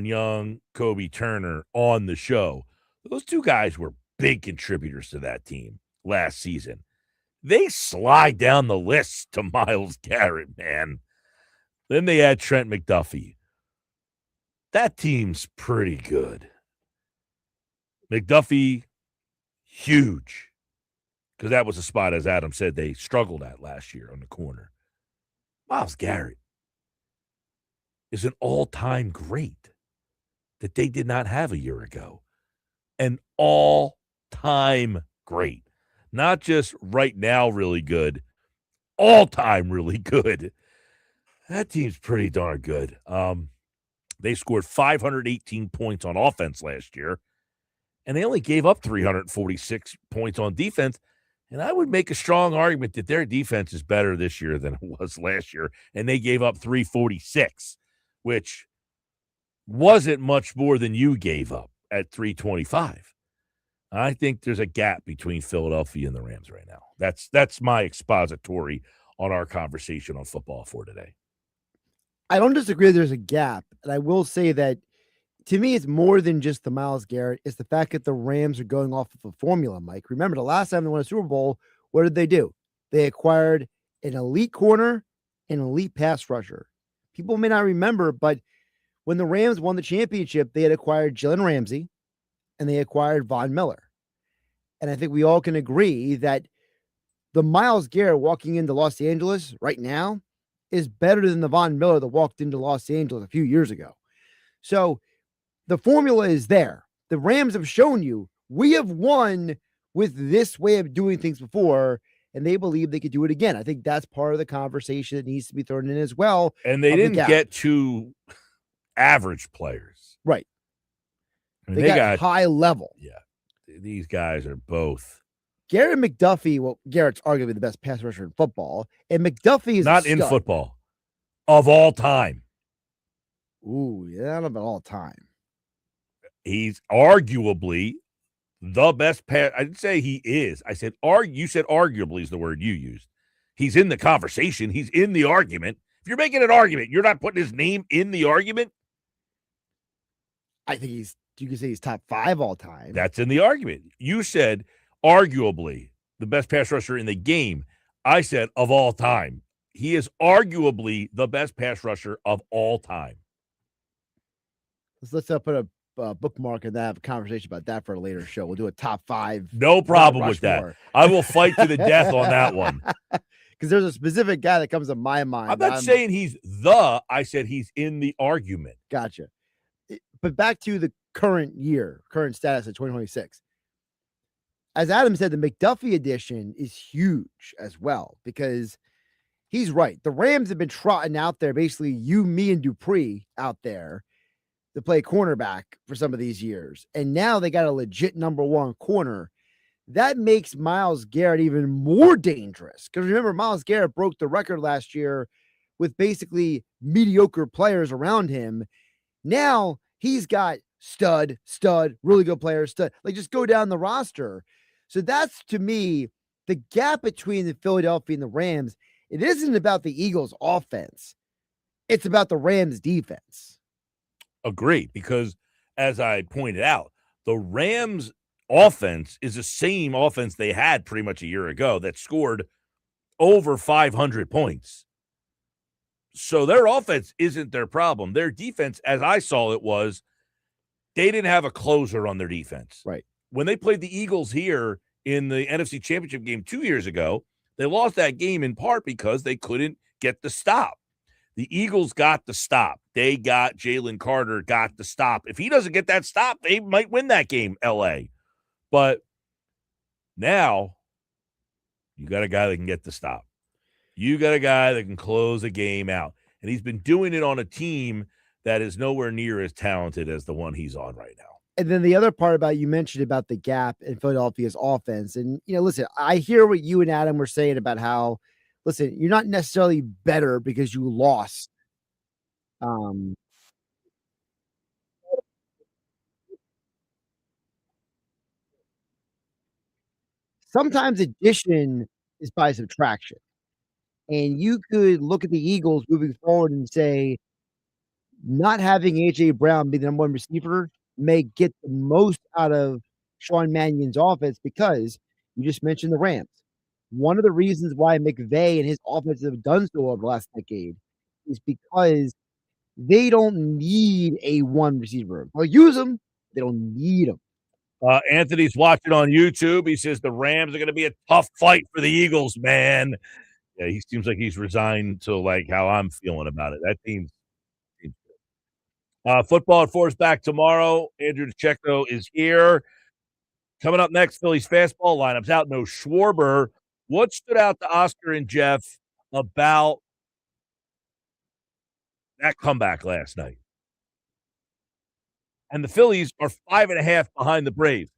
Young, Kobe Turner on the show. Those two guys were big contributors to that team last season. They slide down the list to Myles Garrett, man. Then they add Trent McDuffie. That team's pretty good. McDuffie, huge. Because that was a spot, as Adam said, they struggled at last year on the corner. Myles Garrett is an all-time great that they did not have a year ago. An all-time great. Not just right now really good, all-time really good. That team's pretty darn good. They scored 518 points on offense last year, and they only gave up 346 points on defense. And I would make a strong argument that their defense is better this year than it was last year, and they gave up 346, which wasn't much more than you gave up at 325. I think there's a gap between Philadelphia and the Rams right now. That's my expository on our conversation on football for today. I don't disagree there's a gap. And I will say that to me, it's more than just the Myles Garrett. It's the fact that the Rams are going off of a formula, Mike. Remember, the last time they won a Super Bowl, what did they do? They acquired an elite corner and an elite pass rusher. People may not remember, but when the Rams won the championship, they had acquired Jalen Ramsey and they acquired Von Miller. And I think we all can agree that the Myles Garrett walking into Los Angeles right now is better than the Von Miller that walked into Los Angeles a few years ago. So the formula is there. The Rams have shown you we have won with this way of doing things before, and they believe they could do it again. I think that's part of the conversation that needs to be thrown in as well. And they didn't get two average players. Right. I mean, they got high level. Yeah. These guys are both. Garrett McDuffie, well, Garrett's arguably the best pass rusher in football, and McDuffie is not in football of all time. Ooh, yeah, not of all time. He's arguably the best pass. I didn't say he is. I said, you said arguably is the word you used. He's in the conversation. He's in the argument. If you're making an argument, you're not putting his name in the argument. I think you can say he's top 5 all time. That's in the argument. You said arguably the best pass rusher in the game. I said of all time. He is arguably the best pass rusher of all time. Let's put a bookmark and have a conversation about that for a later show. We'll do a top 5. No problem with that. I will fight to the death on that one. Because there's a specific guy that comes to my mind. I'm not saying he's I said he's in the argument. Gotcha. But back to the current status of 2026. As Adam said, the McDuffie edition is huge as well, because he's right. The Rams have been trotting out there, basically you, me, and Dupree out there to play cornerback for some of these years. And now they got a legit number 1 corner. That makes Myles Garrett even more dangerous. Because remember, Myles Garrett broke the record last year with basically mediocre players around him. Now he's got stud, really good players, stud. Like, just go down the roster. So that's, to me, the gap between the Philadelphia and the Rams. It isn't about the Eagles' offense. It's about the Rams' defense. Agree, because as I pointed out, the Rams' offense is the same offense they had pretty much a year ago that scored over 500 points. So their offense isn't their problem. Their defense, as I saw it, was they didn't have a closer on their defense. Right. When they played the Eagles here in the NFC Championship game 2 years ago, they lost that game in part because they couldn't get the stop. The Eagles got the stop. They got Jalen Carter got the stop. If he doesn't get that stop, they might win that game, LA. But now you got a guy that can get the stop. You got a guy that can close a game out. And he's been doing it on a team that is nowhere near as talented as the one he's on right now. And then the other part about you mentioned about the gap in Philadelphia's offense. And, listen, I hear what you and Adam were saying about how, listen, you're not necessarily better because you lost. Sometimes addition is by subtraction. And you could look at the Eagles moving forward and say, not having A.J. Brown be the number 1 receiver may get the most out of Sean Mannion's offense, because you just mentioned the Rams. One of the reasons why McVay and his offense have done so over the last decade is because they don't need a 1 receiver. They'll use them. They don't need them. Anthony's watching on YouTube. He says the Rams are going to be a tough fight for the Eagles, man. Yeah, he seems like he's resigned to like how I'm feeling about it. That team's good. Football at 4 is back tomorrow. Andrew DeCecco is here. Coming up next, Phillies Fastball lineups out. No Schwarber. What stood out to Oscar and Jeff about that comeback last night? And the Phillies are 5.5 behind the Braves.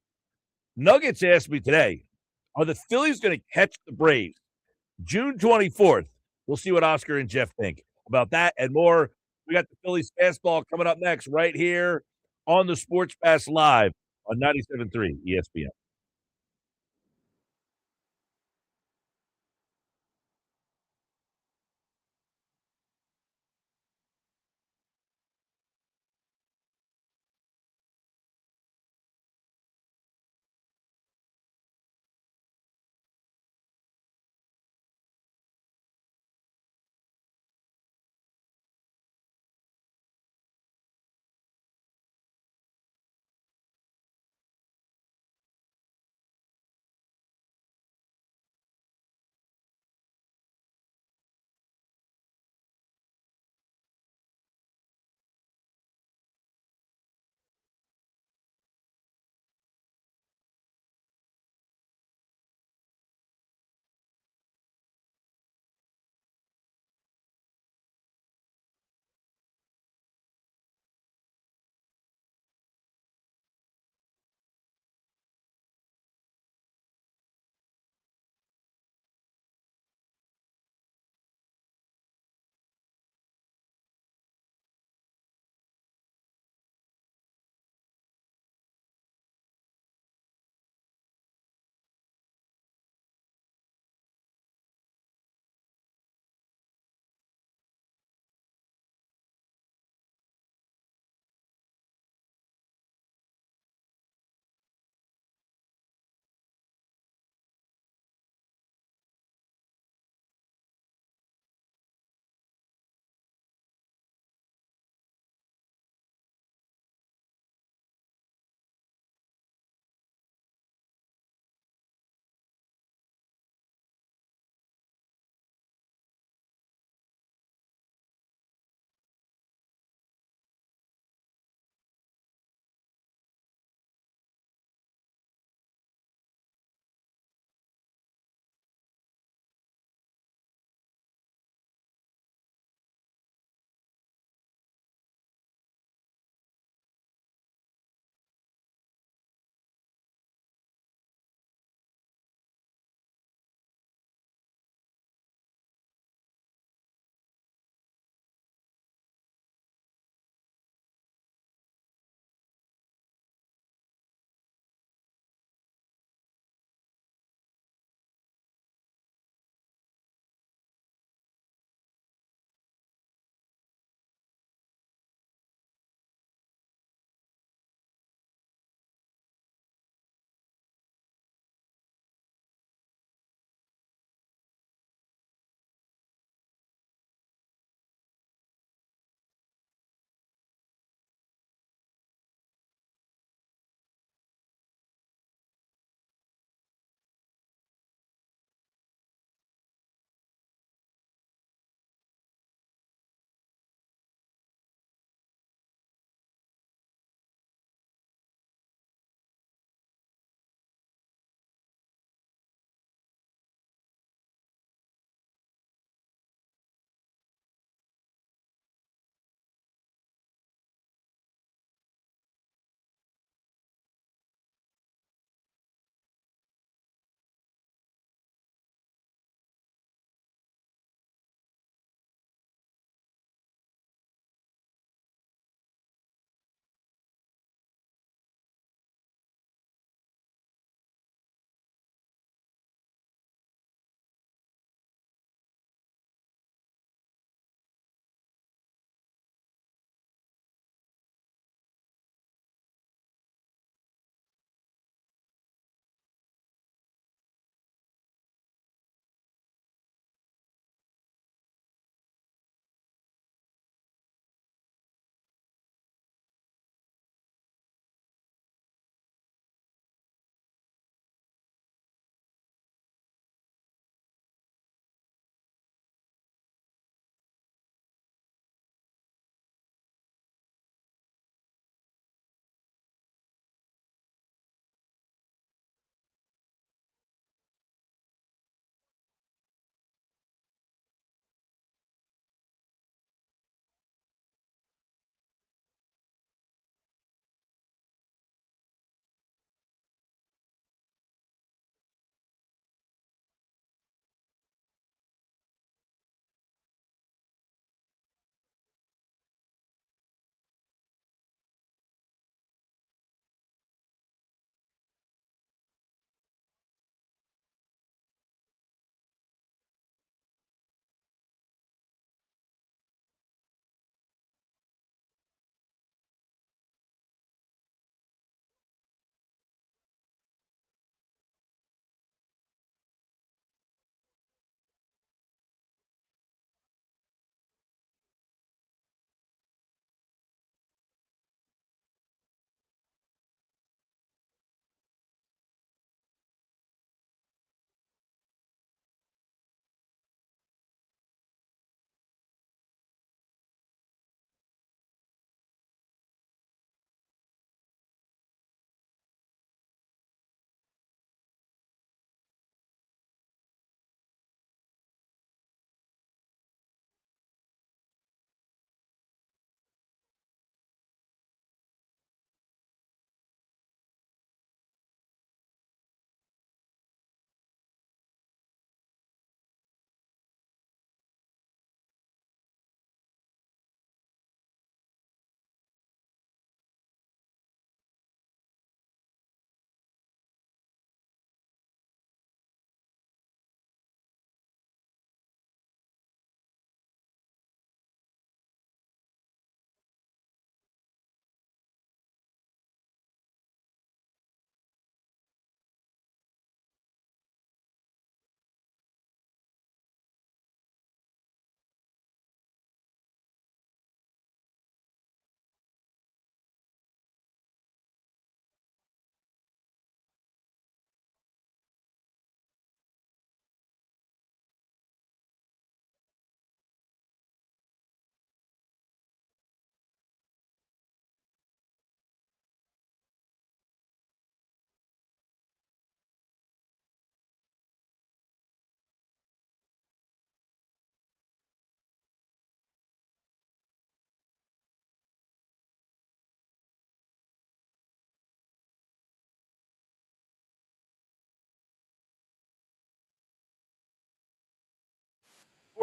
Nuggets asked me today, are the Phillies going to catch the Braves? June 24th. We'll see what Oscar and Jeff think about that and more. We got the Phillies Fastball coming up next right here on the Sports Pass Live on 97.3 ESPN.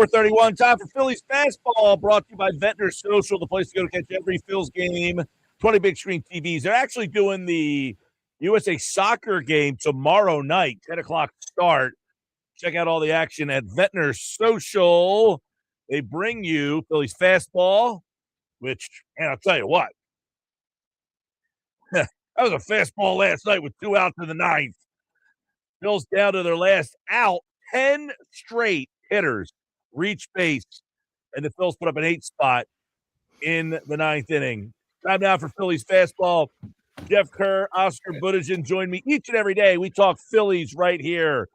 4:31, time for Phillies Fastball, brought to you by Ventnor Social, the place to go to catch every Phil's game. 20 big screen TVs. They're actually doing the USA Soccer game tomorrow night, 10 o'clock start. Check out all the action at Ventnor Social. They bring you Phillies Fastball, which, and I'll tell you what, that was a fastball last night with 2 outs in the ninth. Phil's down to their last out. 10 straight hitters reach base, and the Phils put up an 8 spot in the ninth inning. Time now for Phillies Fastball. Jeff Kerr, Oscar Budijan join me each and every day. We talk Phillies right here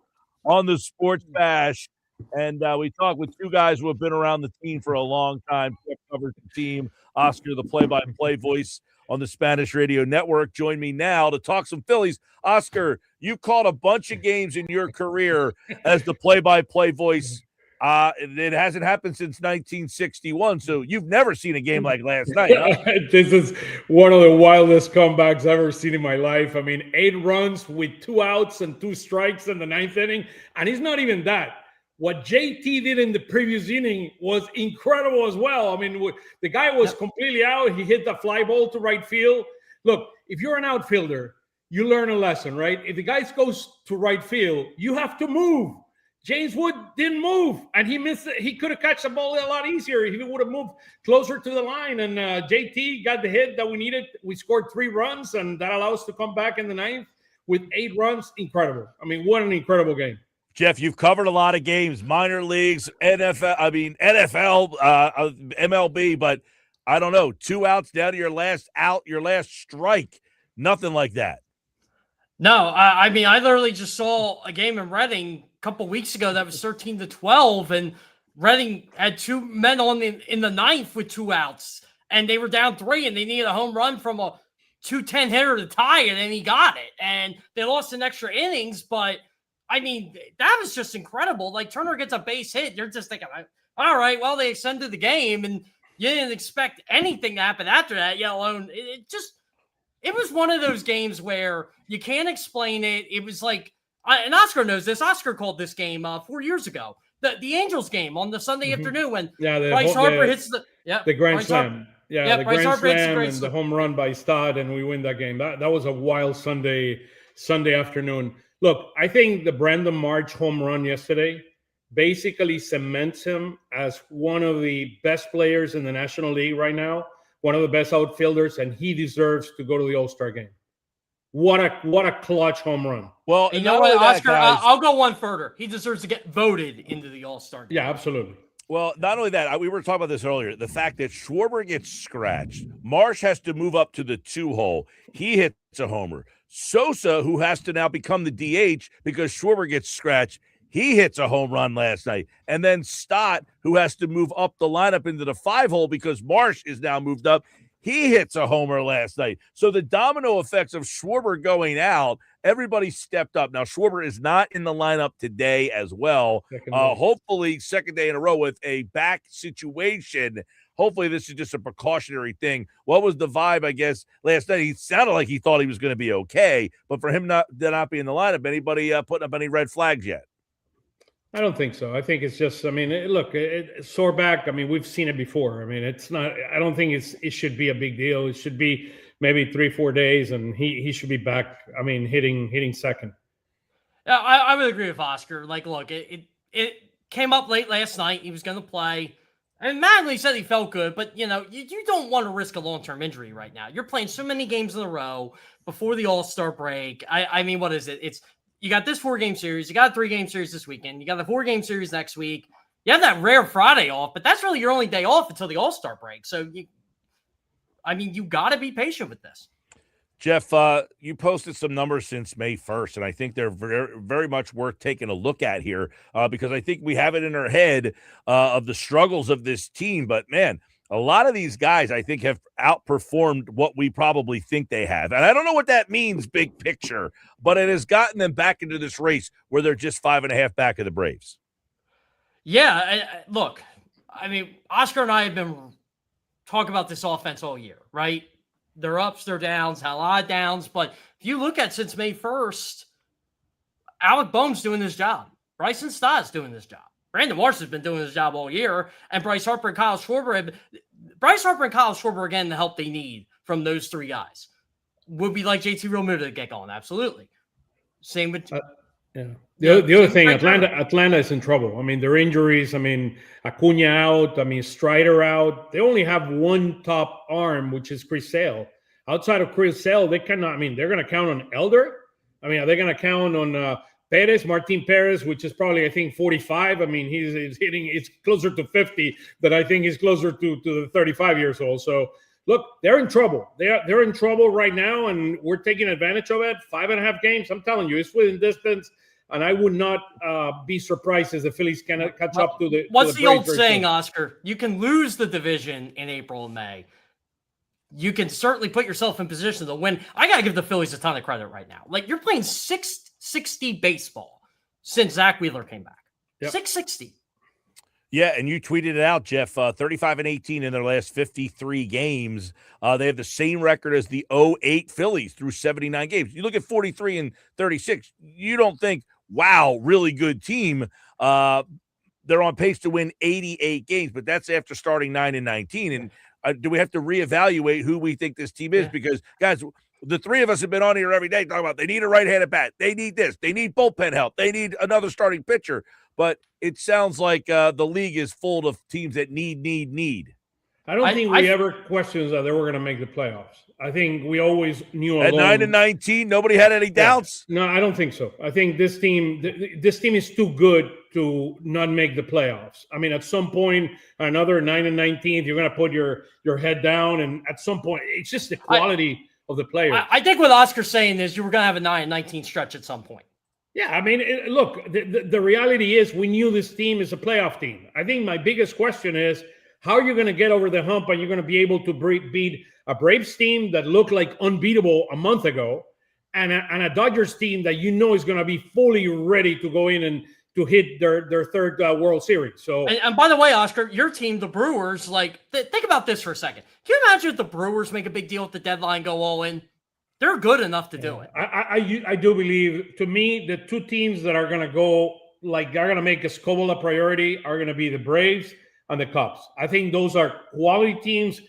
on the Sports Bash, and we talk with two guys who have been around the team for a long time. Jeff covers the team. Oscar, the play-by-play voice on the Spanish Radio Network. Join me now to talk some Phillies. Oscar, you called a bunch of games in your career as the play-by-play voice. It hasn't happened since 1961, so you've never seen a game like last night, huh? This is one of the wildest comebacks I've ever seen in my life. I mean, 8 runs with 2 outs and 2 strikes in the ninth inning, and it's not even that. What JT did in the previous inning was incredible as well. I mean, the guy was completely out. He hit the fly ball to right field. Look, if you're an outfielder, you learn a lesson, right? If the guy goes to right field, you have to move. James Wood didn't move, and he missed it. He could have catched the ball a lot easier if he would have moved closer to the line. And JT got the hit that we needed. We scored 3 runs, and that allowed us to come back in the ninth with 8 runs. Incredible. I mean, what an incredible game. Jeff, you've covered a lot of games, minor leagues, NFL, MLB, but I don't know, 2 outs down to your last out, your last strike. Nothing like that. No, I mean, I literally just saw a game in Reading a couple weeks ago that was 13-12, and Reading had 2 men in the ninth with 2 outs, and they were down 3, and they needed a home run from a 2-10 hitter to tie it, and he got it. And they lost in extra innings, but I mean, that was just incredible. Like, Turner gets a base hit. You're just thinking, all right, well, they extended the game, and you didn't expect anything to happen after that, yet alone. It was one of those games where you can't explain it. It was like, and Oscar knows this. Oscar called this game 4 years ago. The Angels game on the Sunday afternoon when Bryce Harper hits the grand Bryce slam. Harper. The Bryce grand Harper hits slam great and the home run by Stott, and we win that game. That was a wild Sunday afternoon. Look, I think the Brandon March home run yesterday basically cements him as one of the best players in the National League right now, one of the best outfielders, and he deserves to go to the All-Star game. What a clutch home run. Well, you know what, Oscar, I'll go one further. He deserves to get voted into the All-Star game. Yeah, absolutely. Well, not only that, we were talking about this earlier. The fact that Schwarber gets scratched, Marsh has to move up to the 2-hole. He hits a homer. Sosa, who has to now become the DH because Schwarber gets scratched, he hits a home run last night. And then Stott, who has to move up the lineup into the 5-hole because Marsh is now moved up, he hits a homer last night. So the domino effects of Schwarber going out, everybody stepped up. Now, Schwarber is not in the lineup today as well. Hopefully, second day in a row with a back situation. Hopefully, this is just a precautionary thing. What was the vibe, I guess, last night? He sounded like he thought he was going to be okay. But for him not be in the lineup, anybody putting up any red flags yet? I don't think so. I think it's just, I mean, look, sore back. I mean, we've seen it before. I mean, it's not, I don't think it should be a big deal. It should be maybe 3-4 days, and he should be back. I mean, hitting second. Yeah, I would agree with Oscar. Like, look, it came up late last night. He was going to play. And Madley said he felt good, but, you don't want to risk a long-term injury right now. You're playing so many games in a row before the All-Star break. I mean, what is it? You got this 4-game series. You got a 3-game series this weekend. You got the 4-game series next week. You have that rare Friday off, but that's really your only day off until the All-Star break. So, you got to be patient with this. Jeff, you posted some numbers since May 1st, and I think they're very, very much worth taking a look at here because I think we have it in our head of the struggles of this team. But, man, a lot of these guys, I think, have outperformed what we probably think they have. And I don't know what that means, big picture, but it has gotten them back into this race where they're just 5.5 back of the Braves. Yeah, look, I mean, Oscar and I have been talking about this offense all year, right? Their ups, their downs, a lot of downs. But if you look at since May 1st, Alec Bohm's doing this job. Bryson Stott's doing this job. Brandon Marsh has been doing his job all year, and Bryce Harper and Kyle Schwarber are getting the help they need from those three guys. Would be like JT Realmuto to get going, absolutely. Same with yeah. The other thing, Atlanta is in trouble. I mean, their injuries. I mean, Acuna out. I mean, Strider out. They only have one top arm, which is Chris Sale. Outside of Chris Sale, they cannot. I mean, they're going to count on Elder. I mean, are they going to count on Martin Perez, which is probably, I think, 45. I mean, he's hitting. It's closer to 50, but I think he's closer to the 35 years old. So look, they're in trouble. They're in trouble right now, and we're taking advantage of it. 5.5 games. I'm telling you, it's within distance. And I would not be surprised if the Phillies can catch up to the. What's to the old Braves saying, soon. Oscar? You can lose the division in April and May. You can certainly put yourself in position to win. I got to give the Phillies a ton of credit right now. Like, you're playing 660 baseball since Zach Wheeler came back. Yep. 660. Yeah, and you tweeted it out, Jeff. 35-18 in their last 53 games. They have the same record as the 08 Phillies through 79 games. You look at 43-36. You don't think, wow, really good team. They're on pace to win 88 games, but that's after starting 9-19. And do we have to reevaluate who we think this team is? Yeah. Because, guys, the three of us have been on here every day talking about they need a right-handed bat. They need this. They need bullpen help. They need another starting pitcher. But it sounds like the league is full of teams that need. I don't think we ever questioned that they were going to make the playoffs. I think we always knew at 9-19, nobody had any doubts. No, I don't think so. I think this team is too good to not make the playoffs. I mean, at some point, another 9-19, you're going to put your head down, and at some point, it's just the quality of the players. I think what Oscar's saying is you were going to have a 9-19 stretch at some point. Yeah, I mean, look, the reality is we knew this team is a playoff team. I think my biggest question is how are you going to get over the hump and you're going to be able to beat a Braves team that looked like unbeatable a month ago and a Dodgers team that you know is going to be fully ready to go in and to hit their third World Series. So, and by the way, Oscar, your team, the Brewers, like, think about this for a second. Can you imagine if the Brewers make a big deal at the deadline, go all in? They're good enough to do it. I do believe, to me, the two teams that are going to go, like, they're going to make Escobar a priority are going to be the Braves and the Cubs. I think those are quality teams,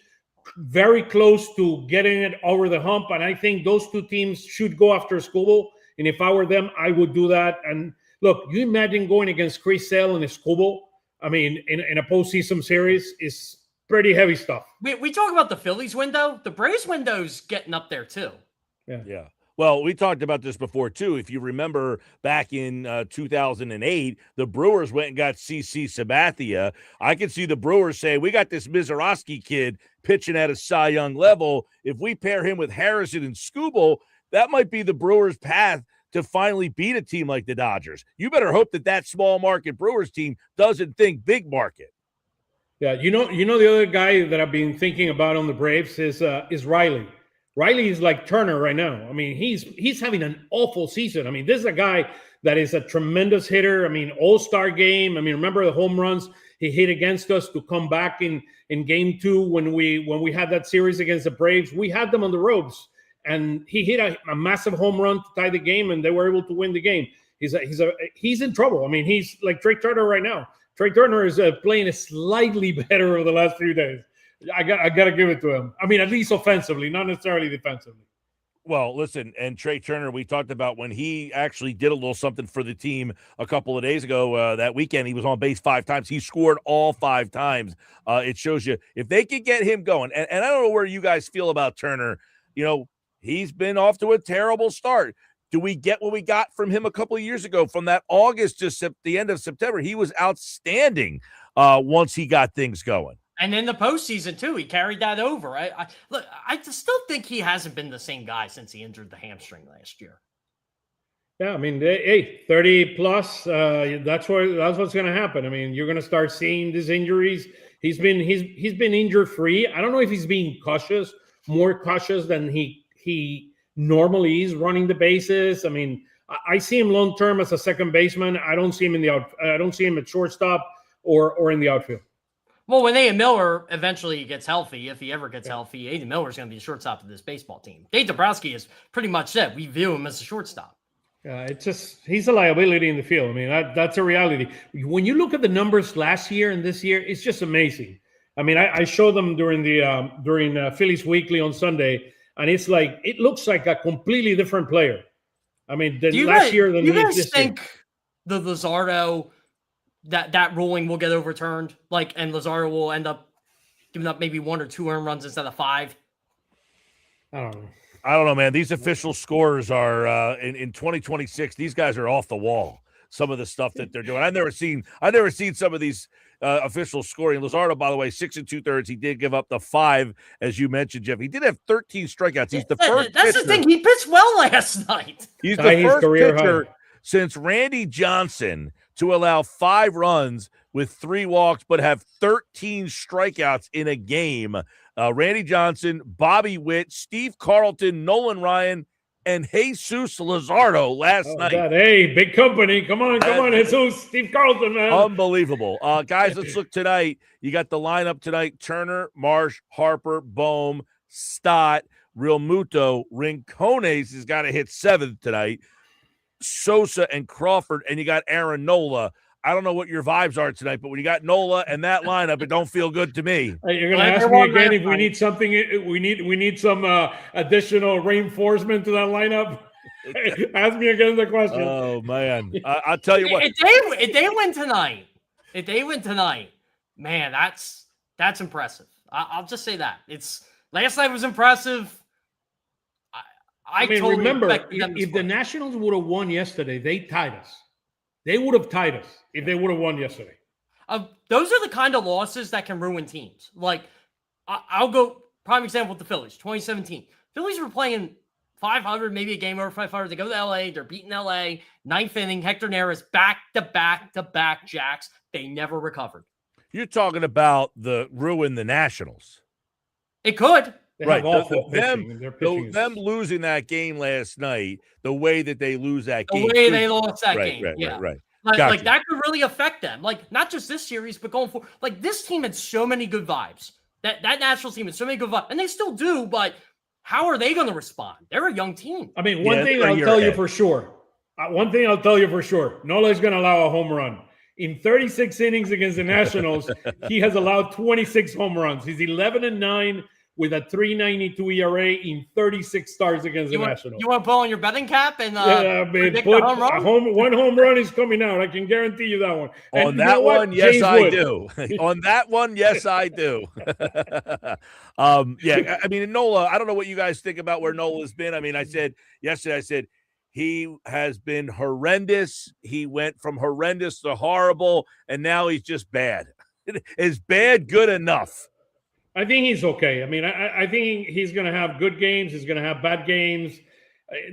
very close to getting it over the hump. And I think those two teams should go after Escobar. And if I were them, I would do that. And look, you imagine going against Chris Sale and Escobar. I mean, in a postseason series is pretty heavy stuff. We talk about the Phillies window. The Braves window's getting up there too. Yeah. Well, we talked about this before, too. If you remember back in 2008, the Brewers went and got CC Sabathia. I could see the Brewers say, we got this Mizorowski kid pitching at a Cy Young level. If we pair him with Harrison and Skubal, that might be the Brewers' path to finally beat a team like the Dodgers. You better hope that small market Brewers team doesn't think big market. Yeah, you know the other guy that I've been thinking about on the Braves is Riley. Riley is like Turner right now. I mean, he's having an awful season. I mean, this is a guy that is a tremendous hitter. I mean, all-star game. I mean, remember the home runs he hit against us to come back in game 2 when we had that series against the Braves. We had them on the ropes, and he hit a massive home run to tie the game, and they were able to win the game. He's in trouble. I mean, he's like Trey Turner right now. Trey Turner is playing slightly better over the last few days. I got to give it to him. I mean, at least offensively, not necessarily defensively. Well, listen, and Trey Turner, we talked about when he actually did a little something for the team a couple of days ago. That weekend, he was on base 5 times. He scored all 5 times. It shows you if they could get him going. And I don't know where you guys feel about Turner. You know, he's been off to a terrible start. Do we get what we got from him a couple of years ago? From that August to the end of September, he was outstanding once he got things going. And in the postseason, too, he carried that over. I still think he hasn't been the same guy since he injured the hamstring last year. Yeah, I mean, hey, 30 plus, that's what's going to happen. I mean, you're going to start seeing these injuries. He's been injury free. I don't know if he's being more cautious than he normally is running the bases. I mean, I see him long term as a second baseman. I don't see him I don't see him at shortstop or in the outfield. Well, when Aiden Miller eventually gets healthy, if he ever gets healthy, Aiden Miller is going to be the shortstop of this baseball team. Dave Dombrowski has pretty much said we view him as a shortstop. It's just he's a liability in the field. I mean, that's a reality. When you look at the numbers last year and this year, it's just amazing. I mean, I showed them during Phillies Weekly on Sunday, and it's like it looks like a completely different player. I mean, last year than you guys this think year. the Luzardo that ruling will get overturned? Like, and Luzardo will end up giving up maybe 1 or 2 earned runs instead of 5? I don't know. I don't know, man. These official scores are in 2026. These guys are off the wall. Some of the stuff that they're doing. I've never seen some of these official scoring. Luzardo, by the way, 6 2/3. He did give up the 5, as you mentioned, Jeff. He did have 13 strikeouts. He's the first. That's the thing. He pitched well last night. He's the first pitcher since Randy Johnson to allow 5 runs with 3 walks, but have 13 strikeouts in a game. Randy Johnson, Bobby Witt, Steve Carlton, Nolan Ryan, and Jesus Luzardo last night. Hey, big company. Come on, Jesus. Steve Carlton, man. Unbelievable. Guys, let's look tonight. You got the lineup tonight. Turner, Marsh, Harper, Bohm, Stott, Real Muto, Rincones has got to hit 7th tonight. Sosa and Crawford, and you got Aaron Nola. I don't know what your vibes are tonight, but when you got Nola and that lineup, it don't feel good to me. You're going to ask me again if we need something. We need some additional reinforcement to that lineup. Ask me again the question. Oh man, I'll tell you what. If they win tonight, man, that's impressive. I'll just say that. Last night was impressive. I mean, totally remember, if the Nationals would have won yesterday, they tied us. They would have tied us if they would have won yesterday. Those are the kind of losses that can ruin teams. Like, I'll go prime example with the Phillies, 2017. Phillies were playing 500, maybe a game over 500. They go to LA. They're beating LA. 9th inning, Hector Neris back-to-back jacks. They never recovered. You're talking about ruin the Nationals. It could. Right. Them losing that game last night, the way that they lose that game. The way they lost that game. Right. Like that could really affect them. Like, not just this series, but going forward. Like, this team had so many good vibes. That Nationals team had so many good vibes. And they still do, but how are they going to respond? They're a young team. I mean, one thing I'll tell you for sure. Nola is going to allow a home run. In 36 innings against the Nationals, he has allowed 26 home runs. He's 11-9 with a 3.92 ERA in 36 starts against the Nationals. You want to pull on your betting cap and one home run is coming out. I can guarantee you that one. On that one, yes, I do. On that one, yes, I do. Yeah, I mean, Nola, I don't know what you guys think about where Nola's been. I mean, I said yesterday, he has been horrendous. He went from horrendous to horrible, and now he's just bad. Is bad good enough? I think he's okay. I mean, I think he's going to have good games. He's going to have bad games.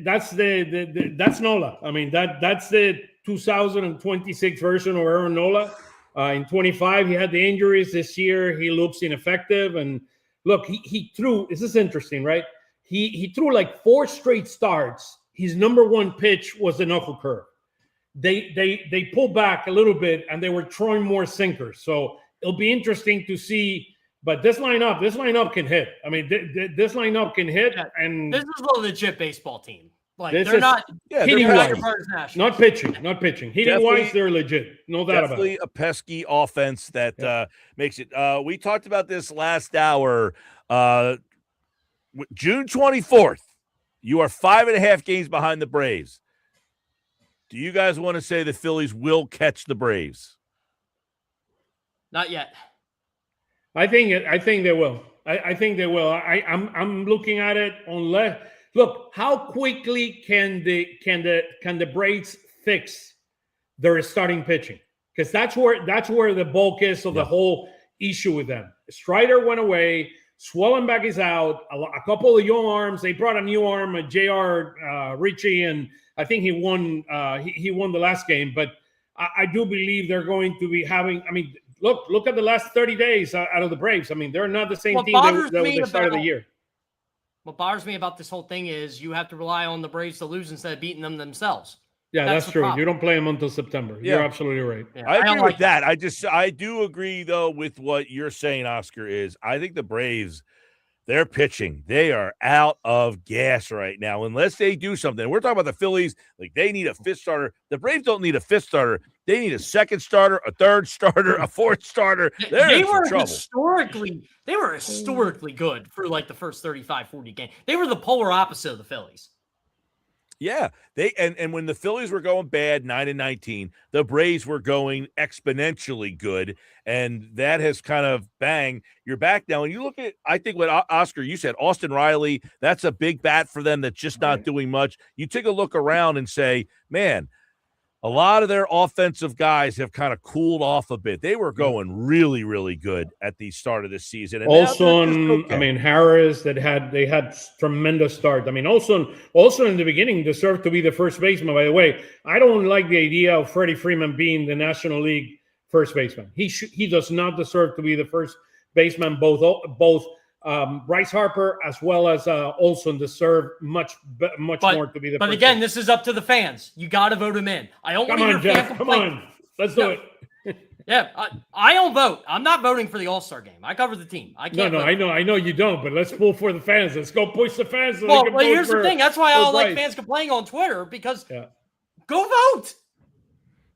That's that's Nola. I mean, that's the 2026 version of Aaron Nola. In 25, he had the injuries. This year, he looks ineffective. And look, he threw. This is interesting, right? He threw like 4 straight starts. His number 1 pitch was the knuckle curve. They pulled back a little bit, and they were throwing more sinkers. So it'll be interesting to see. But this lineup can hit. I mean, this lineup can hit, and this is a legit baseball team. Like, they're not hitting wise, not pitching. Hitting wise, they're legit. No doubt about it. Definitely a pesky offense that makes it. We talked about this last hour. June 24th, you are 5.5 games behind the Braves. Do you guys want to say the Phillies will catch the Braves? Not yet. I think they will. I think they will. I'm looking at it unless look how quickly can the Braves fix their starting pitching, because that's where the bulk is of the whole issue with them. Strider went away. Swellenbach is out. A couple of young arms. They brought a new arm, J.R. Ritchie, and I think he won. He won the last game. But I do believe they're going to be having. I mean. Look at the last 30 days out of the Braves. I mean, they're not the same team that they started the year. What bothers me about this whole thing is you have to rely on the Braves to lose instead of beating them themselves. Yeah, that's true. Problem. You don't play them until September. Yeah. You're absolutely right. Yeah, I agree with that. I do agree, though, with what you're saying, Oscar, is I think the Braves They're pitching. They are out of gas right now unless they do something. We're talking about the Phillies. Like, they need a fifth starter. The Braves don't need a fifth starter. They need a second starter, a third starter, a fourth starter. They're They in some were trouble. historically good for like the first 35, 40 games. They were the polar opposite of the Phillies. Yeah, and when the Phillies were going bad, 9-19, the Braves were going exponentially good, and that has kind of bang. You're back now, and you look at, I think what Oscar, you said, Austin Riley. That's a big bat for them. That's just not doing much. You take a look around and say, man, a lot of their offensive guys have kind of cooled off a bit. They were going really, really good at the start of the season. And Olson, okay. Harris, they had tremendous start. Olson in the beginning deserved to be the first baseman. By the way, I don't like the idea of Freddie Freeman being the National League first baseman. He does not deserve to be the first baseman. Both Bryce Harper as well as Olson deserve much more to be the. But first again, baseman. this is up to the fans. You got to vote him in. I don't want to hear Jeff, fan come complaint. on, let's do it. Yeah, I don't vote. I'm not voting for the All-Star game. I cover the team. I can't. No, I know you don't, but let's pull for the fans. Let's go push the fans. So Well, here's the thing. That's why I don't like Bryce. fans complaining on Twitter, because go vote.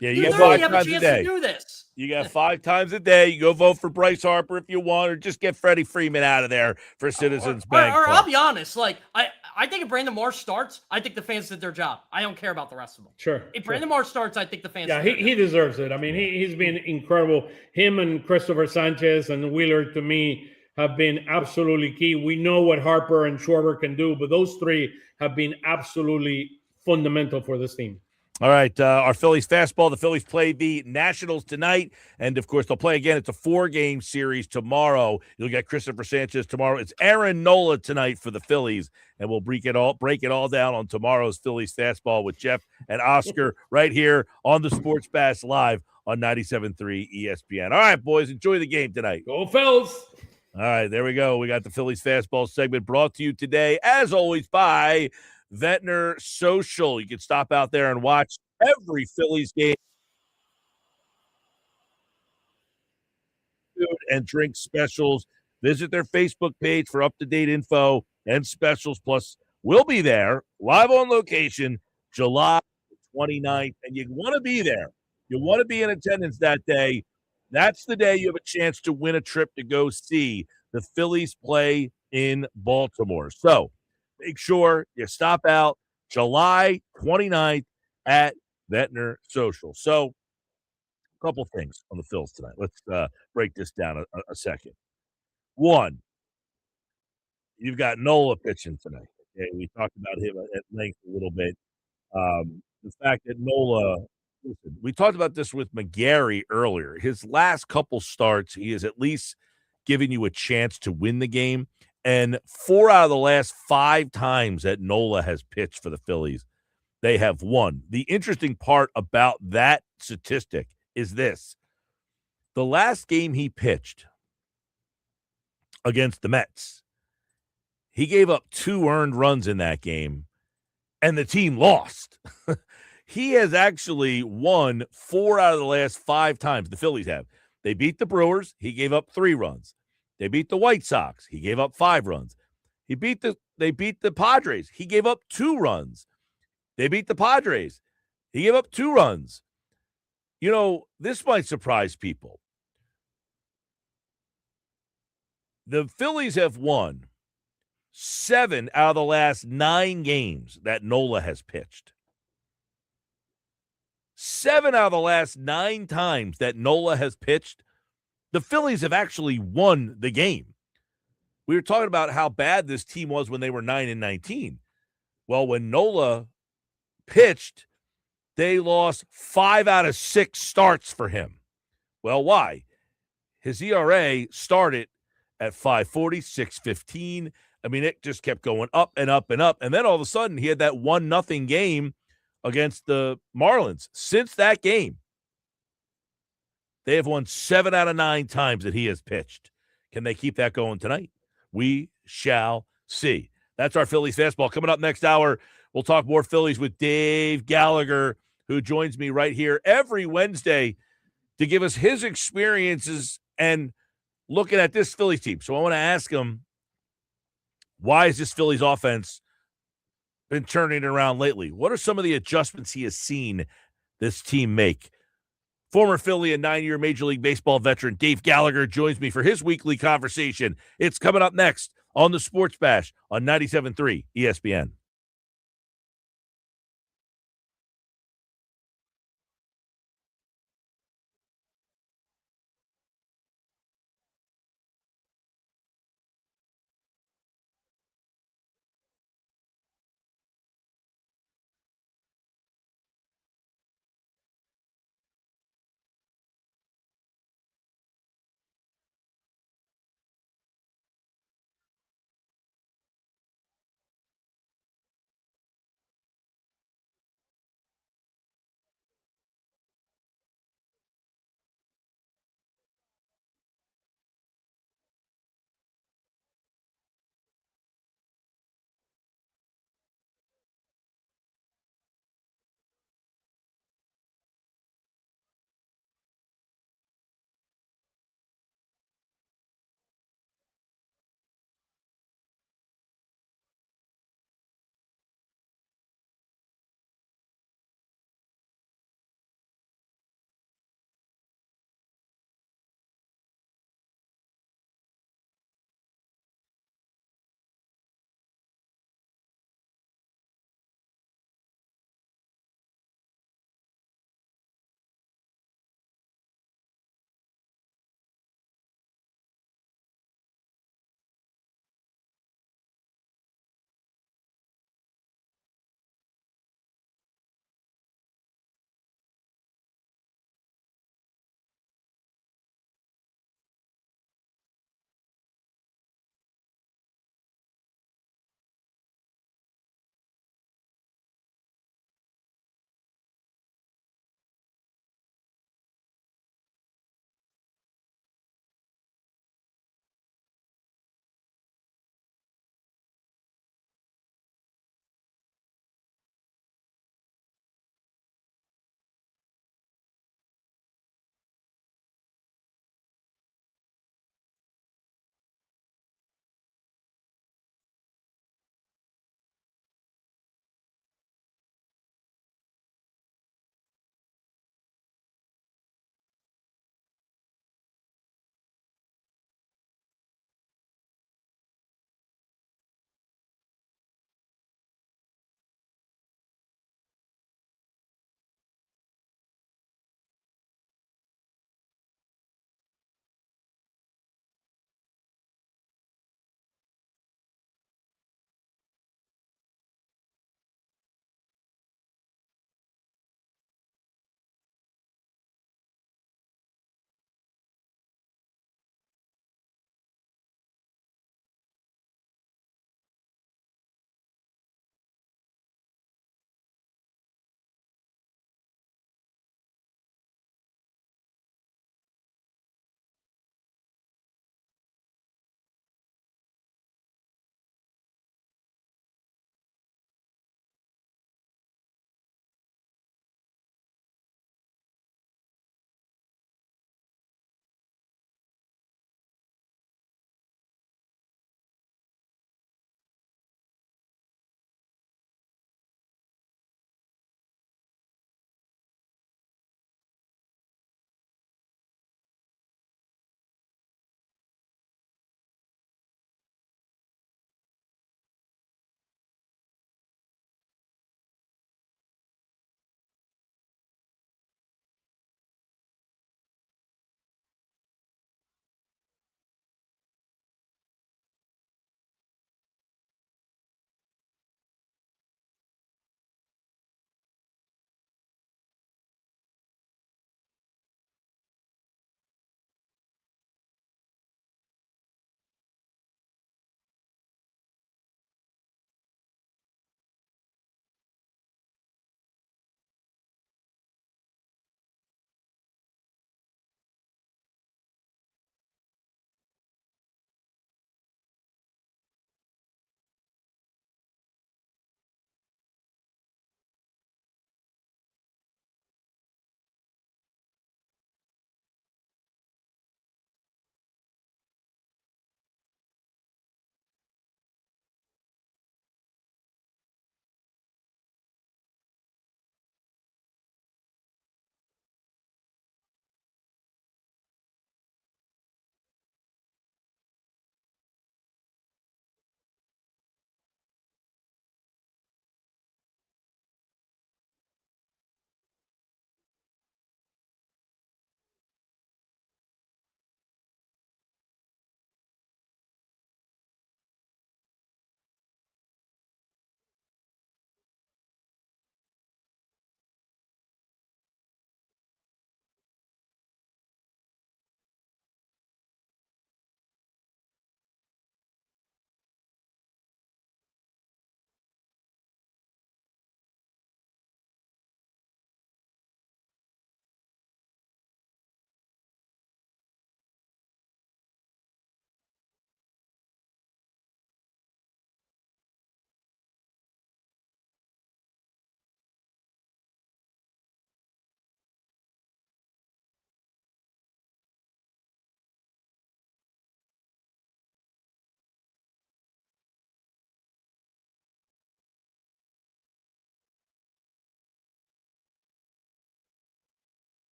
Yeah, You get literally 5 have a times a chance day. to do this. You got 5 times a day. You go vote for Bryce Harper if you want, or just get Freddie Freeman out of there for Citizens Bank. Or I'll be honest. Like, I think if Brandon Marsh starts, I think the fans did their job. I don't care about the rest of them. Sure. If Brandon Marsh starts, I think the fans. Yeah, he deserves it. He's been incredible. Him and Christopher Sanchez and Wheeler, to me, have been absolutely key. We know what Harper and Schwarber can do, but those three have been absolutely fundamental for this team. All right, our Phillies fastball. The Phillies play the Nationals tonight, and of course they'll play again. It's a 4-game series tomorrow. You'll get Christopher Sanchez tomorrow. It's Aaron Nola tonight for the Phillies, and we'll break it all down on tomorrow's Phillies fastball with Jeff and Oscar right here on the Sports Bash Live on 97.3 ESPN. All right, boys, enjoy the game tonight. Go Phils! All right, there we go. We got the Phillies fastball segment brought to you today, as always, by Ventnor Social. You can stop out there and watch every Phillies game. Food and drink specials. Visit their Facebook page for up-to-date info and specials. Plus, we'll be there live on location July 29th, and you want to be there. You want to be in attendance that day. That's the day you have a chance to win a trip to go see the Phillies play in Baltimore. So, make sure you stop out July 29th at Ventnor Social. So, a couple things on the Phils tonight. Let's break this down a second. One, you've got Nola pitching tonight. Okay, we talked about him at length a little bit. The fact that Nola, listen, we talked about this with McGarry earlier. His last couple starts, he has at least given you a chance to win the game. And 4 out of the last 5 times that Nola has pitched for the Phillies, they have won. The interesting part about that statistic is this. The last game he pitched against the Mets, he gave up 2 earned runs in that game, and the team lost. He has actually won 4 out of the last 5 times. The Phillies have. They beat the Brewers. He gave up 3 runs. They beat the White Sox. He gave up 5 runs. They beat the Padres. He gave up 2 runs. They beat the Padres. He gave up 2 runs. You know, this might surprise people. The Phillies have won 7 out of the last 9 games that Nola has pitched. 7 out of the last 9 times that Nola has pitched, the Phillies have actually won the game. We were talking about how bad this team was when they were 9-19. Well, when Nola pitched, they lost 5 out of 6 starts for him. Well, why? His ERA started at 5.40, 6.15. I mean, it just kept going up and up and up. And then all of a sudden, he had that 1-0 game against the Marlins. Since that game, they have won 7 out of 9 times that he has pitched. Can they keep that going tonight? We shall see. That's our Phillies fastball. Coming up next hour, we'll talk more Phillies with Dave Gallagher, who joins me right here every Wednesday to give us his experiences and looking at this Phillies team. So I want to ask him, Why has this Phillies offense been turning it around lately? What are some of the adjustments he has seen this team make? Former Philly and 9-year Major League Baseball veteran Dave Gallagher joins me for his weekly conversation. It's coming up next on the Sports Bash on 97.3 ESPN.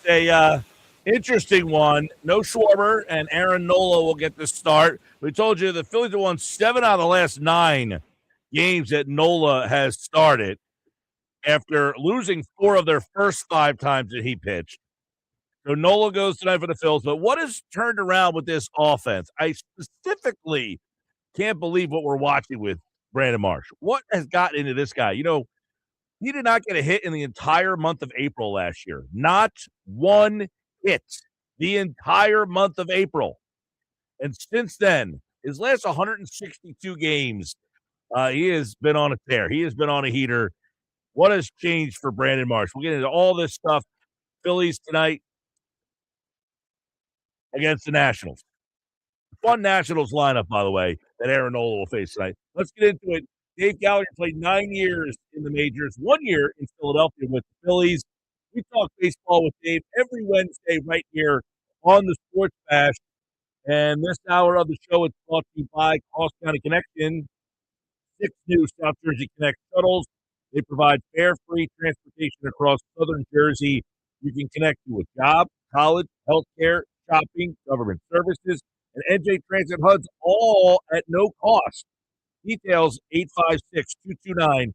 a interesting one. No Schwarber, and Aaron Nola will get the start. We told you the Phillies have won 7 out of the last 9 games that Nola has started after losing 4 of their first 5 times that he pitched. So Nola goes tonight for the Phils. But what has turned around with this offense? I specifically can't believe what we're watching with Brandon Marsh. What has gotten into this guy? He did not get a hit in the entire month of April last year. Not one hit the entire month of April. And since then, his last 162 games, he has been on a tear. He has been on a heater. What has changed for Brandon Marsh? We'll get into all this stuff. Phillies tonight against the Nationals. Fun Nationals lineup, by the way, that Aaron Nola will face tonight. Let's get into it. Dave Gallagher played 9 years in the majors, 1 year in Philadelphia with the Phillies. We talk baseball with Dave every Wednesday right here on the Sports Bash. And this hour of the show is brought to you by Cross County Connection, 6 new South Jersey Connect shuttles. They provide fare-free transportation across southern Jersey. You can connect to a job, college, healthcare, shopping, government services, and NJ Transit HUDs, all at no cost. Details 856-229-7571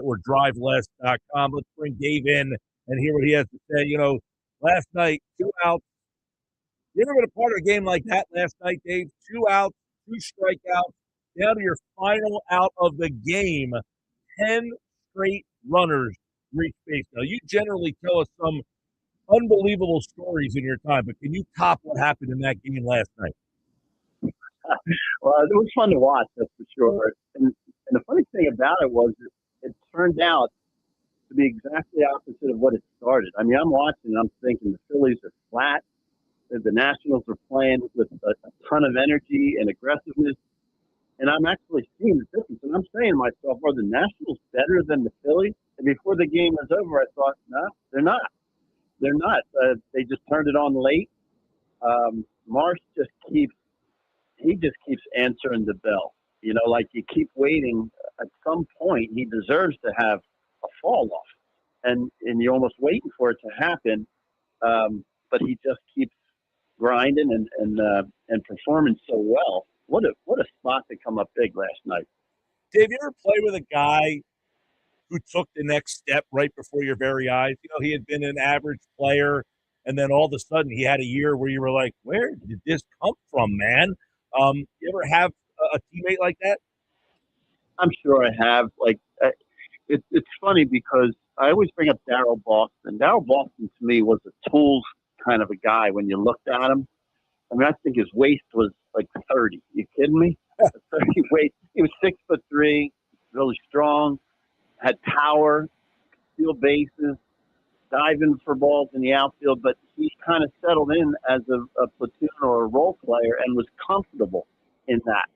or driveless.com. Let's bring Dave in and hear what he has to say. Last night, 2 outs. You ever been a part of a game like that last night, Dave? 2 outs, 2 strikeouts, down to your final out of the game. 10 straight runners reach base. Now, you generally tell us some unbelievable stories in your time, but can you top what happened in that game last night? Well, it was fun to watch, that's for sure. And the funny thing about it was it turned out to be exactly opposite of what it started. I mean, I'm watching and I'm thinking the Phillies are flat. The Nationals are playing with a ton of energy and aggressiveness. And I'm actually seeing the difference. And I'm saying to myself, are the Nationals better than the Phillies? And before the game was over, I thought, no, they're not. They're not. They just turned it on late. Marsh just keeps answering the bell. Like you keep waiting. At some point, he deserves to have a fall off, and you're almost waiting for it to happen. But he just keeps grinding and performing so well. What a spot to come up big last night. Dave, you ever play with a guy who took the next step right before your very eyes? He had been an average player, and then all of a sudden he had a year where you were like, where did this come from, man? You ever have a teammate like that? I'm sure I have. It's funny because I always bring up Darryl Boston. Darryl Boston to me was a tools kind of a guy when you looked at him. I mean, I think his waist was like 30. You kidding me? 30 waist. He was 6'3", really strong, had power, steal bases, diving for balls in the outfield, but he kind of settled in as a platoon or a role player and was comfortable in that.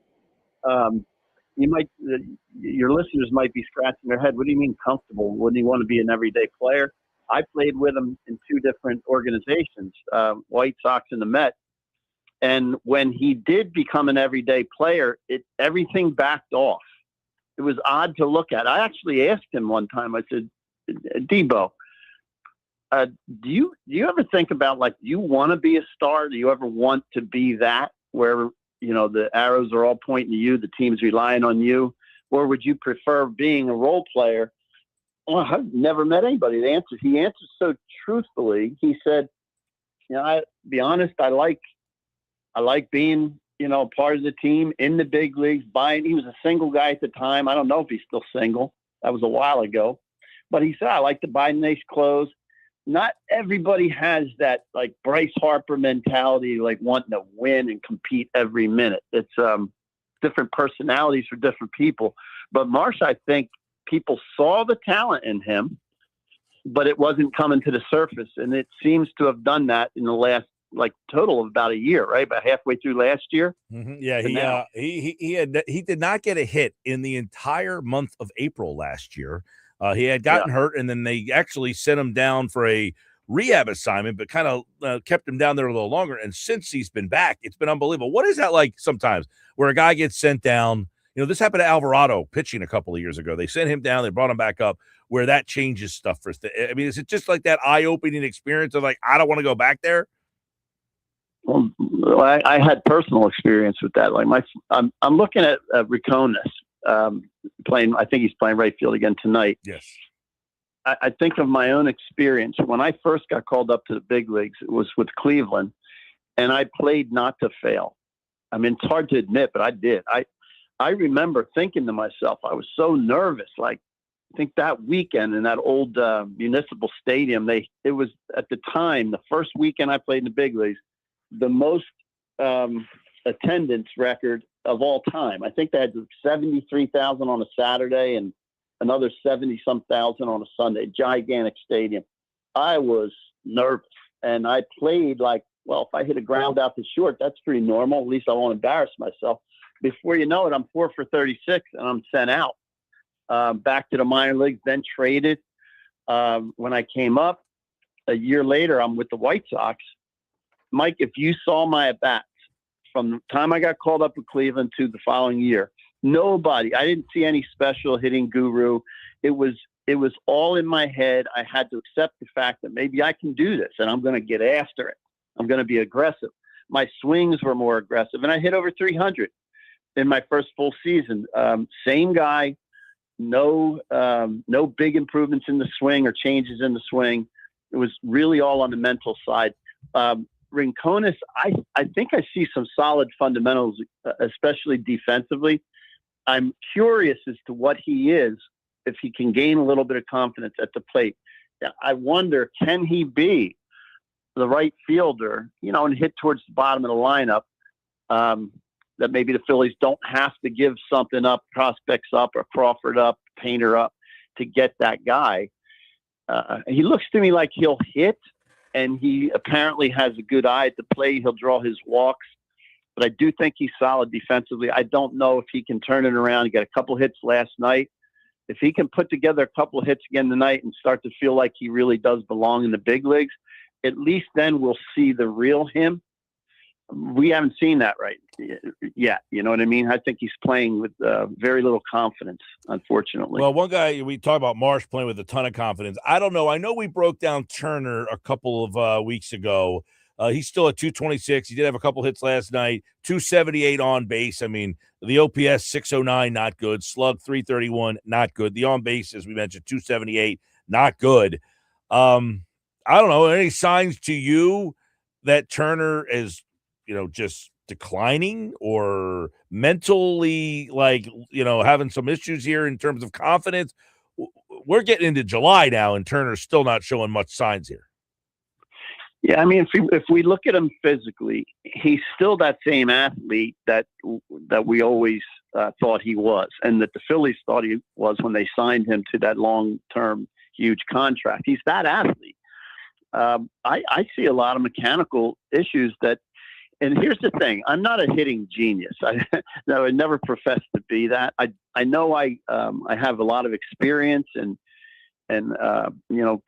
Your listeners might be scratching their head. What do you mean comfortable? Wouldn't he want to be an everyday player? I played with him in 2 different organizations, White Sox and the Mets. And when he did become an everyday player, everything backed off. It was odd to look at. I actually asked him one time, I said, Debo, do you ever think about, do you want to be a star? Do you ever want to be that where, the arrows are all pointing to you, the team's relying on you? Or would you prefer being a role player? Well, I've never met anybody. He answered so truthfully. He said, I be honest, I like being, part of the team in the big leagues. He was a single guy at the time. I don't know if he's still single. That was a while ago. But he said, I like to buy nice clothes. Not everybody has that Bryce Harper mentality, wanting to win and compete every minute. It's different personalities for different people. But Marsh, I think people saw the talent in him, but it wasn't coming to the surface. And it seems to have done that in the last total of about a year, right? About halfway through last year. Mm-hmm. Yeah, he did not get a hit in the entire month of April last year. He had gotten hurt, and then they actually sent him down for a rehab assignment, but kind of kept him down there a little longer. And since he's been back, it's been unbelievable. What is that like sometimes where a guy gets sent down? This happened to Alvarado pitching a couple of years ago. They sent him down, they brought him back up. where that changes stuff for I mean, is it just like that eye-opening experience of like, I don't want to go back there? Well, I had personal experience with that. Like I'm looking at Riconis playing. I think he's playing right field again tonight. Yes. I think of my own experience when I first got called up to the big leagues. It was with Cleveland, and I played not to fail. I mean, it's hard to admit, but I did. I remember thinking to myself, I was so nervous. Like, I think that weekend in that old municipal stadium, it was at the time the first weekend I played in the big leagues, the most attendance record of all time. I think they had 73,000 on a Saturday and another 70-some thousand on a Sunday. Gigantic stadium. I was nervous, and I played like, well, if I hit a ground out to short, that's pretty normal. At least I won't embarrass myself. Before you know it, I'm 4 for 36, and I'm sent out back to the minor leagues, then traded. When I came up a year later, I'm with the White Sox. Mike, if you saw my at-bats from the time I got called up with Cleveland to the following year, I didn't see any special hitting guru. It was all in my head. I had to accept the fact that maybe I can do this, and I'm going to get after it. I'm going to be aggressive. My swings were more aggressive, and I hit over 300 in my first full season. Same guy, no big improvements in the swing or changes in the swing. It was really all on the mental side. Rinconis, I think I see some solid fundamentals, especially defensively. I'm curious as to what he is, if he can gain a little bit of confidence at the plate. I wonder, can he be the right fielder, and hit towards the bottom of the lineup, that maybe the Phillies don't have to give something up, prospects up, or Crawford up, Painter up to get that guy. He looks to me like he'll hit, and he apparently has a good eye at the plate. He'll draw his walks, but I do think he's solid defensively. I don't know if he can turn it around. He got a couple hits last night. If he can put together a couple of hits again tonight and start to feel like he really does belong in the big leagues, at least then we'll see the real him. We haven't seen that right yet. You know what I mean? I think he's playing with very little confidence, unfortunately. Well, one guy, we talk about Marsh playing with a ton of confidence. I don't know. I know we broke down Turner a couple of weeks ago. He's still at 226. He did have a couple hits last night, 278 on base. I mean, the OPS 609, not good. Slug 331, not good. The on base, as we mentioned, 278, not good. I don't know. Any signs to you that Turner is, just declining or mentally, having some issues here in terms of confidence? We're getting into July now, and Turner's still not showing much signs here. Yeah, I mean, if we look at him physically, he's still that same athlete that we always thought he was, and that the Phillies thought he was when they signed him to that long-term huge contract. He's that athlete. I see a lot of mechanical issues and here's the thing: I'm not a hitting genius. I never professed to be that. I know I have a lot of experience and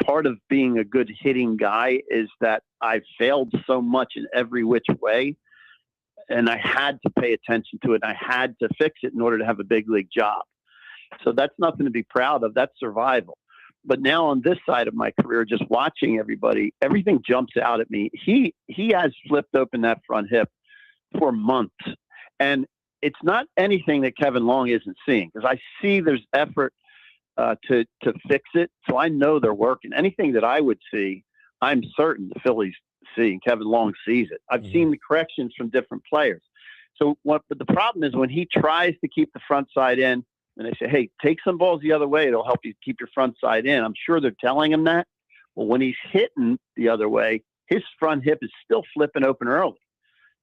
part of being a good hitting guy is that I've failed so much in every which way, and I had to pay attention to it. I had to fix it in order to have a big league job. So that's nothing to be proud of. That's survival. But now on this side of my career, just watching everybody, everything jumps out at me. He has flipped open that front hip for months, and it's not anything that Kevin Long isn't seeing, because I see there's effort to fix it. So I know they're working. Anything that I would see, I'm certain the Phillies see, and Kevin Long sees it. I've seen the corrections from different players. But the problem is when he tries to keep the front side in, and they say, hey, take some balls the other way, it'll help you keep your front side in. I'm sure they're telling him that. Well, when he's hitting the other way, his front hip is still flipping open early.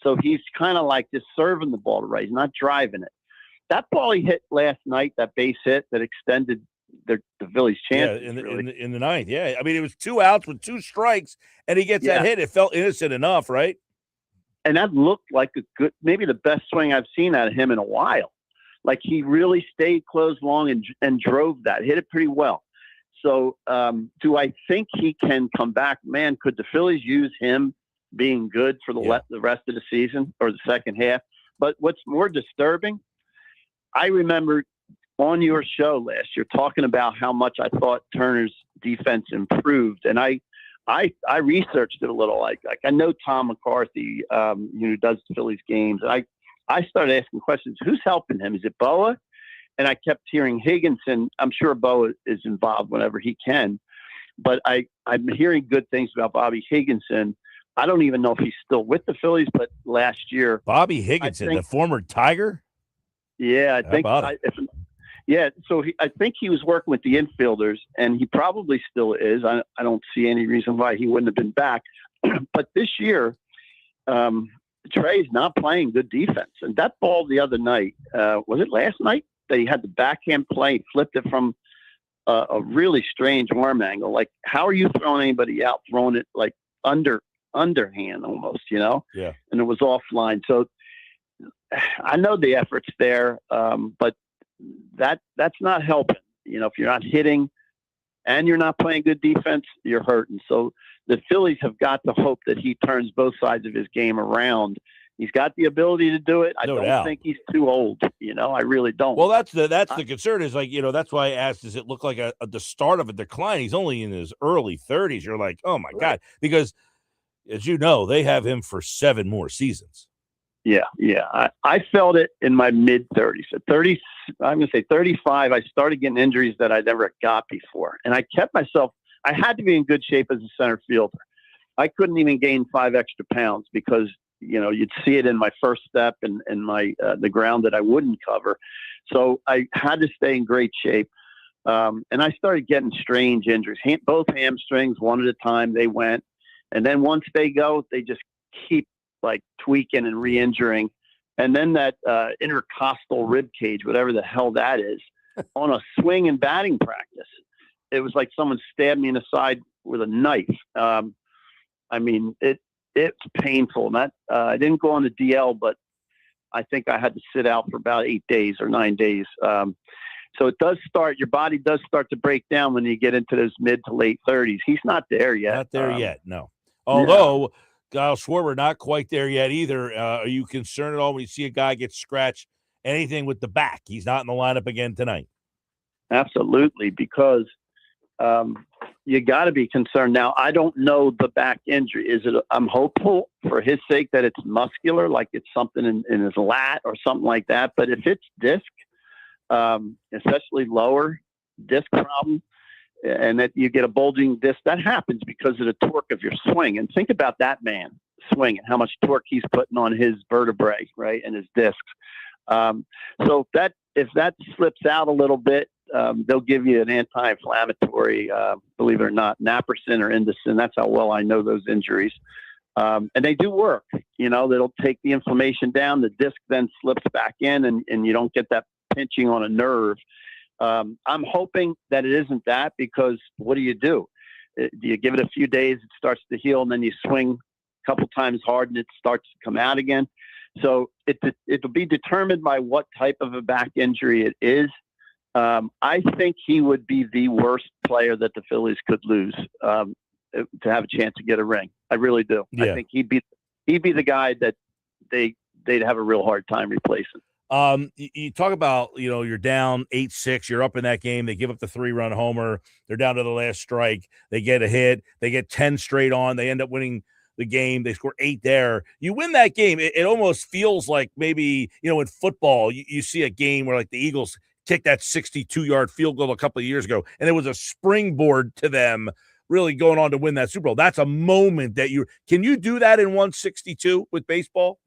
So he's kind of like just serving the ball to right. He's not driving it. That ball he hit last night, that base hit that extended the Phillies' chances. Yeah, in the ninth. Yeah, I mean, it was 2 outs with 2 strikes, and he gets that hit. It felt innocent enough, right? And that looked like maybe the best swing I've seen out of him in a while. Like he really stayed close long and drove that, hit it pretty well. So do I think he can come back? Man, could the Phillies use him being good for the rest of the season or the second half? But what's more disturbing, I remember on your show last year talking about how much I thought Turner's defense improved, and I researched it a little. Like I know Tom McCarthy, who does the Phillies games, and I started asking questions. Who's helping him? Is it Boa? And I kept hearing Higginson. I'm sure Boa is involved whenever he can, but I'm hearing good things about Bobby Higginson. I don't even know if he's still with the Phillies, but last year, Bobby Higginson, the former Tiger. Yeah, I think. So I think he was working with the infielders, and he probably still is. I don't see any reason why he wouldn't have been back. But this year, Trey's not playing good defense. And that ball the other night, was it last night? That he had the backhand play, flipped it from a really strange arm angle. Like, how are you throwing anybody out, throwing it like underhand almost, Yeah. And it was offline. So I know the effort's there, but that's not helping. If you're not hitting and you're not playing good defense, you're hurting. So the Phillies have got to hope that he turns both sides of his game around. He's got the ability to do it. I don't think he's too old. I really don't. Well, that's the concern is that's why I asked, does it look like the start of a decline? He's only in his early 30s. You're like, oh my God, because as you know, they have him for 7 more seasons. Yeah. I felt it in my mid 30s. At 30, I'm going to say 35, I started getting injuries that I never got before. And I kept myself, I had to be in good shape as a center fielder. I couldn't even gain 5 extra pounds because, you'd see it in my first step and my the ground that I wouldn't cover. So I had to stay in great shape. And I started getting strange injuries. Both hamstrings, one at a time, they went. And then once they go, they just keep like tweaking and re-injuring. And then that intercostal rib cage, whatever the hell that is, on a swing and batting practice, it was like someone stabbed me in the side with a knife. It's painful. And that I didn't go on the DL, but I think I had to sit out for about 8 days or 9 days. So it does your body does start to break down when you get into those mid to late 30s. He's not there yet. Not there yet, no. Although Kyle Schwarber not quite there yet either. Are you concerned at all when you see a guy get scratched anything with the back? He's not in the lineup again tonight. Absolutely, because you got to be concerned. Now, I don't know the back injury. I'm hopeful for his sake that it's muscular, like it's something in his lat or something like that. But if it's disc, especially lower disc problem, and that you get a bulging disc, that happens because of the torque of your swing. And think about that man swinging, how much torque he's putting on his vertebrae, right, and his discs. So if that slips out a little bit, they'll give you an anti-inflammatory, believe it or not, naproxen or Indocin. That's how well I know those injuries. And they do work. They'll take the inflammation down. The disc then slips back in, and you don't get that pinching on a nerve. I'm hoping that it isn't that, because what do? Do you give it a few days, it starts to heal, and then you swing a couple times hard and it starts to come out again? So it'll be determined by what type of a back injury it is. I think he would be the worst player that the Phillies could lose to have a chance to get a ring. I really do. Yeah. I think he'd be the guy that they'd have a real hard time replacing. You talk about, you're down 8-6, you're up in that game. They give up the 3-run homer. They're down to the last strike. They get a hit. They get 10 straight on. They end up winning the game. They score 8 there. You win that game. It almost feels like maybe, in football, you see a game where like the Eagles kicked that 62-yard field goal a couple of years ago, and it was a springboard to them really going on to win that Super Bowl. That's a moment that can you do that in 162 with baseball?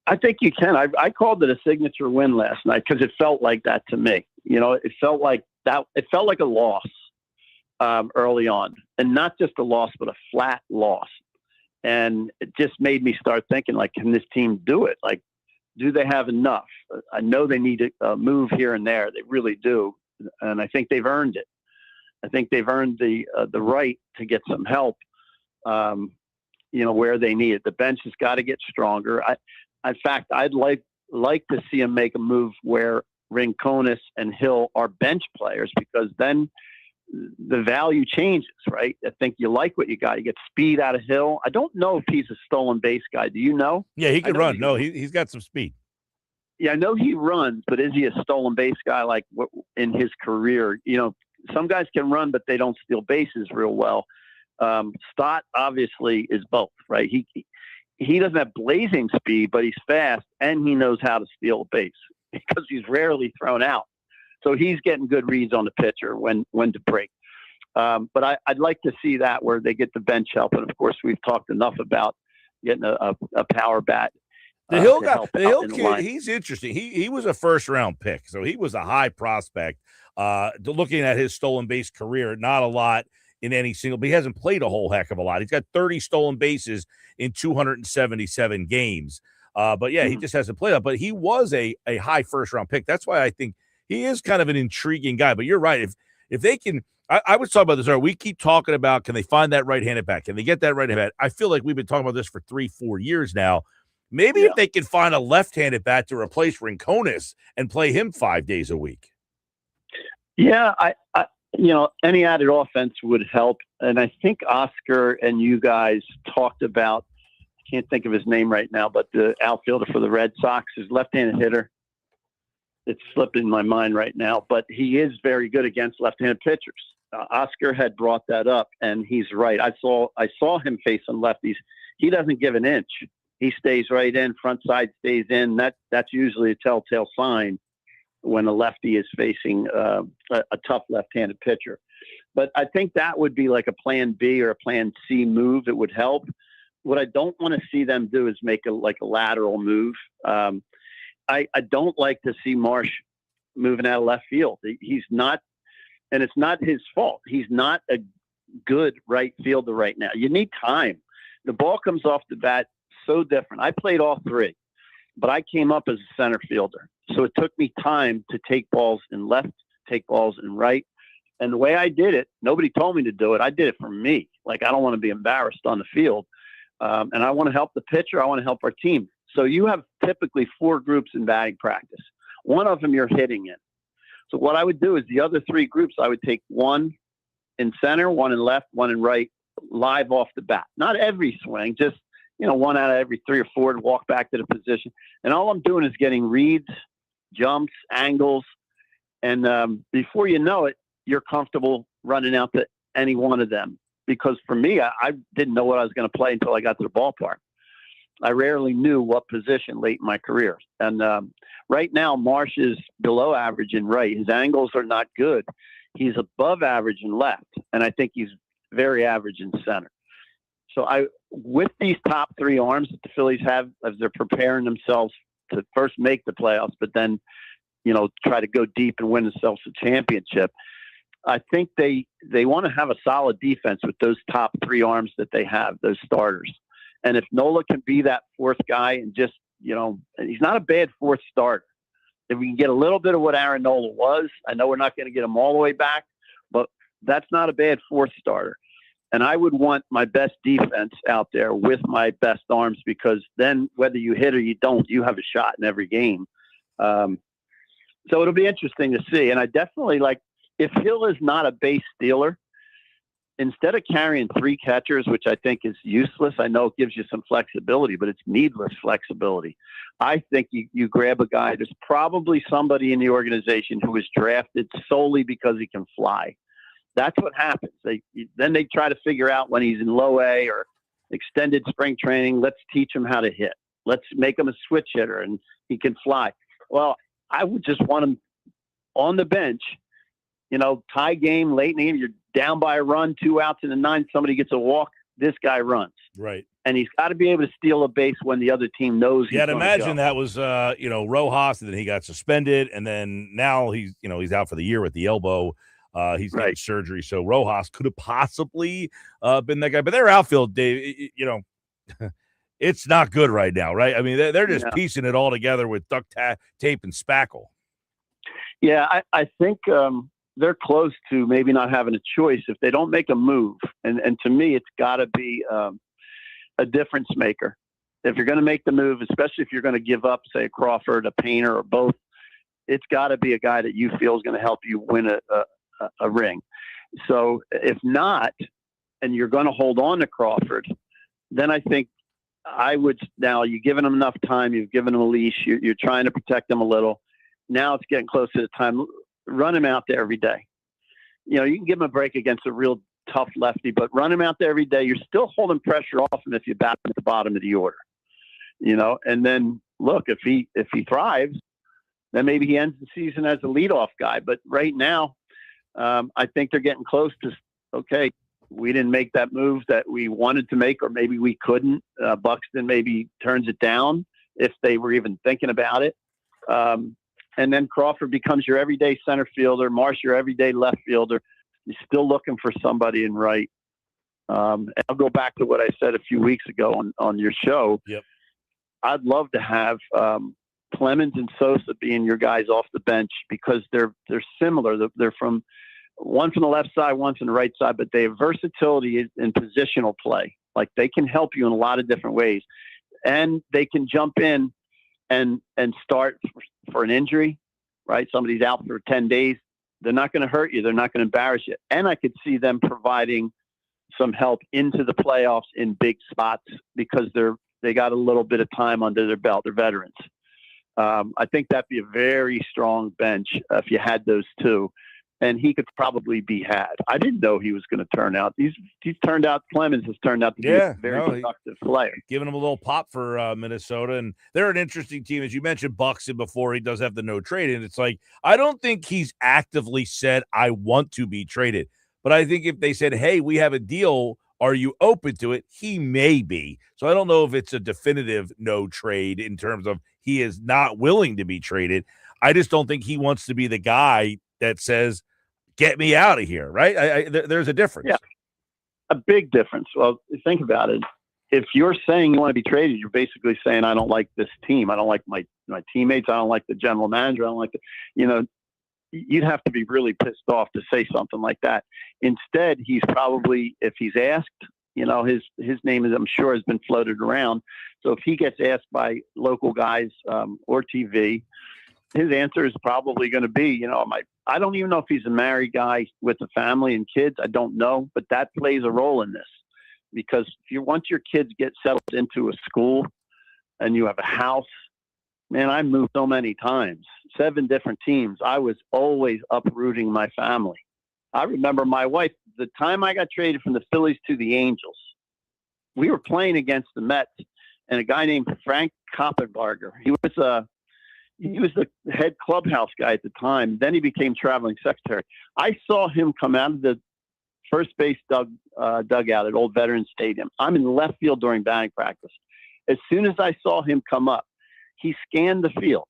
I think you can. I called it a signature win last night because it felt like that to me. It felt like that. It felt like a loss early on, and not just a loss, but a flat loss. And it just made me start thinking, like, can this team do it? Like, do they have enough? I know they need a move here and there. They really do, and I think they've earned it. I think they've earned the right to get some help. Where they need it. The bench has got to get stronger. In fact, I'd like to see him make a move where Rincones and Hill are bench players, because then the value changes, right? I think you like what you got. You get speed out of Hill. I don't know if he's a stolen base guy. Do you know? Yeah, he can run. No, he's got some speed. Yeah, I know he runs, but is he a stolen base guy like in his career? You know, some guys can run, but they don't steal bases real well. Stott obviously is both, right? He doesn't have blazing speed, but he's fast and he knows how to steal a base because he's rarely thrown out. So he's getting good reads on the pitcher when to break. But I'd like to see that where they get the bench help. And of course, we've talked enough about getting a power bat. The Hill kid, he's interesting. He was a first round pick, so he was a high prospect. Looking at his stolen base career, not a lot in any single, but he hasn't played a whole heck of a lot. He's got 30 stolen bases in 277 games. But yeah, he just hasn't played up. But he was a high first round pick. That's why I think he is kind of an intriguing guy. But you're right. If they can, I was talking about this earlier. We keep talking about, can they find that right-handed bat? Can they get that right-handed bat? I feel like we've been talking about this for 3-4 years now. Maybe if they can find a left-handed bat to replace Rincones and play him 5 days a week. Yeah, I any added offense would help. And I think Oscar and you guys talked about, I can't think of his name right now, but the outfielder for the Red Sox is left-handed hitter. It's slipping my mind right now, but he is very good against left-handed pitchers. Oscar had brought that up, and he's right. I saw him face some lefties. He doesn't give an inch. He stays right in, front side stays in. That's usually a telltale sign when a lefty is facing a tough left-handed pitcher. But I think that would be like a plan B or a plan C move. It would help. What I don't want to see them do is make a lateral move. I don't like to see Marsh moving out of left field. He's not, and it's not his fault. He's not a good right fielder right now. You need time. The ball comes off the bat so different. I played all three, but I came up as a center fielder. So it took me time to take balls in left, take balls in right. And the way I did it, nobody told me to do it. I did it for me. Like, I don't want to be embarrassed on the field. And I want to help the pitcher. I want to help our team. So you have typically 4 groups in batting practice. One of them you're hitting in. So what I would do is the other 3 groups, I would take one in center, one in left, one in right, live off the bat. Not every swing, just, one out of every 3 or 4 to walk back to the position. And all I'm doing is getting reads, jumps, angles. And before you know it, you're comfortable running out to any one of them. Because for me, I didn't know what I was going to play until I got to the ballpark. I rarely knew what position late in my career. And right now, Marsh is below average in right. His angles are not good. He's above average in left. And I think he's very average in center. So with these top 3 arms that the Phillies have, as they're preparing themselves to first make the playoffs, but then, try to go deep and win themselves a championship, I think they want to have a solid defense with those top 3 arms that they have, those starters. And if Nola can be that 4th guy and just, he's not a bad 4th starter. If we can get a little bit of what Aaron Nola was, I know we're not going to get him all the way back, but that's not a bad 4th starter. And I would want my best defense out there with my best arms, because then whether you hit or you don't, you have a shot in every game. So it'll be interesting to see. And I definitely if Hill is not a base stealer, instead of carrying 3 catchers, which I think is useless, I know it gives you some flexibility, but it's needless flexibility. I think you grab a guy, there's probably somebody in the organization who was drafted solely because he can fly. That's what happens. Then they try to figure out when he's in low A or extended spring training, let's teach him how to hit. Let's make him a switch hitter and he can fly. Well, I would just want him on the bench, tie game late in the game. You're down by a run, 2 outs in the 9th. Somebody gets a walk. This guy runs. Right. And he's got to be able to steal a base when the other team knows he's going to go. Imagine that was, Rojas, and then he got suspended. And then now he's out for the year with the elbow. He's getting surgery. So Rojas could have possibly been that guy. But their outfield, Dave, it's not good right now, right? I mean, they're just piecing it all together with duct tape and spackle. Yeah, I think they're close to maybe not having a choice if they don't make a move. And to me, it's got to be a difference maker. If you're going to make the move, especially if you're going to give up, say, a Crawford, a Painter, or both, it's got to be a guy that you feel is going to help you win a ring. So if not, and you're going to hold on to Crawford, then I think I would now. You've given them enough time. You've given them a leash. You're trying to protect them a little. Now it's getting close to the time. Run him out there every day. You can give him a break against a real tough lefty, but run him out there every day. You're still holding pressure off him if you bat him at the bottom of the order. And then look, if he thrives, then maybe he ends the season as a leadoff guy. But right now, I think they're getting close to, okay, we didn't make that move that we wanted to make, or maybe we couldn't. Buxton maybe turns it down if they were even thinking about it. And then Crawford becomes your everyday center fielder, Marsh your everyday left fielder. You're still looking for somebody in right. And I'll go back to what I said a few weeks ago on your show. Yep. I'd love to have Clemens and Sosa being your guys off the bench, because they're similar. They're from one from the left side, one from the right side, but they have versatility in positional play. Like, they can help you in a lot of different ways, and they can jump in and start for an injury, right? Somebody's out for 10 days. They're not going to hurt you. They're not going to embarrass you. And I could see them providing some help into the playoffs in big spots, because they got a little bit of time under their belt. They're veterans. I think that'd be a very strong bench if you had those two, and he could probably be had. I didn't know he was going to turn out. Clemens has turned out to be a very productive player. Giving him a little pop for Minnesota, and they're an interesting team. As you mentioned, Buxton before, he does have the no trade, and it's like, I don't think he's actively said, I want to be traded. But I think if they said, hey, we have a deal, are you open to it? He may be. So I don't know if it's a definitive no trade in terms of he is not willing to be traded. I just don't think he wants to be the guy that says, get me out of here, right? There's a difference. Yeah, a big difference. Well, think about it. If you're saying you want to be traded, you're basically saying, I don't like this team. I don't like my teammates. I don't like the general manager. I don't like you'd have to be really pissed off to say something like that. Instead, he's probably, if he's asked, his name is, I'm sure, has been floated around. So if he gets asked by local guys or TV, his answer is probably going to be, I don't even know if he's a married guy with a family and kids. I don't know, but that plays a role in this, because once your kids get settled into a school and you have a house, man, I moved so many times, 7 different teams. I was always uprooting my family. I remember my wife, the time I got traded from the Phillies to the Angels, we were playing against the Mets, and a guy named Frank Koppenbarger. He was the head clubhouse guy at the time. Then he became traveling secretary. I saw him come out of the first base dugout at Old Veterans Stadium. I'm in left field during batting practice. As soon as I saw him come up, he scanned the field.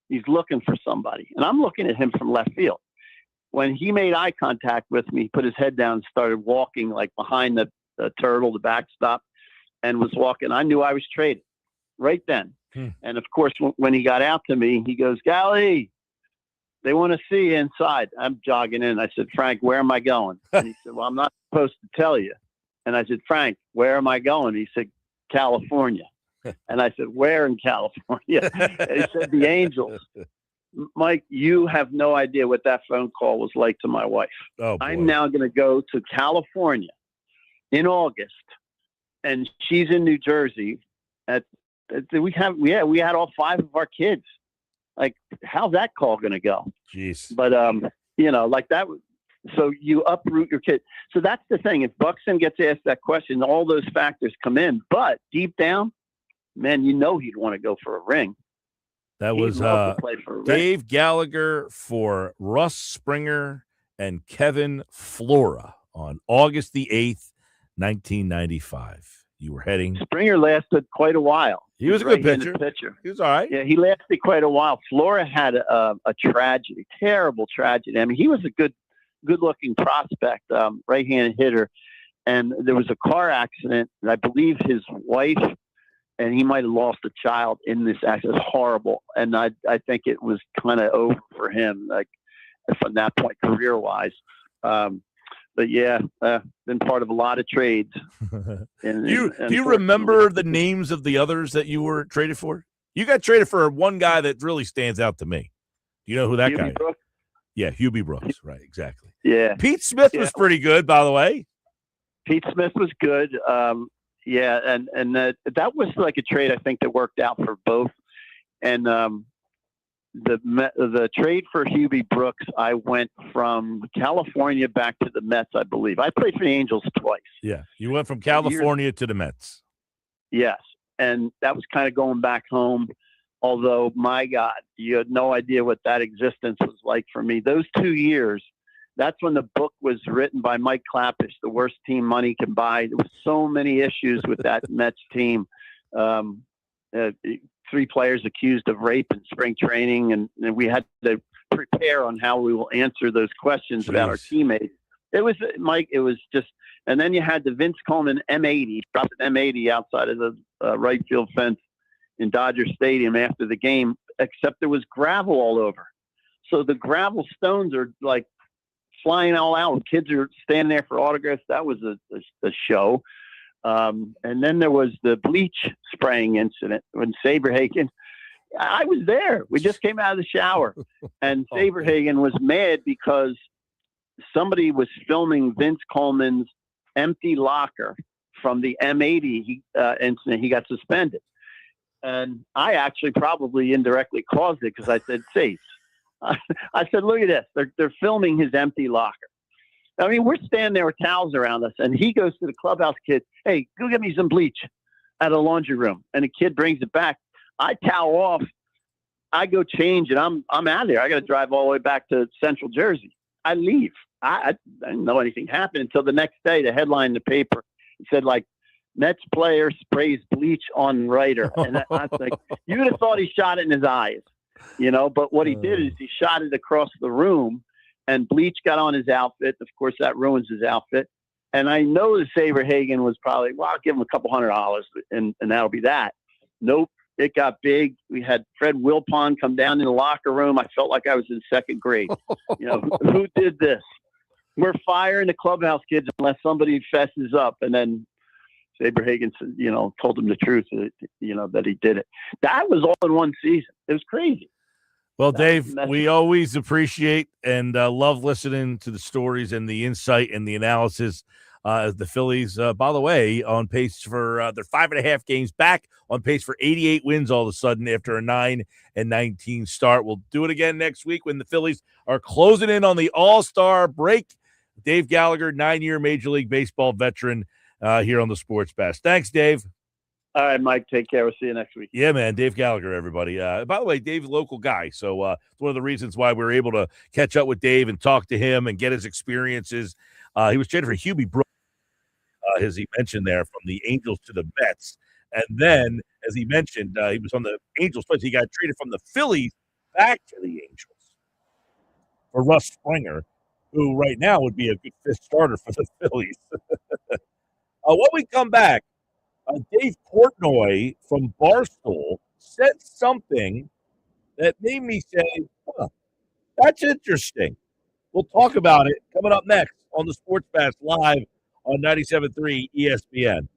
He's looking for somebody, and I'm looking at him from left field. When he made eye contact with me, he put his head down and started walking like behind the turtle, the backstop, and was walking. I knew I was traded right then. And of course, when he got out to me, he goes, Gally, they want to see you inside. I'm jogging in. I said, Frank, where am I going? And he said, well, I'm not supposed to tell you. And I said, Frank, where am I going? He said, California. And I said, where in California? And he said, the Angels. Mike, you have no idea what that phone call was like to my wife. Oh, boy. I'm now going to go to California in August, and she's in New Jersey. We had all 5 of our kids. Like, how's that call going to go? Jeez. But like that. So you uproot your kid. So that's the thing. If Buxton gets asked that question, all those factors come in. But deep down, man, he'd want to go for a ring. That was Dave Gallagher for Russ Springer and Kevin Flora on August the 8th, 1995. You were heading. Springer lasted quite a while. He was a good pitcher. He was all right. Yeah, he lasted quite a while. Flora had a tragedy, terrible tragedy. I mean, he was a good-looking prospect, right-handed hitter. And there was a car accident, and I believe his wife and he might have lost a child in this accident. It's horrible. And I think it was kind of over for him, like from that point, career-wise. But yeah, been part of a lot of trades. Do you remember the names of the others that you were traded for? You got traded for one guy that really stands out to me. Do you know who that guy is? Brooks? Yeah, Hubie Brooks. Right, exactly. Yeah. Pete Smith was pretty good, by the way. Pete Smith was good. Yeah, and that was like a trade I think that worked out for both. And the trade for Hubie Brooks, I went from California back to the Mets, I believe. I played for the Angels twice. Yeah, you went from California to the Mets. Yes, and that was kind of going back home. Although, my God, you had no idea what that existence was like for me. Those 2 years, that's when the book was written by Mike Clappish, The Worst Team Money Can Buy. There were so many issues with that Mets team. 3 players accused of rape in spring training, and we had to prepare on how we will answer those questions about our teammates. It was, Mike, it was just, and then you had the Vince Coleman M80, dropped an M80 outside of the right field fence in Dodger Stadium after the game, except there was gravel all over. So the gravel stones are like flying all out, and kids are standing there for autographs. That was a show. And then there was the bleach spraying incident when Saberhagen, I was there. We just came out of the shower, and Saberhagen was mad because somebody was filming Vince Coleman's empty locker from the M80 incident. He got suspended. And I actually probably indirectly caused it because I said, "Safe." I said, "Look at this. They're filming his empty locker." I mean, we're standing there with towels around us, and he goes to the clubhouse kid, "Hey, go get me some bleach out of the laundry room." And the kid brings it back. I towel off. I go change, and I'm out of there. I got to drive all the way back to Central Jersey. I leave. I didn't know anything happened until the next day. The headline in the paper said, like, Mets player sprays bleach on writer. And I was like, you would have thought he shot it in his eyes, but what he did is he shot it across the room, and bleach got on his outfit. Of course, that ruins his outfit. And I know that Saberhagen was probably, well, I'll give him a couple $100 and that'll be that. Nope. It got big. We had Fred Wilpon come down in the locker room. I felt like I was in second grade. Who did this? We're firing the clubhouse kids unless somebody fesses up. And then Saberhagen, told him the truth, that he did it. That was all in one season. It was crazy. Well, Dave, we always appreciate and love listening to the stories and the insight and the analysis. The Phillies, by the way, on pace for their 5.5 games back, on pace for 88 wins all of a sudden after a 9-19 start. We'll do it again next week when the Phillies are closing in on the All-Star break. Dave Gallagher, 9-year Major League Baseball veteran, here on the Sports Best. Thanks, Dave. All right, Mike, take care. We'll see you next week. Yeah, man, Dave Gallagher, everybody. By the way, Dave's a local guy, so it's one of the reasons why we were able to catch up with Dave and talk to him and get his experiences. He was traded for Hubie Brooks, as he mentioned there, from the Angels to the Mets. And then, as he mentioned, he was on the Angels twice. He got traded from the Phillies back to the Angels for Russ Springer, who right now would be a good fifth starter for the Phillies. When we come back, Dave Portnoy from Barstool said something that made me say, that's interesting. We'll talk about it coming up next on the Sports Fast live on 97.3 ESPN.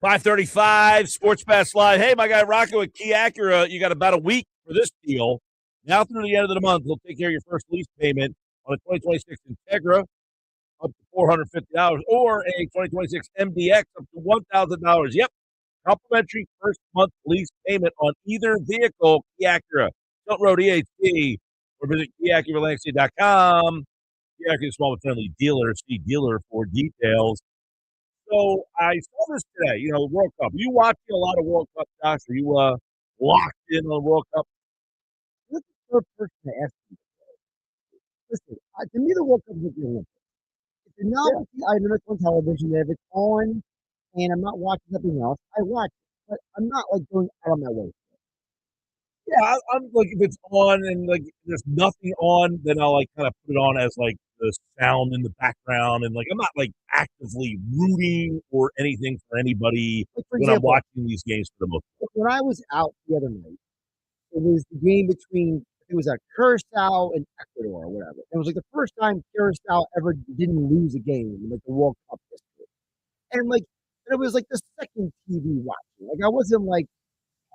535 Sports Pass Live. Hey, my guy Rocco with Key Acura. You got about a week for this deal. Now through the end of the month, we'll take care of your first lease payment on a 2026 Integra up to $450 or a 2026 MDX up to $1,000. Yep. Complimentary first month lease payment on either vehicle. Key Acura, Silk Road EHC, or visit KeyAcuraLancaster.com. Key Acura small but friendly dealer. See dealer for details. So I saw this today, World Cup. You watching a lot of World Cup, Josh? Are you locked in on World Cup? What's the third person to ask you? Listen, to me, the World Cup is like the Olympics. If you're not watching items on television, if it's on and I'm not watching something else, I watch it. But I'm not like going out of my way. Yeah, I'm like, if it's on and like there's nothing on, then I'll like kind of put it on as like the sound in the background, and like I'm not like actively rooting or anything for anybody Like, for when I'm example, watching these games for the most part. when I was out the other night, it was the game between it was Curacao and Ecuador or whatever. It was like the first time Curacao ever didn't lose a game in like the World Cup history. And like it was like the second TV watching. Like I wasn't like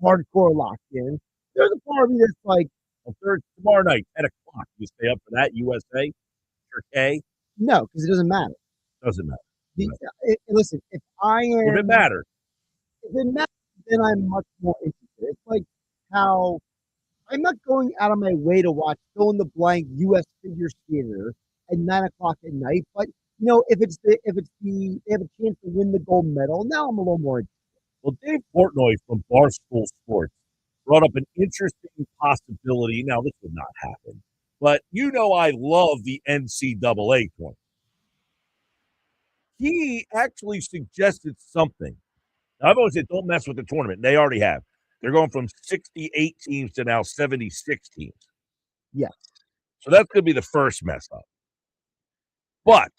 hardcore locked in. There's a part of me that's like, Tomorrow night, 10 o'clock. You stay up for that, USA, Turkey? no, because it doesn't matter. Doesn't matter. Listen, if If it matters. then I'm much more interested. It's like how I'm not going out of my way to watch fill in the blank U.S. figure skater at 9 o'clock at night. But if they have a chance to win the gold medal, now I'm a little more interested. Well, Dave Portnoy from Barstool Sports brought up an interesting possibility. Now, this would not happen, but I love the NCAA tournament. He actually suggested something. Now, I've always said don't mess with the tournament. They already have. They're going from 68 teams to now 76 teams. Yes. So that's going to be the first mess up. But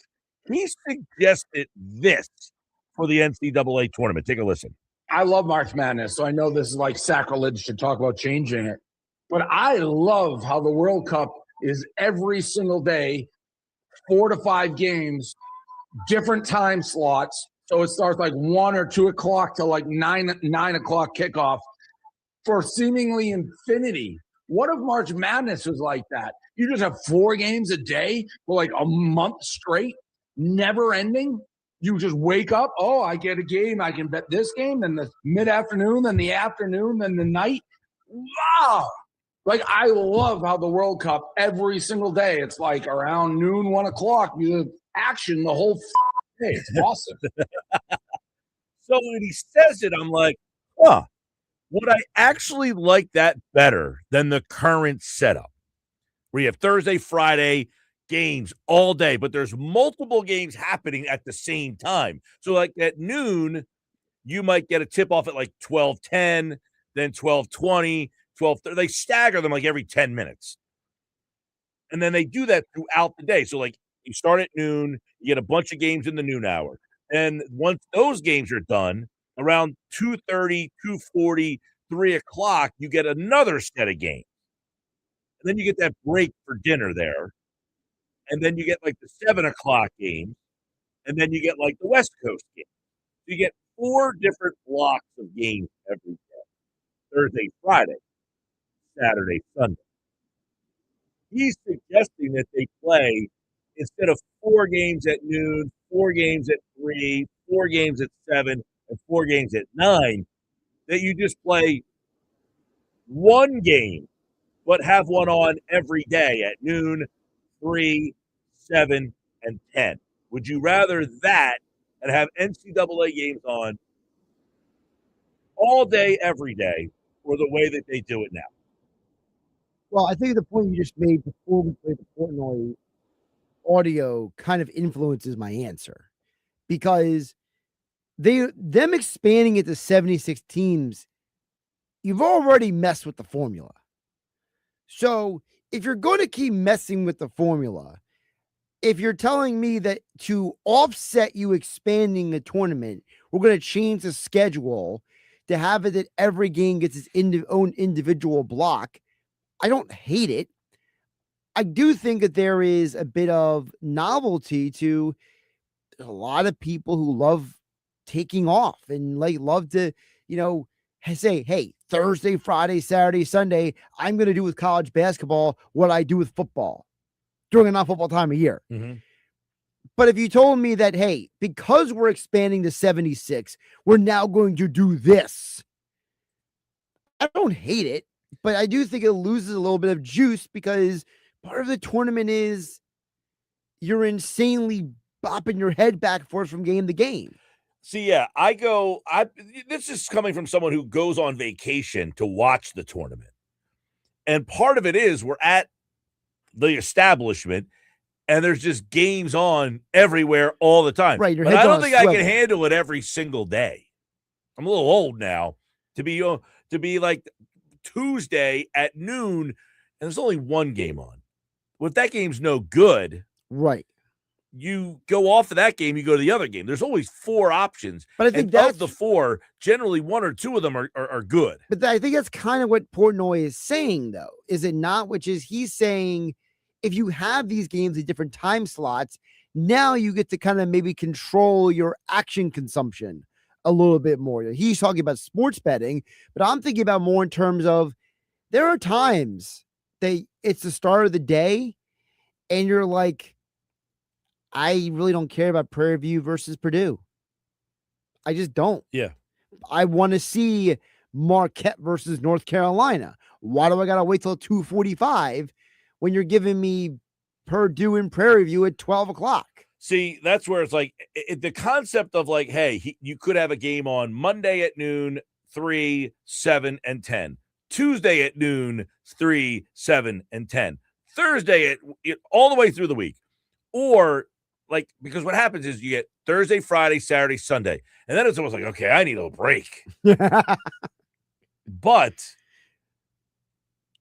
he suggested this for the NCAA tournament. Take a listen. I love March Madness, so I know this is like sacrilege to talk about changing it. But I love how the World Cup is every single day, 4 to 5 games, different time slots. So it starts like 1 or 2 o'clock to like 9 o'clock kickoff for seemingly infinity. What if March Madness was like that? You just have 4 games a day for like a month straight, never ending. You just wake up, oh, I get a game. I can bet this game, then the mid-afternoon, then the afternoon, then the night. Wow. Like, I love how the World Cup every single day, it's like around noon, 1 o'clock, you have action the whole day. It's awesome. So when he says it, I'm like, would I actually like that better than the current setup where you have Thursday, Friday, games all day, but there's multiple games happening at the same time. So like at noon, you might get a tip off at like 12:10, then 12:20, 12:30. They stagger them like every 10 minutes. And then they do that throughout the day. So like you start at noon, you get a bunch of games in the noon hour. And once those games are done, around 2:30, 2:40, 3 o'clock, you get another set of games. And then you get that break for dinner there. And then you get like the 7 o'clock game, and then you get like the West Coast game. So you get 4 different blocks of games every day. Thursday, Friday, Saturday, Sunday. He's suggesting that they play, instead of 4 games at noon, 4 games at 3, 4 games at 7, and 4 games at 9, that you just play 1 game, but have one on every day at noon, 3, 7, and 10. Would you rather that and have NCAA games on all day, every day, or the way that they do it now? Well, I think the point you just made before we played the Portnoy audio kind of influences my answer, because them expanding it to 76 teams, you've already messed with the formula. So if you're going to keep messing with the formula, if you're telling me that to offset you expanding the tournament, we're going to change the schedule to have it that every game gets its own individual block, I don't hate it. I do think that there is a bit of novelty to a lot of people who love taking off and like love to, say, hey, Thursday, Friday, Saturday, Sunday, I'm going to do with college basketball what I do with football during a non-football time of year. Mm-hmm. But if you told me that, hey, because we're expanding to 76, we're now going to do this, I don't hate it, but I do think it loses a little bit of juice because part of the tournament is you're insanely bopping your head back and forth from game to game. See, yeah, this is coming from someone who goes on vacation to watch the tournament. And part of it is we're at the establishment and there's just games on everywhere all the time. Right. But I don't think I can handle it every single day. I'm a little old now to be like Tuesday at noon and there's only one game on. Well, if that game's no good, right, you go off of that game, you go to the other game. There's always 4 options. But I think of the 4, generally 1 or 2 of them are good. But I think that's kind of what Portnoy is saying, though, is it not? Which is he's saying if you have these games at different time slots, now you get to kind of maybe control your action consumption a little bit more. He's talking about sports betting, but I'm thinking about more in terms of there are times that it's the start of the day and you're like, I really don't care about Prairie View versus Purdue. I just don't. Yeah. I want to see Marquette versus North Carolina. Why do I got to wait till 2:45 when you're giving me Purdue and Prairie View at 12 o'clock? See, that's where it's like the concept of like, hey, you could have a game on Monday at noon, 3, 7, and 10. Tuesday at noon, 3, 7, and 10. Thursday at all the way through the week. Or like, because what happens is you get Thursday, Friday, Saturday, Sunday. And then it's almost like, okay, I need a break. But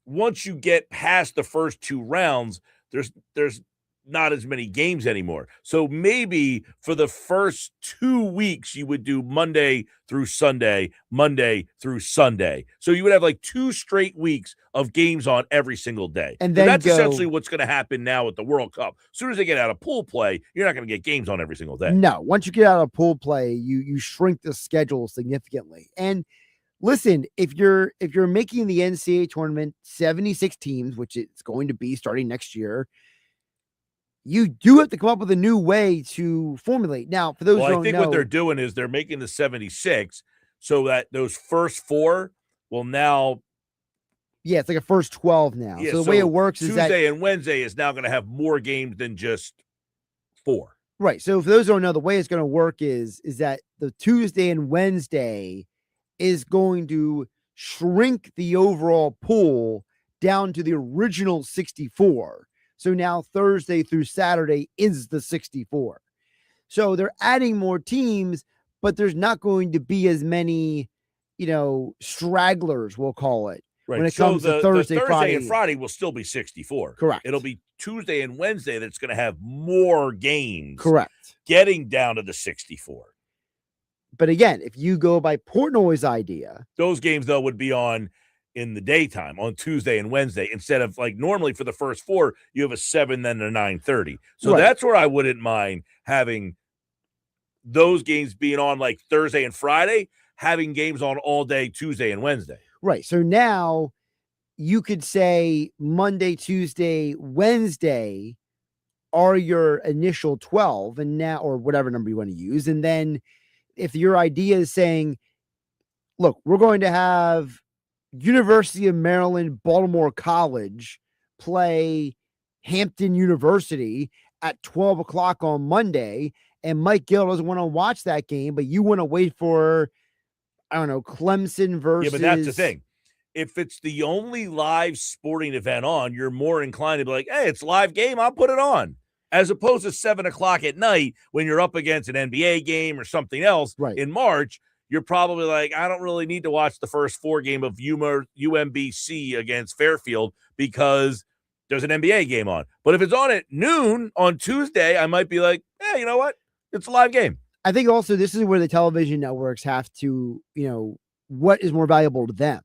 once you get past the first 2 rounds, there's not as many games anymore. So maybe for the first 2 weeks, you would do Monday through Sunday. So you would have like 2 straight weeks of games on every single day. And then that's essentially what's going to happen now with the World Cup. As soon as they get out of pool play, you're not going to get games on every single day. No, once you get out of pool play, you shrink the schedule significantly. And listen, if you're making the NCAA tournament 76 teams, which it's going to be starting next year, you do have to come up with a new way to formulate. Now, for those who don't know, what they're doing is they're making the 76 so that those first 4 will now. Yeah, it's like a first 12 now. Yeah, so the way it works is that Tuesday and Wednesday is now going to have more games than just 4. Right. So for those who don't know, the way it's going to work is that the Tuesday and Wednesday is going to shrink the overall pool down to the original 64. So now Thursday through Saturday is the 64. So they're adding more teams, but there's not going to be as many, stragglers, we'll call it. Right. When it comes to Thursday, Friday, and Friday will still be 64. Correct. It'll be Tuesday and Wednesday that's going to have more games. Correct. Getting down to the 64. But again, if you go by Portnoy's idea, those games though would be on in the daytime on Tuesday and Wednesday instead of like normally for the first 4 you have a 7 then a 9:30. So that's where I wouldn't mind having those games being on like Thursday and Friday, having games on all day Tuesday and Wednesday. Right. So now you could say Monday, Tuesday, Wednesday are your initial 12 and now, or whatever number you want to use. And then if your idea is saying, look, we're going to have University of Maryland, Baltimore College play Hampton University at 12 o'clock on Monday, and Mike Gill doesn't want to watch that game, but you want to wait for, I don't know, Clemson versus. Yeah, but that's the thing. If it's the only live sporting event on, you're more inclined to be like, hey, it's a live game, I'll put it on. As opposed to 7 o'clock at night when you're up against an NBA game or something else in March, you're probably like, I don't really need to watch the first 4 game of UMBC against Fairfield because there's an NBA game on. But if it's on at noon on Tuesday, I might be like, hey, you know what? It's a live game. I think also this is where the television networks have to, what is more valuable to them?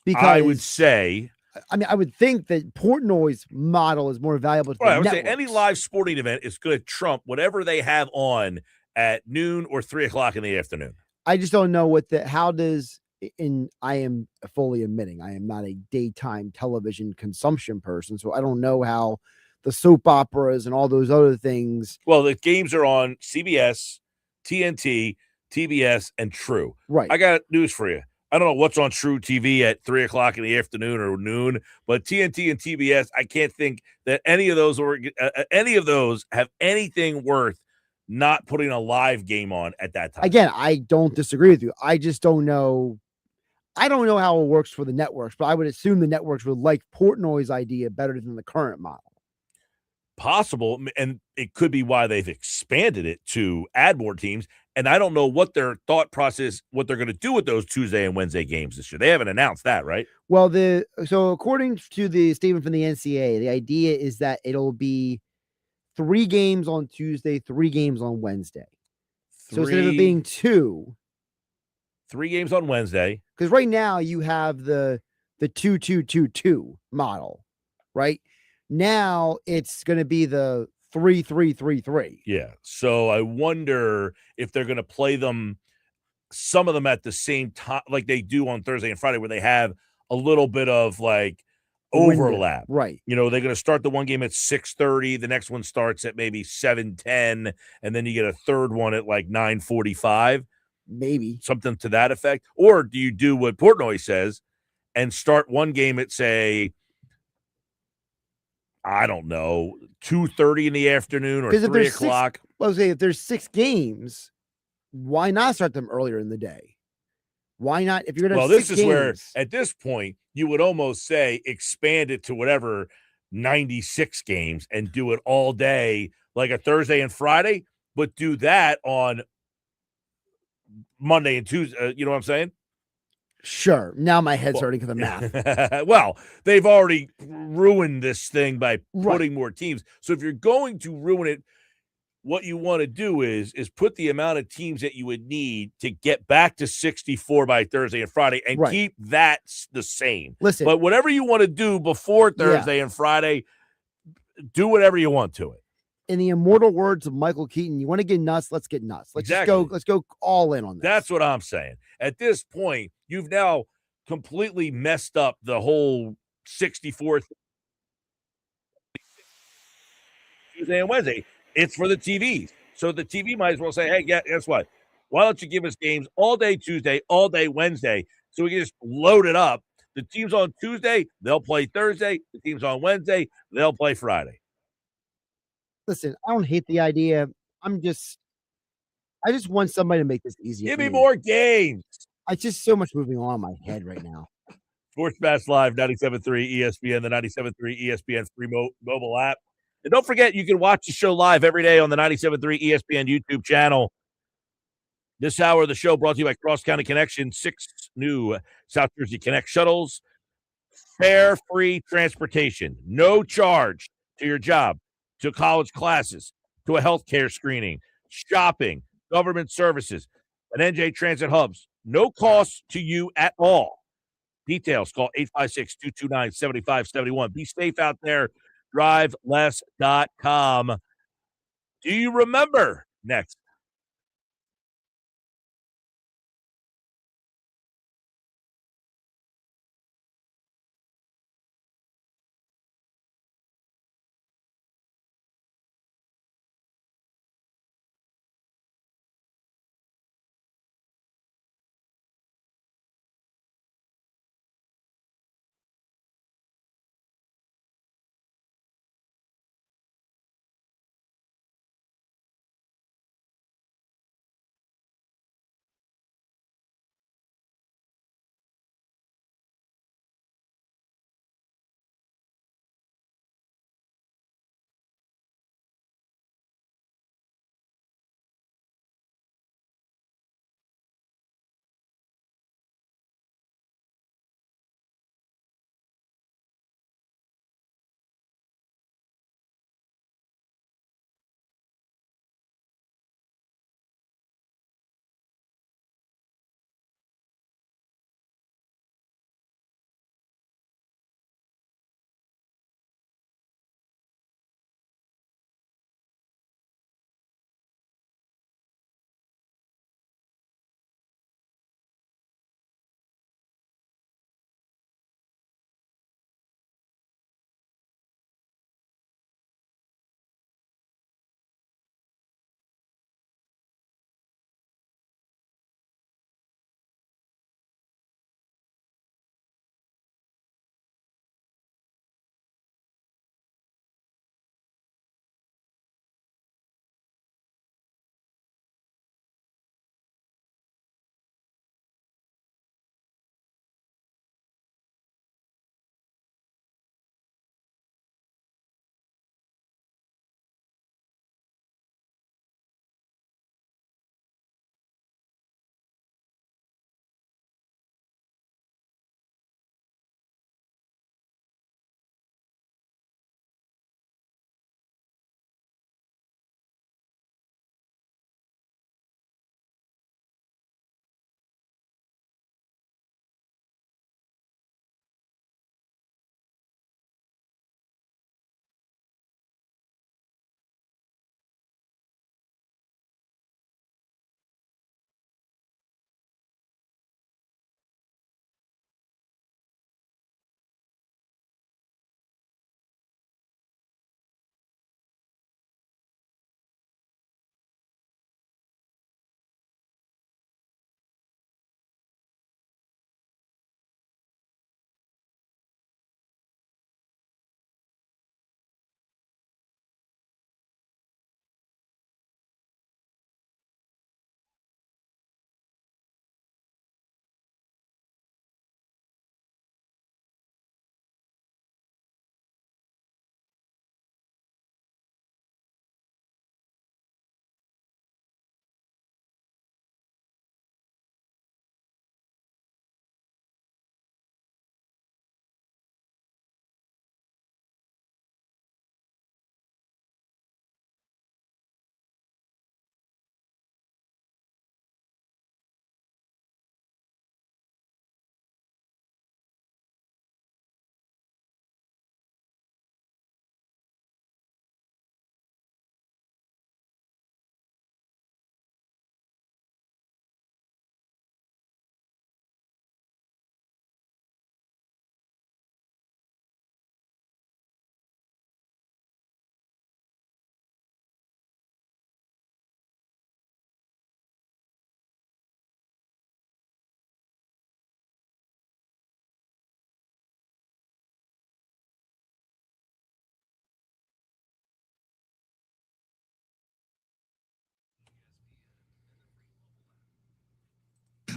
Because I would say, I would think that Portnoy's model is more valuable to I would networks. say any live sporting event is going to trump whatever they have on at noon or 3 o'clock in the afternoon. I just don't know how does, and I am fully admitting I am not a daytime television consumption person, so I don't know how the soap operas and all those other things. Well, the games are on CBS, TNT, TBS, and True. Right. I got news for you. I don't know what's on True TV at 3 o'clock in the afternoon or noon, but TNT and TBS, I can't think that any of those have anything worth not putting a live game on at that time. Again, I don't disagree with you. I just don't know. I don't know how it works for the networks, but I would assume the networks would like Portnoy's idea better than the current model. Possible, and it could be why they've expanded it to add more teams. And I don't know what their thought process, what they're going to do with those Tuesday and Wednesday games this year. They haven't announced that, right? Well, so according to the statement from the NCAA, the idea is that it'll be 3 games on Tuesday, 3 games on Wednesday. So instead of it being 2, 3 games on Wednesday. because right now you have the 2-2-2-2 model, right? Now it's going to be the 3-3-3-3. Yeah. So I wonder if they're going to play them, some of them at the same time, like they do on Thursday and Friday, where they have a little bit of like overlap. Right. You know, they're going to start the one game at 6:30. The next one starts at maybe 7:10. And then you get a third one at like 9:45. Maybe. Something to that effect. Or do you do what Portnoy says and start one game at, say, I don't know, 2:30 in the afternoon or 3 o'clock? Well, say if there's 6 games, why not start them earlier in the day? Why not? If you're going to Well, have this 6 is where, games, at this point, you would almost say expand it to whatever 96 games and do it all day, like a Thursday and Friday, but do that on Monday and Tuesday. You know what I'm saying? sure. Now my head's hurting because of math. Well, they've already ruined this thing by Right. putting more teams. So if you're going to ruin it, what you want to do is put the amount of teams that you would need to get back to 64 by Thursday and Friday and Right. keep that the same. Listen, But whatever you want to do before Thursday and Friday, do whatever you want to it. in the immortal words of Michael Keaton, you want to get nuts? Let's get nuts. Exactly. Let's go all in on this. That's what I'm saying. At this point, you've now completely messed up the whole 64th Tuesday and Wednesday. It's for the TVs. So the TV might as well say, hey, guess what? Why don't you give us games all day Tuesday, all day Wednesday, so we can just load it up. The teams on Tuesday, they'll play Thursday. The teams on Wednesday, they'll play Friday. Listen, I don't hate the idea. I just want somebody to make this easy. Give me more games. I just so much moving on in my head right now. Sports Bash Live, 97.3 ESPN, the 97.3 ESPN free mobile app. And don't forget, you can watch the show live every day on the 97.3 ESPN YouTube channel. This hour of the show brought to you by Cross County Connection, 6 new South Jersey Connect shuttles. Fare free transportation, no charge to your job, to college classes, to a healthcare screening, shopping, government services, and NJ Transit hubs. No cost to you at all. Details, call 856-229-7571. Be safe out there. DriveLess.com. Do you remember? Next.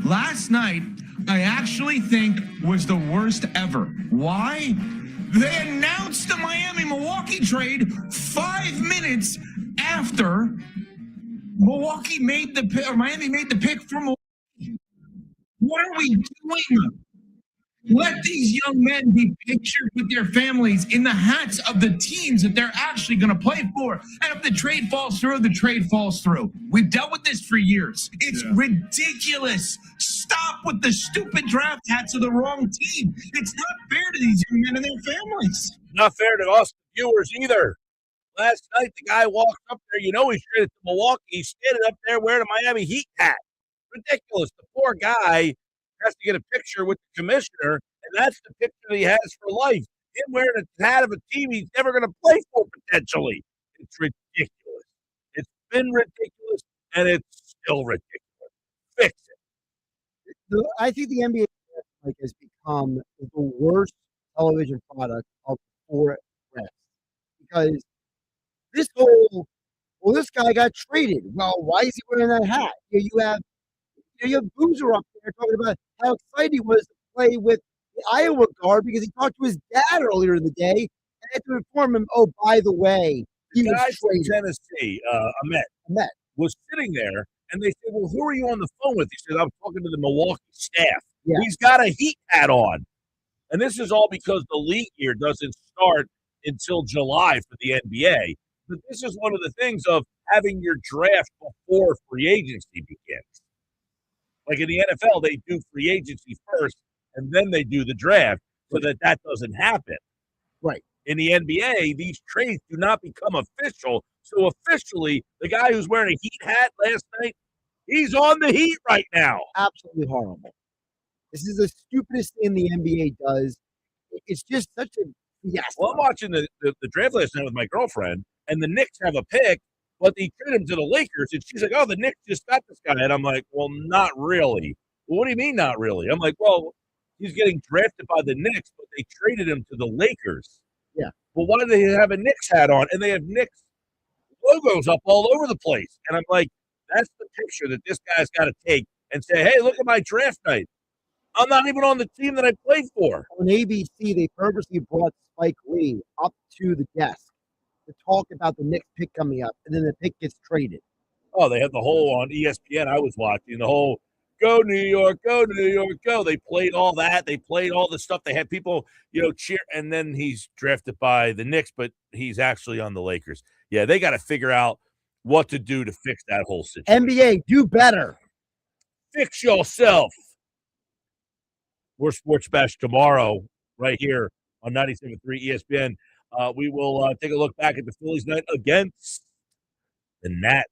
Last night, I actually think was the worst ever. Why? They announced the Miami-Milwaukee trade 5 minutes after Miami made the pick for Milwaukee. What are we doing? Let these young men be pictured with their families in the hats of the teams that they're actually going to play for. And if the trade falls through, the trade falls through. We've dealt with this for years. It's ridiculous. Stop with the stupid draft hats of the wrong team. It's not fair to these young men and their families. Not fair to us viewers either. Last night, the guy walked up there. You know he's traded to Milwaukee. He's standing up there wearing a Miami Heat hat. Ridiculous. The poor guy has to get a picture with the commissioner, and that's the picture that he has for life. Him wearing a hat of a team he's never going to play for, potentially. It's ridiculous. It's been ridiculous, and it's still ridiculous. Fix it. I think the NBA has become the worst television product of four refs because this guy got traded. Well, why is he wearing that hat? You have Boozer up there talking about how excited he was to play with the Iowa guard because he talked to his dad earlier in the day and had to inform him, oh, by the way, the guy from Tennessee, Ahmet, was sitting there, and they said, well, who are you on the phone with? He said, I'm talking to the Milwaukee staff. Yeah. He's got a Heat hat on. And this is all because the league year doesn't start until July for the NBA. But this is one of the things of having your draft before free agency begins. Like in the NFL, they do free agency first, and then they do the draft so that doesn't happen. Right. In the NBA, these trades do not become official. So officially, the guy who's wearing a Heat hat last night, he's on the Heat right now. Absolutely horrible. This is the stupidest thing the NBA does. It's just such a fiasco. Well, I'm watching the draft last night with my girlfriend, and the Knicks have a pick, but they traded him to the Lakers, and she's like, oh, the Knicks just got this guy. And I'm like, well, not really. Well, what do you mean not really? I'm like, well, he's getting drafted by the Knicks, but they traded him to the Lakers. Yeah. Well, why do they have a Knicks hat on? And they have Knicks logos up all over the place. And I'm like, that's the picture that this guy's got to take and say, hey, look at my draft night. I'm not even on the team that I played for. On ABC, they purposely brought Spike Lee up to the desk to talk about the Knicks pick coming up, and then the pick gets traded. Oh, they had the whole on ESPN I was watching, the whole go New York, go New York, go. They played all that. They played all the stuff. They had people, cheer, and then he's drafted by the Knicks, but he's actually on the Lakers. Yeah, they got to figure out what to do to fix that whole situation. NBA, do better. Fix yourself. More Sports Bash tomorrow right here on 97.3 ESPN. We will take a look back at the Phillies night against the Nats.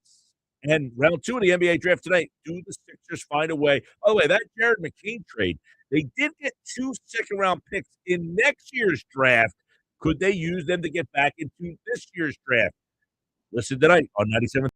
And round 2 of the NBA draft tonight. Do the Sixers find a way? By the way, that Jared McCain trade, they did get 2 second-round picks in next year's draft. Could they use them to get back into this year's draft? Listen tonight on 97.